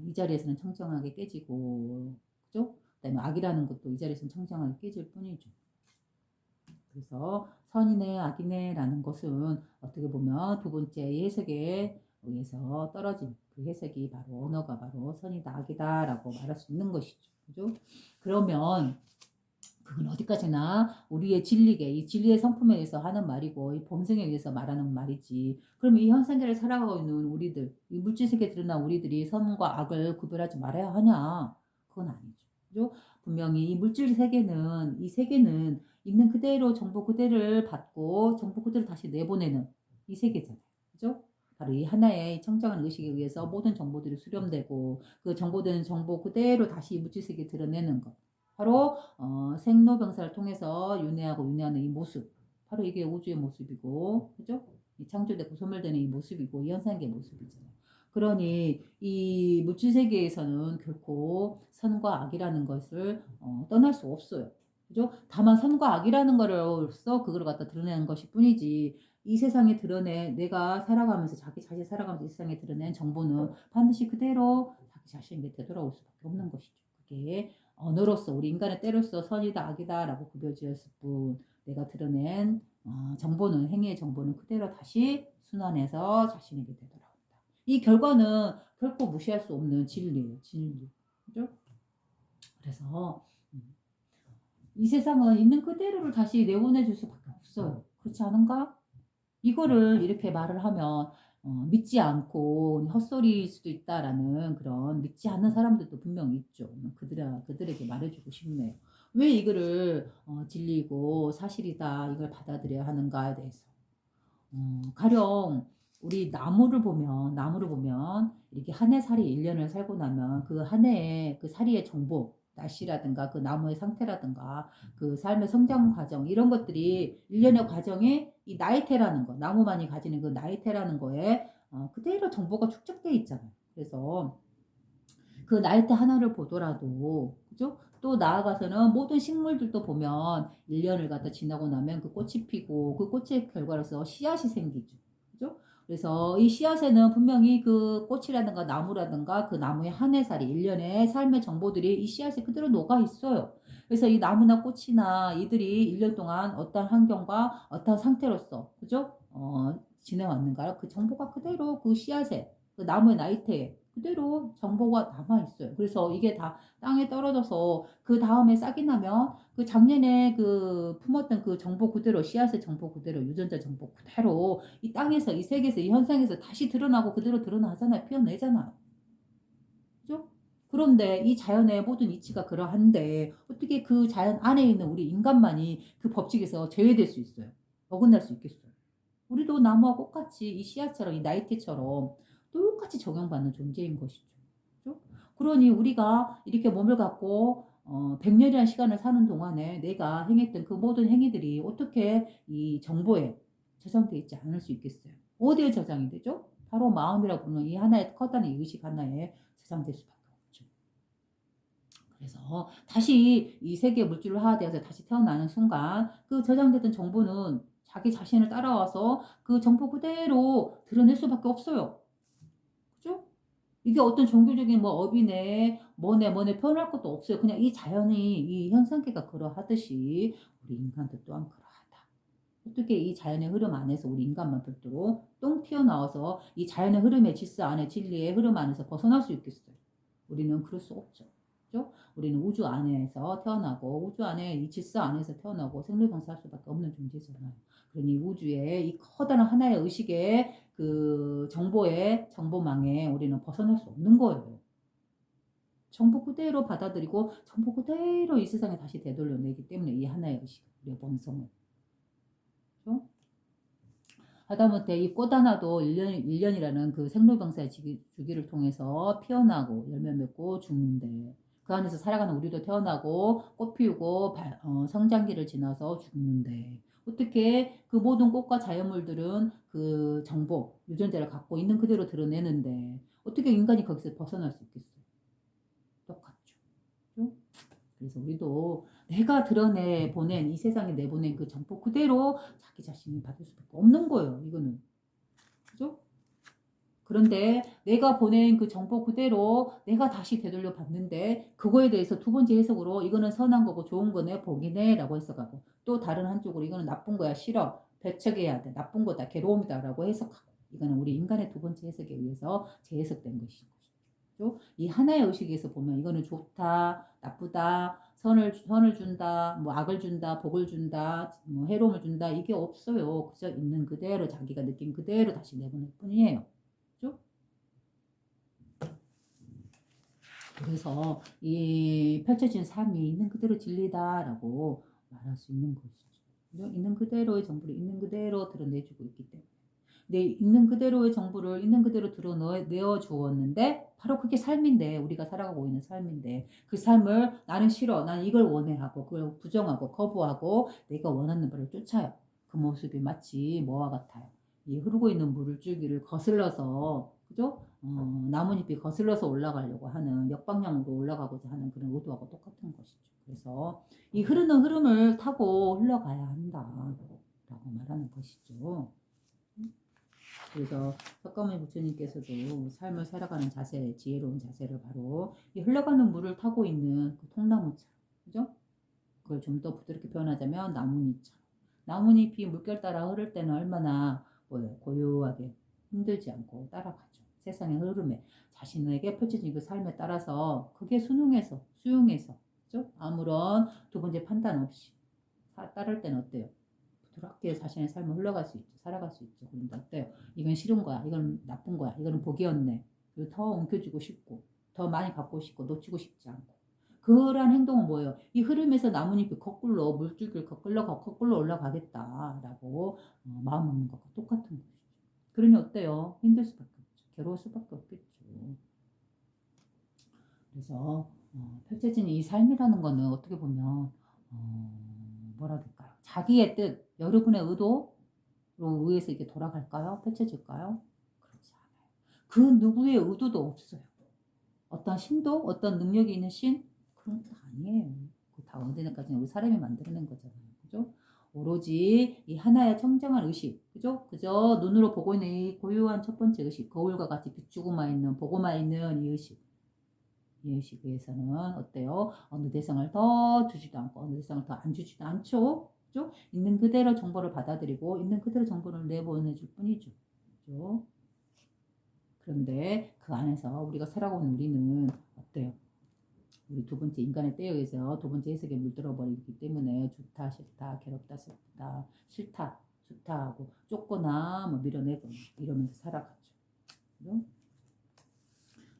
이 자리에서는 청정하게 깨지고, 그죠? 그다음에 악이라는 것도 이 자리에서는 청정하게 깨질 뿐이죠. 그래서 선이네 악이네라는 것은 어떻게 보면 두 번째 해석의 의해서 떨어진 그 해석이 바로 언어가 바로 선이다 악이다라고 말할 수 있는 것이죠. 그죠? 그러면 그건 어디까지나 우리의 진리계, 이 진리의 성품에 의해서 하는 말이고 이 본성에 의해서 말하는 말이지. 그럼 이 현상계를 살아가고 있는 우리들, 이 물질세계에 드러난 우리들이 선과 악을 구별하지 말아야 하냐? 그건 아니죠. 그죠? 분명히 이 물질세계는, 이 세계는 있는 그대로 정보 그대로를 받고 정보 그대로 다시 내보내는 이 세계잖아요. 그죠? 바로 이 하나의 청정한 의식에 의해서 모든 정보들이 수렴되고 그 정보된 정보 그대로 다시 물질세계에 드러내는 것. 바로 생로병사를 통해서 윤회하고 윤회하는 이 모습, 바로 이게 우주의 모습이고, 그죠? 이 창조되고 소멸되는 이 모습이고, 이 현상계의 모습이잖아요. 그러니 이 물질 세계에서는 결코 선과 악이라는 것을 떠날 수 없어요. 그죠? 다만 선과 악이라는 거로서 그걸 갖다 드러내는 것일 뿐이지, 이 세상에 드러내 내가 살아가면서 자기 자신 살아가면서 이 세상에 드러낸 정보는 반드시 그대로 자기 자신에게 되돌아올 수밖에 없는 것이죠. 그게 언어로서 우리 인간의 때로서 선이다 악이다라고 구별지었을 뿐 내가 드러낸 정보는 행위의 정보는 그대로 다시 순환해서 자신에게 되돌아온다. 이 결과는 결코 무시할 수 없는 진리예요. 진리. 그죠? 그래서 이 세상은 있는 그대로를 다시 내보내줄 수밖에 없어요. 그렇지 않은가? 이거를 이렇게 말을 하면 믿지 않고 헛소리일 수도 있다라는 그런 믿지 않는 사람들도 분명히 있죠. 그들에게 말해주고 싶네요. 왜 이거를 진리고 사실이다 이걸 받아들여야 하는가에 대해서. 가령 우리 나무를 보면 이렇게 한 해 살이 1년을 살고 나면 그 한 해의 그 살이의 정보, 날씨라든가 그 나무의 상태라든가 그 삶의 성장 과정 이런 것들이 1년의 과정에 이 나이테라는 거, 나무만이 가지는 그 나이테라는 거에 그대로 정보가 축적돼 있잖아요. 그래서 그 나이테 하나를 보더라도 그죠? 또 나아가서는 모든 식물들도 보면 1년을 갖다 지나고 나면 그 꽃이 피고 그 꽃의 결과로서 씨앗이 생기죠. 그죠? 그래서 이 씨앗에는 분명히 그 꽃이라든가 나무라든가 그 나무의 한 해살이 1년의 삶의 정보들이 이 씨앗에 그대로 녹아 있어요. 그래서 이 나무나 꽃이나 이들이 1년 동안 어떤 환경과 어떤 상태로서 그죠? 지내왔는가요? 그 정보가 그대로 그 씨앗에 그 나무의 나이테에 그대로 정보가 남아 있어요. 그래서 이게 다 땅에 떨어져서 그 다음에 싹이 나면 그 작년에 그 품었던 그 정보 그대로 씨앗의 정보 그대로 유전자 정보 그대로 이 땅에서 이 세계에서 이 현상에서 다시 드러나고 그대로 드러나잖아요. 피어내잖아요. 그죠? 그런데 이 자연의 모든 이치가 그러한데 어떻게 그 자연 안에 있는 우리 인간만이 그 법칙에서 제외될 수 있어요? 어긋날 수 있겠어요? 우리도 나무와 꽃같이 이 씨앗처럼 이 나이테처럼 똑같이 적용받는 존재인 것이죠. 그죠? 그러니 우리가 이렇게 몸을 갖고 100년이라는 시간을 사는 동안에 내가 행했던 그 모든 행위들이 어떻게 이 정보에 저장되어 있지 않을 수 있겠어요? 어디에 저장이 되죠? 바로 마음이라고 부르는 이 하나의 커다란 의식 하나에 저장될 수밖에 없죠. 그래서 다시 이 세계 물질로 하나되어서 다시 태어나는 순간 그 저장되던 정보는 자기 자신을 따라와서 그 정보 그대로 드러낼 수밖에 없어요. 그죠? 이게 어떤 종교적인 뭐 업이네, 뭐네 표현할 것도 없어요. 그냥 이 자연이, 이 현상계가 그러하듯이 우리 인간도 또한 그러하다. 어떻게 이 자연의 흐름 안에서 우리 인간만 별도로 똥 튀어나와서 이 자연의 흐름의 질서 안에 진리의 흐름 안에서 벗어날 수 있겠어요? 우리는 그럴 수 없죠. 그죠? 우리는 우주 안에서 태어나고 우주 안에 이 질서 안에서 태어나고 생로병사할 수밖에 없는 존재잖아요. 그러니 우주의 이 커다란 하나의 의식의 그 정보의 정보망에 우리는 벗어날 수 없는 거예요. 정보 그대로 받아들이고 정보 그대로 이 세상에 다시 되돌려내기 때문에 이 하나의 의식, 우리의 본성을. 그렇죠? 하다못해 이 꽃 하나도 1년이라는 그 생로병사의 주기를 통해서 피어나고 열매 맺고 죽는데 그 안에서 살아가는 우리도 태어나고 꽃 피우고 성장기를 지나서 죽는데 어떻게 그 모든 꽃과 자연물들은 그 정보, 유전자를 갖고 있는 그대로 드러내는데 어떻게 인간이 거기서 벗어날 수 있겠어요? 똑같죠. 그죠? 그래서 우리도 내가 드러내 보낸 이 세상에 내보낸 그 정보 그대로 자기 자신이 받을 수밖에 없는 거예요. 이거는. 그죠? 그런데 내가 보낸 그 정보 그대로 내가 다시 되돌려 받는데 그거에 대해서 두 번째 해석으로 이거는 선한 거고 좋은 거네 복이네 라고 해석하고 또 다른 한쪽으로 이거는 나쁜 거야 싫어 배척해야 돼 나쁜 거다 괴로움이다 라고 해석하고 이거는 우리 인간의 두 번째 해석에 의해서 재해석된 것이죠. 이 하나의 의식에서 보면 이거는 좋다, 나쁘다, 선을 준다, 뭐 악을 준다, 복을 준다, 뭐 해로움을 준다, 이게 없어요. 그저 있는 그대로 자기가 느낀 그대로 다시 내보낼 뿐이에요. 그죠? 그래서 이 펼쳐진 삶이 있는 그대로 진리다라고 말할 수 있는 것이죠. 그죠? 있는 그대로의 정보를 있는 그대로 드러내주고 있기 때문에. 내 있는 그대로의 정보를 있는 그대로 드러내어 주었는데 바로 그게 삶인데 우리가 살아가고 있는 삶인데 그 삶을 나는 싫어 나는 이걸 원해 하고 그걸 부정하고 거부하고 내가 원하는 바를 쫓아요. 그 모습이 마치 뭐와 같아요. 이 흐르고 있는 물줄기를 거슬러서 그죠? 나뭇잎이 거슬러서 올라가려고 하는 역방향으로 올라가고자 하는 그런 의도하고 똑같은 것이죠. 그래서 이 흐르는 흐름을 타고 흘러가야 한다라고 말하는 것이죠. 그래서 석가모니 부처님께서도 삶을 살아가는 자세, 지혜로운 자세를 바로 이 흘러가는 물을 타고 있는 그 통나무처럼, 그죠? 그걸 좀 더 부드럽게 표현하자면 나뭇잎처럼. 나뭇잎이 물결 따라 흐를 때는 얼마나 고요하게 힘들지 않고 따라가죠. 세상의 흐름에 자신에게 펼쳐진 그 삶에 따라서 그게 수용해서, 그죠? 아무런 두 번째 판단 없이 따를 때는 어때요? 부드럽게 자신의 삶을 흘러갈 수 있죠. 살아갈 수 있죠. 그런데 어때요? 이건 싫은 거야. 이건 나쁜 거야. 이거는 복이었네. 그리고 더 움켜쥐고 싶고, 더 많이 갖고 싶고, 놓치고 싶지 않고. 그러한 행동은 뭐예요? 이 흐름에서 나뭇잎이 거꾸로 물줄기를 거꾸로 올라가겠다라고 마음 먹는 것과 똑같은 것이죠. 그러니 어때요? 힘들 수밖에 없죠. 괴로울 수밖에 없겠죠. 그래서 펼쳐진 이 삶이라는 거는 어떻게 보면 뭐라 될까요? 자기의 뜻, 여러분의 의도로 의해서 이게 돌아갈까요? 펼쳐질까요? 그렇지 않아요. 그 누구의 의도도 없어요. 어떤 신도, 어떤 능력이 있는 신? 그런 거 아니에요. 다 언제까지는 우리 사람이 만들어낸 거잖아요. 그죠? 오로지 이 하나의 청정한 의식, 그죠? 그저 눈으로 보고 있는 이 고요한 첫 번째 의식, 거울과 같이 비추고만 있는, 보고만 있는 이 의식. 이 의식에 의해서는 어때요? 어느 대상을 더 주지도 않고 어느 대상을 더 안 주지도 않죠. 그죠? 있는 그대로 정보를 받아들이고 있는 그대로 정보를 내보내줄 뿐이죠. 그죠? 그런데 그 안에서 우리가 살아가는 우리는 어때요? 우리 두 번째 인간의 때에 의해서 두 번째 해석에 물들어 버리기 때문에 좋다 싫다 괴롭다 슬프다 싫다 좋다 하고 쫓거나 뭐 밀어내고 이러면서 살아가죠. 그죠?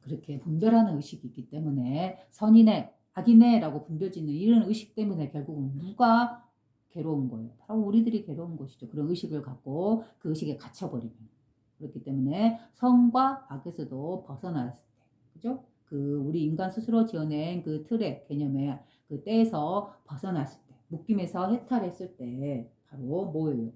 그렇게 분별하는 의식이 있기 때문에 선이네 악이네 라고 분별짓는 이런 의식 때문에 결국은 누가 괴로운 거예요. 바로 우리들이 괴로운 것이죠. 그런 의식을 갖고 그 의식에 갇혀버리면. 그렇기 때문에 선과 악에서도 벗어났을 때, 그죠? 그 우리 인간 스스로 지어낸 그 틀의 개념의 그 때에서 벗어났을 때, 묶임에서 해탈했을 때 바로 뭐예요?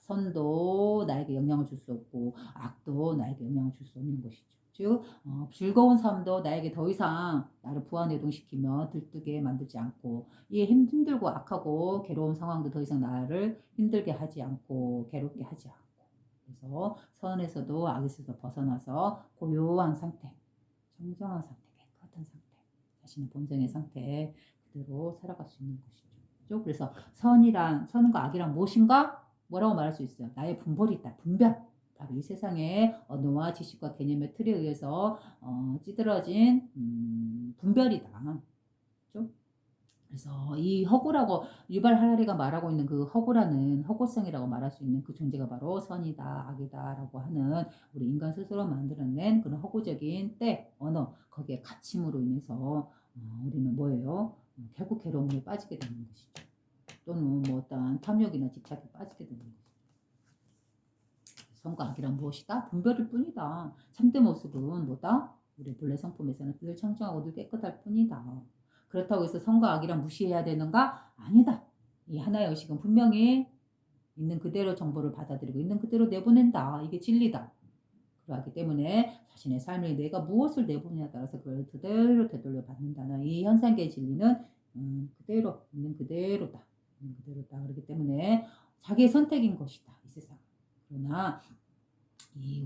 선도 나에게 영향을 줄 수 없고 악도 나에게 영향을 줄 수 없는 것이죠. 즉 즐거운 삶도 나에게 더 이상 나를 부안해동시키며 들뜨게 만들지 않고 이 힘들고 악하고 괴로운 상황도 더 이상 나를 힘들게 하지 않고 괴롭게 하지 않고 그래서 선에서도 악에서도 벗어나서 고요한 상태, 청정한 상태, 깨끗한 상태, 자신의 본성의 상태에 그대로 살아갈 수 있는 것이죠. 그래서 선과 악이란 무엇인가? 뭐라고 말할 수 있어요? 나의 분별이 있다. 분별. 바로 이 세상의 언어와 지식과 개념의 틀에 의해서 찌들어진 분별이다. 그렇죠? 그래서 이 허구라고 유발 하라리가 말하고 있는 그 허구라는 허구성이라고 말할 수 있는 그 존재가 바로 선이다 악이다라고 하는 우리 인간 스스로 만들어낸 그런 허구적인 때 언어 거기에 갇힘으로 인해서 우리는 뭐예요? 결국 괴로움에 빠지게 되는 것이죠. 또는 뭐 어떤 탐욕이나 집착에 빠지게 되는 것이죠. 선과 악이란 무엇이다? 분별일 뿐이다. 참된 모습은 뭐다? 우리 본래 성품에서는 늘 청정하고 늘 깨끗할 뿐이다. 그렇다고 해서 선과 악이란 무시해야 되는가? 아니다. 이 하나의 의식은 분명히 있는 그대로 정보를 받아들이고 있는 그대로 내보낸다. 이게 진리다. 그러하기 때문에 자신의 삶에 내가 무엇을 내보내냐에 따라서 그걸 그대로 되돌려 받는다는 이 현상계의 진리는 그대로 있는 그대로다. 있는 그대로다. 그렇기 때문에 자기의 선택인 것이다. 이 세상. 그러나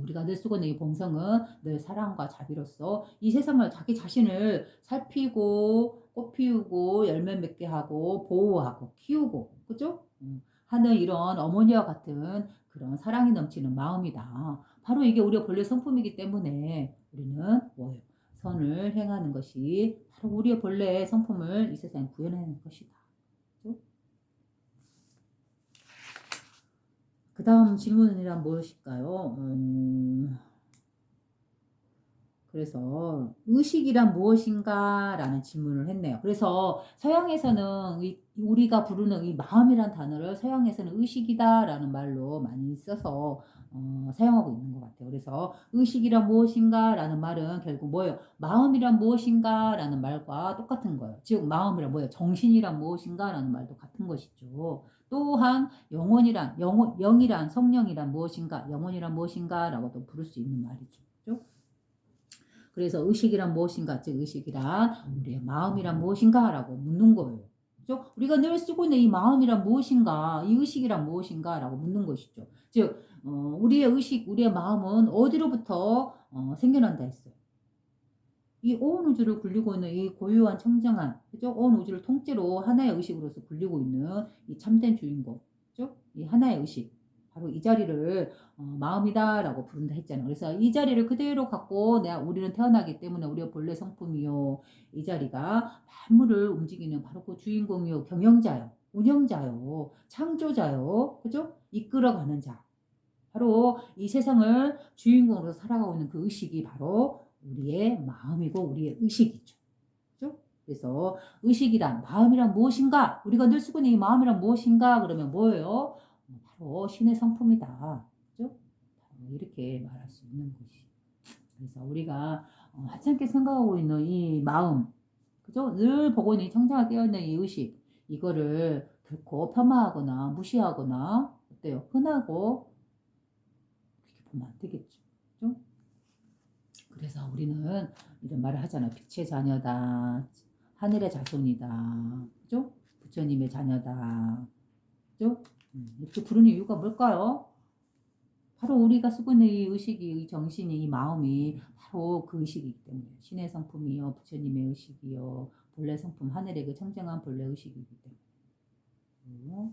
우리가 늘 쓰고 있는 이 본성은 늘 사랑과 자비로서 이 세상을 자기 자신을 살피고 꽃피우고 열매 맺게 하고 보호하고 키우고 그죠? 하는 이런 어머니와 같은 그런 사랑이 넘치는 마음이다. 바로 이게 우리가 본래 성품이기 때문에 우리는 뭐예요? 선을 행하는 것이 바로 우리의 본래의 성품을 이 세상에 구현하는 것이다. 그죠? 그 다음 질문이란 무엇일까요? 그래서 의식이란 무엇인가? 라는 질문을 했네요. 그래서 서양에서는 우리가 부르는 이 마음이란 단어를 서양에서는 의식이다 라는 말로 많이 써서 사용하고 있는 것 같아요. 그래서 의식이란 무엇인가? 라는 말은 결국 뭐예요? 마음이란 무엇인가? 라는 말과 똑같은 거예요. 즉 마음이란 뭐예요? 정신이란 무엇인가? 라는 말도 같은 것이죠. 또한 영이란 성령이란 무엇인가? 영혼이란 무엇인가? 라고도 부를 수 있는 말이죠. 그렇죠? 그래서 의식이란 무엇인가? 즉 의식이란 우리의 마음이란 무엇인가? 라고 묻는 거예요. 그죠? 우리가 늘 쓰고 있는 이 마음이란 무엇인가? 이 의식이란 무엇인가? 라고 묻는 것이죠. 즉 우리의 의식, 우리의 마음은 어디로부터 생겨난다 했어요. 이 온 우주를 굴리고 있는 이 고유한 청정한, 그죠? 온 우주를 통째로 하나의 의식으로서 굴리고 있는 이 참된 주인공, 그죠? 이 하나의 의식. 바로 이 자리를 마음이다라고 부른다 했잖아요. 그래서 이 자리를 그대로 갖고 우리는 태어나기 때문에 우리의 본래 성품이요. 이 자리가 만물을 움직이는 바로 그 주인공이요. 경영자요. 운영자요. 창조자요. 그죠? 이끌어가는 자. 바로 이 세상을 주인공으로 살아가고 있는 그 의식이 바로 우리의 마음이고 우리의 의식이죠. 그죠? 그래서 의식이란 마음이란 무엇인가? 우리가 늘 쓰고 있는 이 마음이란 무엇인가? 그러면 뭐예요? 바로 신의 성품이다. 그죠? 이렇게 말할 수 있는 것이. 그래서 우리가 하찮게 생각하고 있는 이 마음, 그죠? 늘 보고 있는 이 청정하게 깨어있는 이 의식, 이거를 결코 폄하하거나 무시하거나 어때요? 흔하고 그렇게 보면 안 되겠죠. 그죠? 그래서 우리는 이런 말을 하잖아. 빛의 자녀다. 하늘의 자손이다. 그죠? 부처님의 자녀다. 그죠? 이렇게 부르는 이유가 뭘까요? 바로 우리가 쓰고 있는 이 의식이, 이 정신이, 이 마음이 바로 그 의식이기 때문에 신의 성품이요, 부처님의 의식이요, 본래 성품, 하늘의 그 청정한 본래 의식이기 때문에.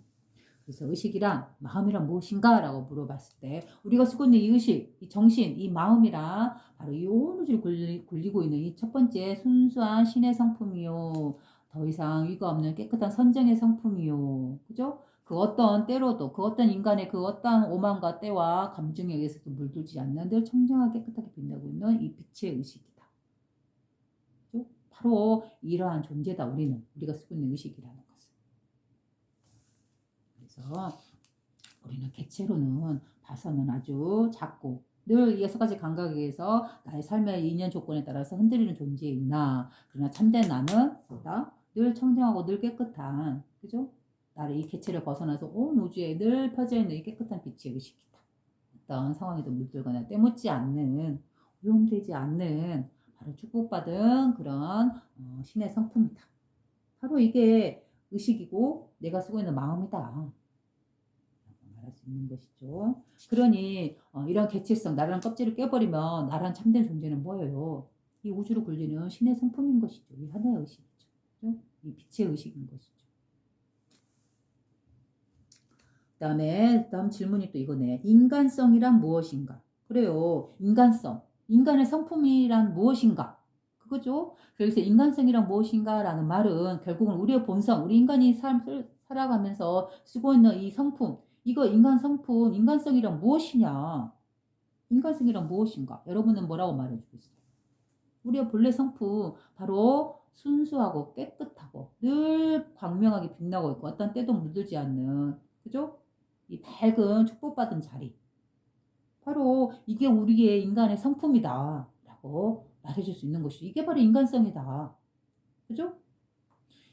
그래서 의식이란 마음이란 무엇인가? 라고 물어봤을 때 우리가 쓰고 있는 이 의식, 이 정신, 이 마음이란 바로 이 온 우주를 굴리고 있는 이 첫 번째 순수한 신의 성품이요. 더 이상 위가 없는 깨끗한 선정의 성품이요. 그죠? 그 어떤 때로도 그 어떤 인간의 그 어떤 오만과 때와 감정에 의해서도 물들지 않는 늘 청정하게 깨끗하게 빛나고 있는 이 빛의 의식이다. 그죠? 바로 이러한 존재다. 우리가 쓰고 있는 의식이라는 것은. 그래서 우리는 개체로는 봐서는 아주 작고 늘 이 6가지 감각에 의해서 나의 삶의 인연 조건에 따라서 흔들리는 존재에 있나. 그러나 참된 나는 뭐다? 늘 청정하고 늘 깨끗한, 그죠? 나를 이 개체를 벗어나서 온 우주에 늘 펴져 있는 이 깨끗한 빛의 의식이다. 어떤 상황에도 물들거나 때묻지 않는, 오염되지 않는 바로 축복받은 그런 신의 성품이다. 바로 이게 의식이고 내가 쓰고 있는 마음이다. 말할 수 있는 것이죠. 그러니 이런 개체성, 나라는 껍질을 깨버리면 나란 참된 존재는 뭐예요? 이 우주를 굴리는 신의 성품인 것이죠. 이 하나의 의식이죠. 그죠? 이 빛의 의식인 것이죠. 다음 질문이 또 이거네. 인간성이란 무엇인가? 그래요. 인간성. 인간의 성품이란 무엇인가? 그거죠. 그래서 인간성이란 무엇인가? 라는 말은 결국은 우리의 본성, 우리 인간이 삶을 살아가면서 쓰고 있는 이 성품, 이거 인간 성품, 인간성이란 무엇이냐? 인간성이란 무엇인가? 여러분은 뭐라고 말해주겠어요? 우리의 본래 성품, 바로 순수하고 깨끗하고 늘 광명하게 빛나고 있고 어떤 때도 물들지 않는, 그죠? 이 밝은 축복받은 자리. 바로 이게 우리의 인간의 성품이다. 라고 말해줄 수 있는 것이. 이게 바로 인간성이다. 그죠?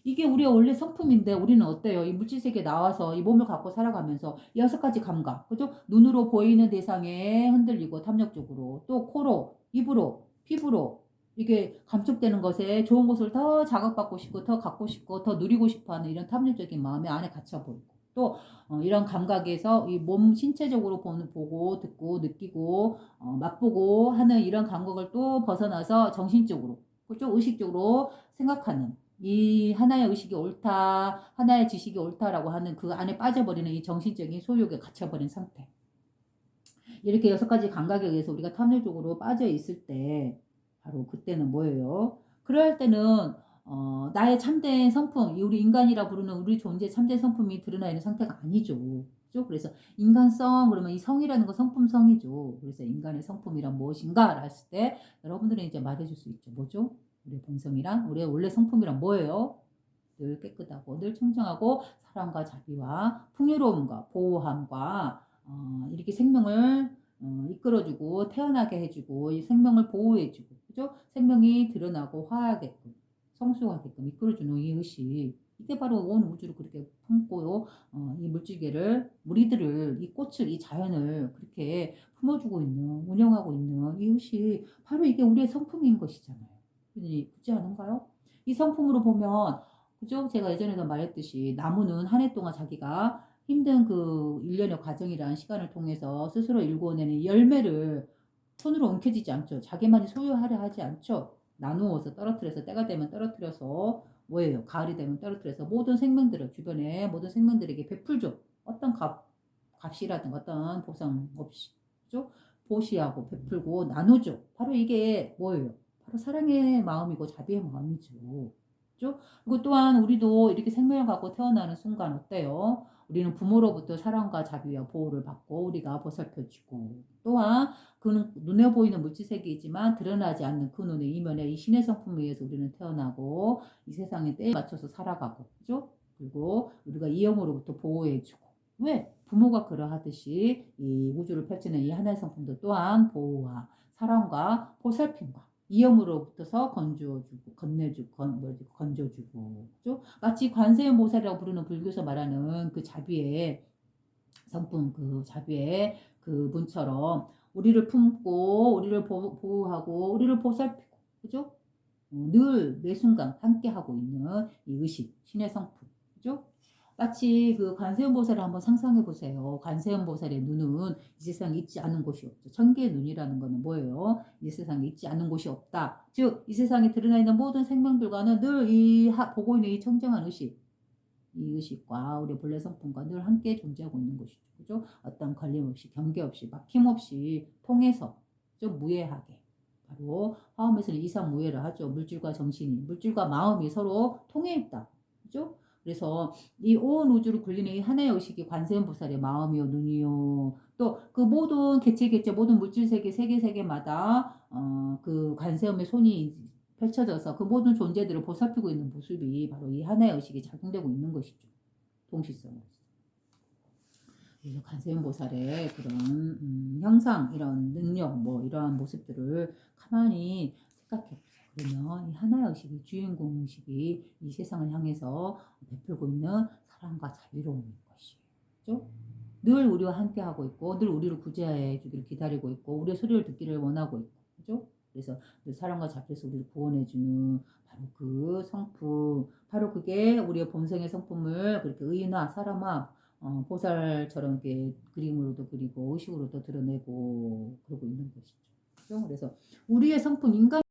이게 우리의 원래 성품인데 우리는 어때요? 이 물질 세계에 나와서 이 몸을 갖고 살아가면서 6가지 감각, 그죠? 눈으로 보이는 대상에 흔들리고 탐욕적으로, 또 코로, 입으로, 피부로 이게 감촉되는 것에 좋은 것을 더 자극받고 싶고 더 갖고 싶고 더 누리고 싶어하는 이런 탐욕적인 마음이 안에 갇혀 보이고 또 이런 감각에서 이 몸 신체적으로 보고 듣고 느끼고 맛보고 하는 이런 감각을 또 벗어나서 정신적으로, 그죠? 의식적으로 생각하는 이 하나의 의식이 옳다, 하나의 지식이 옳다라고 하는 그 안에 빠져버리는 이 정신적인 소욕에 갇혀버린 상태. 이렇게 6가지 감각에 의해서 우리가 탐욕적으로 빠져 있을 때 바로 그때는 뭐예요? 그럴 때는 나의 참된 성품, 우리 인간이라 부르는 우리 존재 참된 성품이 드러나 있는 상태가 아니죠. 그죠? 그래서 인간성 그러면 이 성이라는 건 성품성이죠. 그래서 인간의 성품이란 무엇인가 했을 때 여러분들은 이제 말해줄 수 있죠. 뭐죠? 우리의 본성이란 우리의 원래 성품이란 뭐예요? 늘 깨끗하고 늘 청정하고 사랑과 자비와 풍요로움과 보호함과 이렇게 생명을 이끌어주고 태어나게 해주고 이 생명을 보호해주고 그죠? 생명이 드러나고 화하게끔 성숙하게끔 이끌어주는 이 의식 이게 바로 온 우주를 그렇게 품고요. 이 물질계를 우리들을 이 꽃을 이 자연을 그렇게 품어주고 있는 운영하고 있는 이 의식 바로 이게 우리의 성품인 것이잖아요. 그렇지 않은가요? 이 성품으로 보면 그죠? 제가 예전에도 말했듯이 나무는 한 해 동안 자기가 힘든 그 일련의 과정이라는 시간을 통해서 스스로 일궈내는 열매를 손으로 움켜쥐지 않죠. 자기만이 소유하려 하지 않죠. 나누어서 떨어뜨려서 때가 되면 떨어뜨려서 뭐예요? 가을이 되면 떨어뜨려서 모든 생명들을 주변에 모든 생명들에게 베풀죠. 어떤 값이라든가 어떤 보상 없이 그죠? 보시하고 베풀고 나누죠. 바로 이게 뭐예요? 바로 사랑의 마음이고 자비의 마음이죠. 그죠? 그리고 또한 우리도 이렇게 생명을 갖고 태어나는 순간 어때요? 우리는 부모로부터 사랑과 자비와 보호를 받고 우리가 보살펴주고 또한 그는 눈에 보이는 물질 세계이지만 드러나지 않는 그 눈의 이면에 이 신의 성품에 의해서 우리는 태어나고 이 세상에 때에 맞춰서 살아가고 그죠? 그리고 우리가 이 영으로부터 보호해주고 왜? 부모가 그러하듯이 이 우주를 펼치는 이 하나의 성품도 또한 보호와 사랑과 보살핌과 이염으로부터서 건져주고 건네주고 건져주고 그죠? 마치 관세음보살이라고 부르는 불교에서 말하는 그 자비의 성품 그 자비의 그 분처럼 우리를 품고 우리를 보호하고 우리를 보살피고 그죠? 늘 매 순간 함께하고 있는 이 의식 신의 성품 그죠? 마치 그 관세음보살을 한번 상상해 보세요. 관세음보살의 눈은 이 세상에 있지 않은 곳이 없죠. 천개의 눈이라는 것은 뭐예요? 이 세상에 있지 않은 곳이 없다. 즉, 이 세상에 드러나 있는 모든 생명들과는 늘 이 보고 있는 이 청정한 의식, 이 의식과 우리 본래 성품과 늘 함께 존재하고 있는 것이죠. 그죠? 어떤 걸림 없이, 경계 없이, 막힘 없이 통해서 좀 무해하게. 바로 화엄에서는 이상무해를 하죠. 물질과 정신이, 물질과 마음이 서로 통해 있다. 그죠? 그래서 이 온 우주를 굴리는 이 하나의 의식이 관세음보살의 마음이요, 눈이요. 또 그 모든 개체 모든 물질 세계마다 그 관세음의 손이 펼쳐져서 그 모든 존재들을 보살피고 있는 모습이 바로 이 하나의 의식이 작용되고 있는 것이죠. 동시성으로서. 그래서 관세음보살의 그런 형상, 이런 능력, 뭐 이러한 모습들을 가만히 생각해 보세요. 그러면 이 하나의 의식이 주인공 의식이 이 세상을 향해서 베풀고 있는 사랑과 자비로움인 것이에요. 그죠? 늘 우리와 함께 하고 있고 늘 우리를 구제해 주기를 기다리고 있고 우리의 소리를 듣기를 원하고 있고 그죠? 그래서 늘 사랑과 자비에서 우리를 구원해 주는 바로 그 성품 바로 그게 우리의 본성의 성품을 그렇게 의인화 사람화 보살처럼 이렇게 그림으로도 그리고 의식으로도 드러내고 그러고 있는 것이죠. 그죠? 그래서 우리의 성품 인간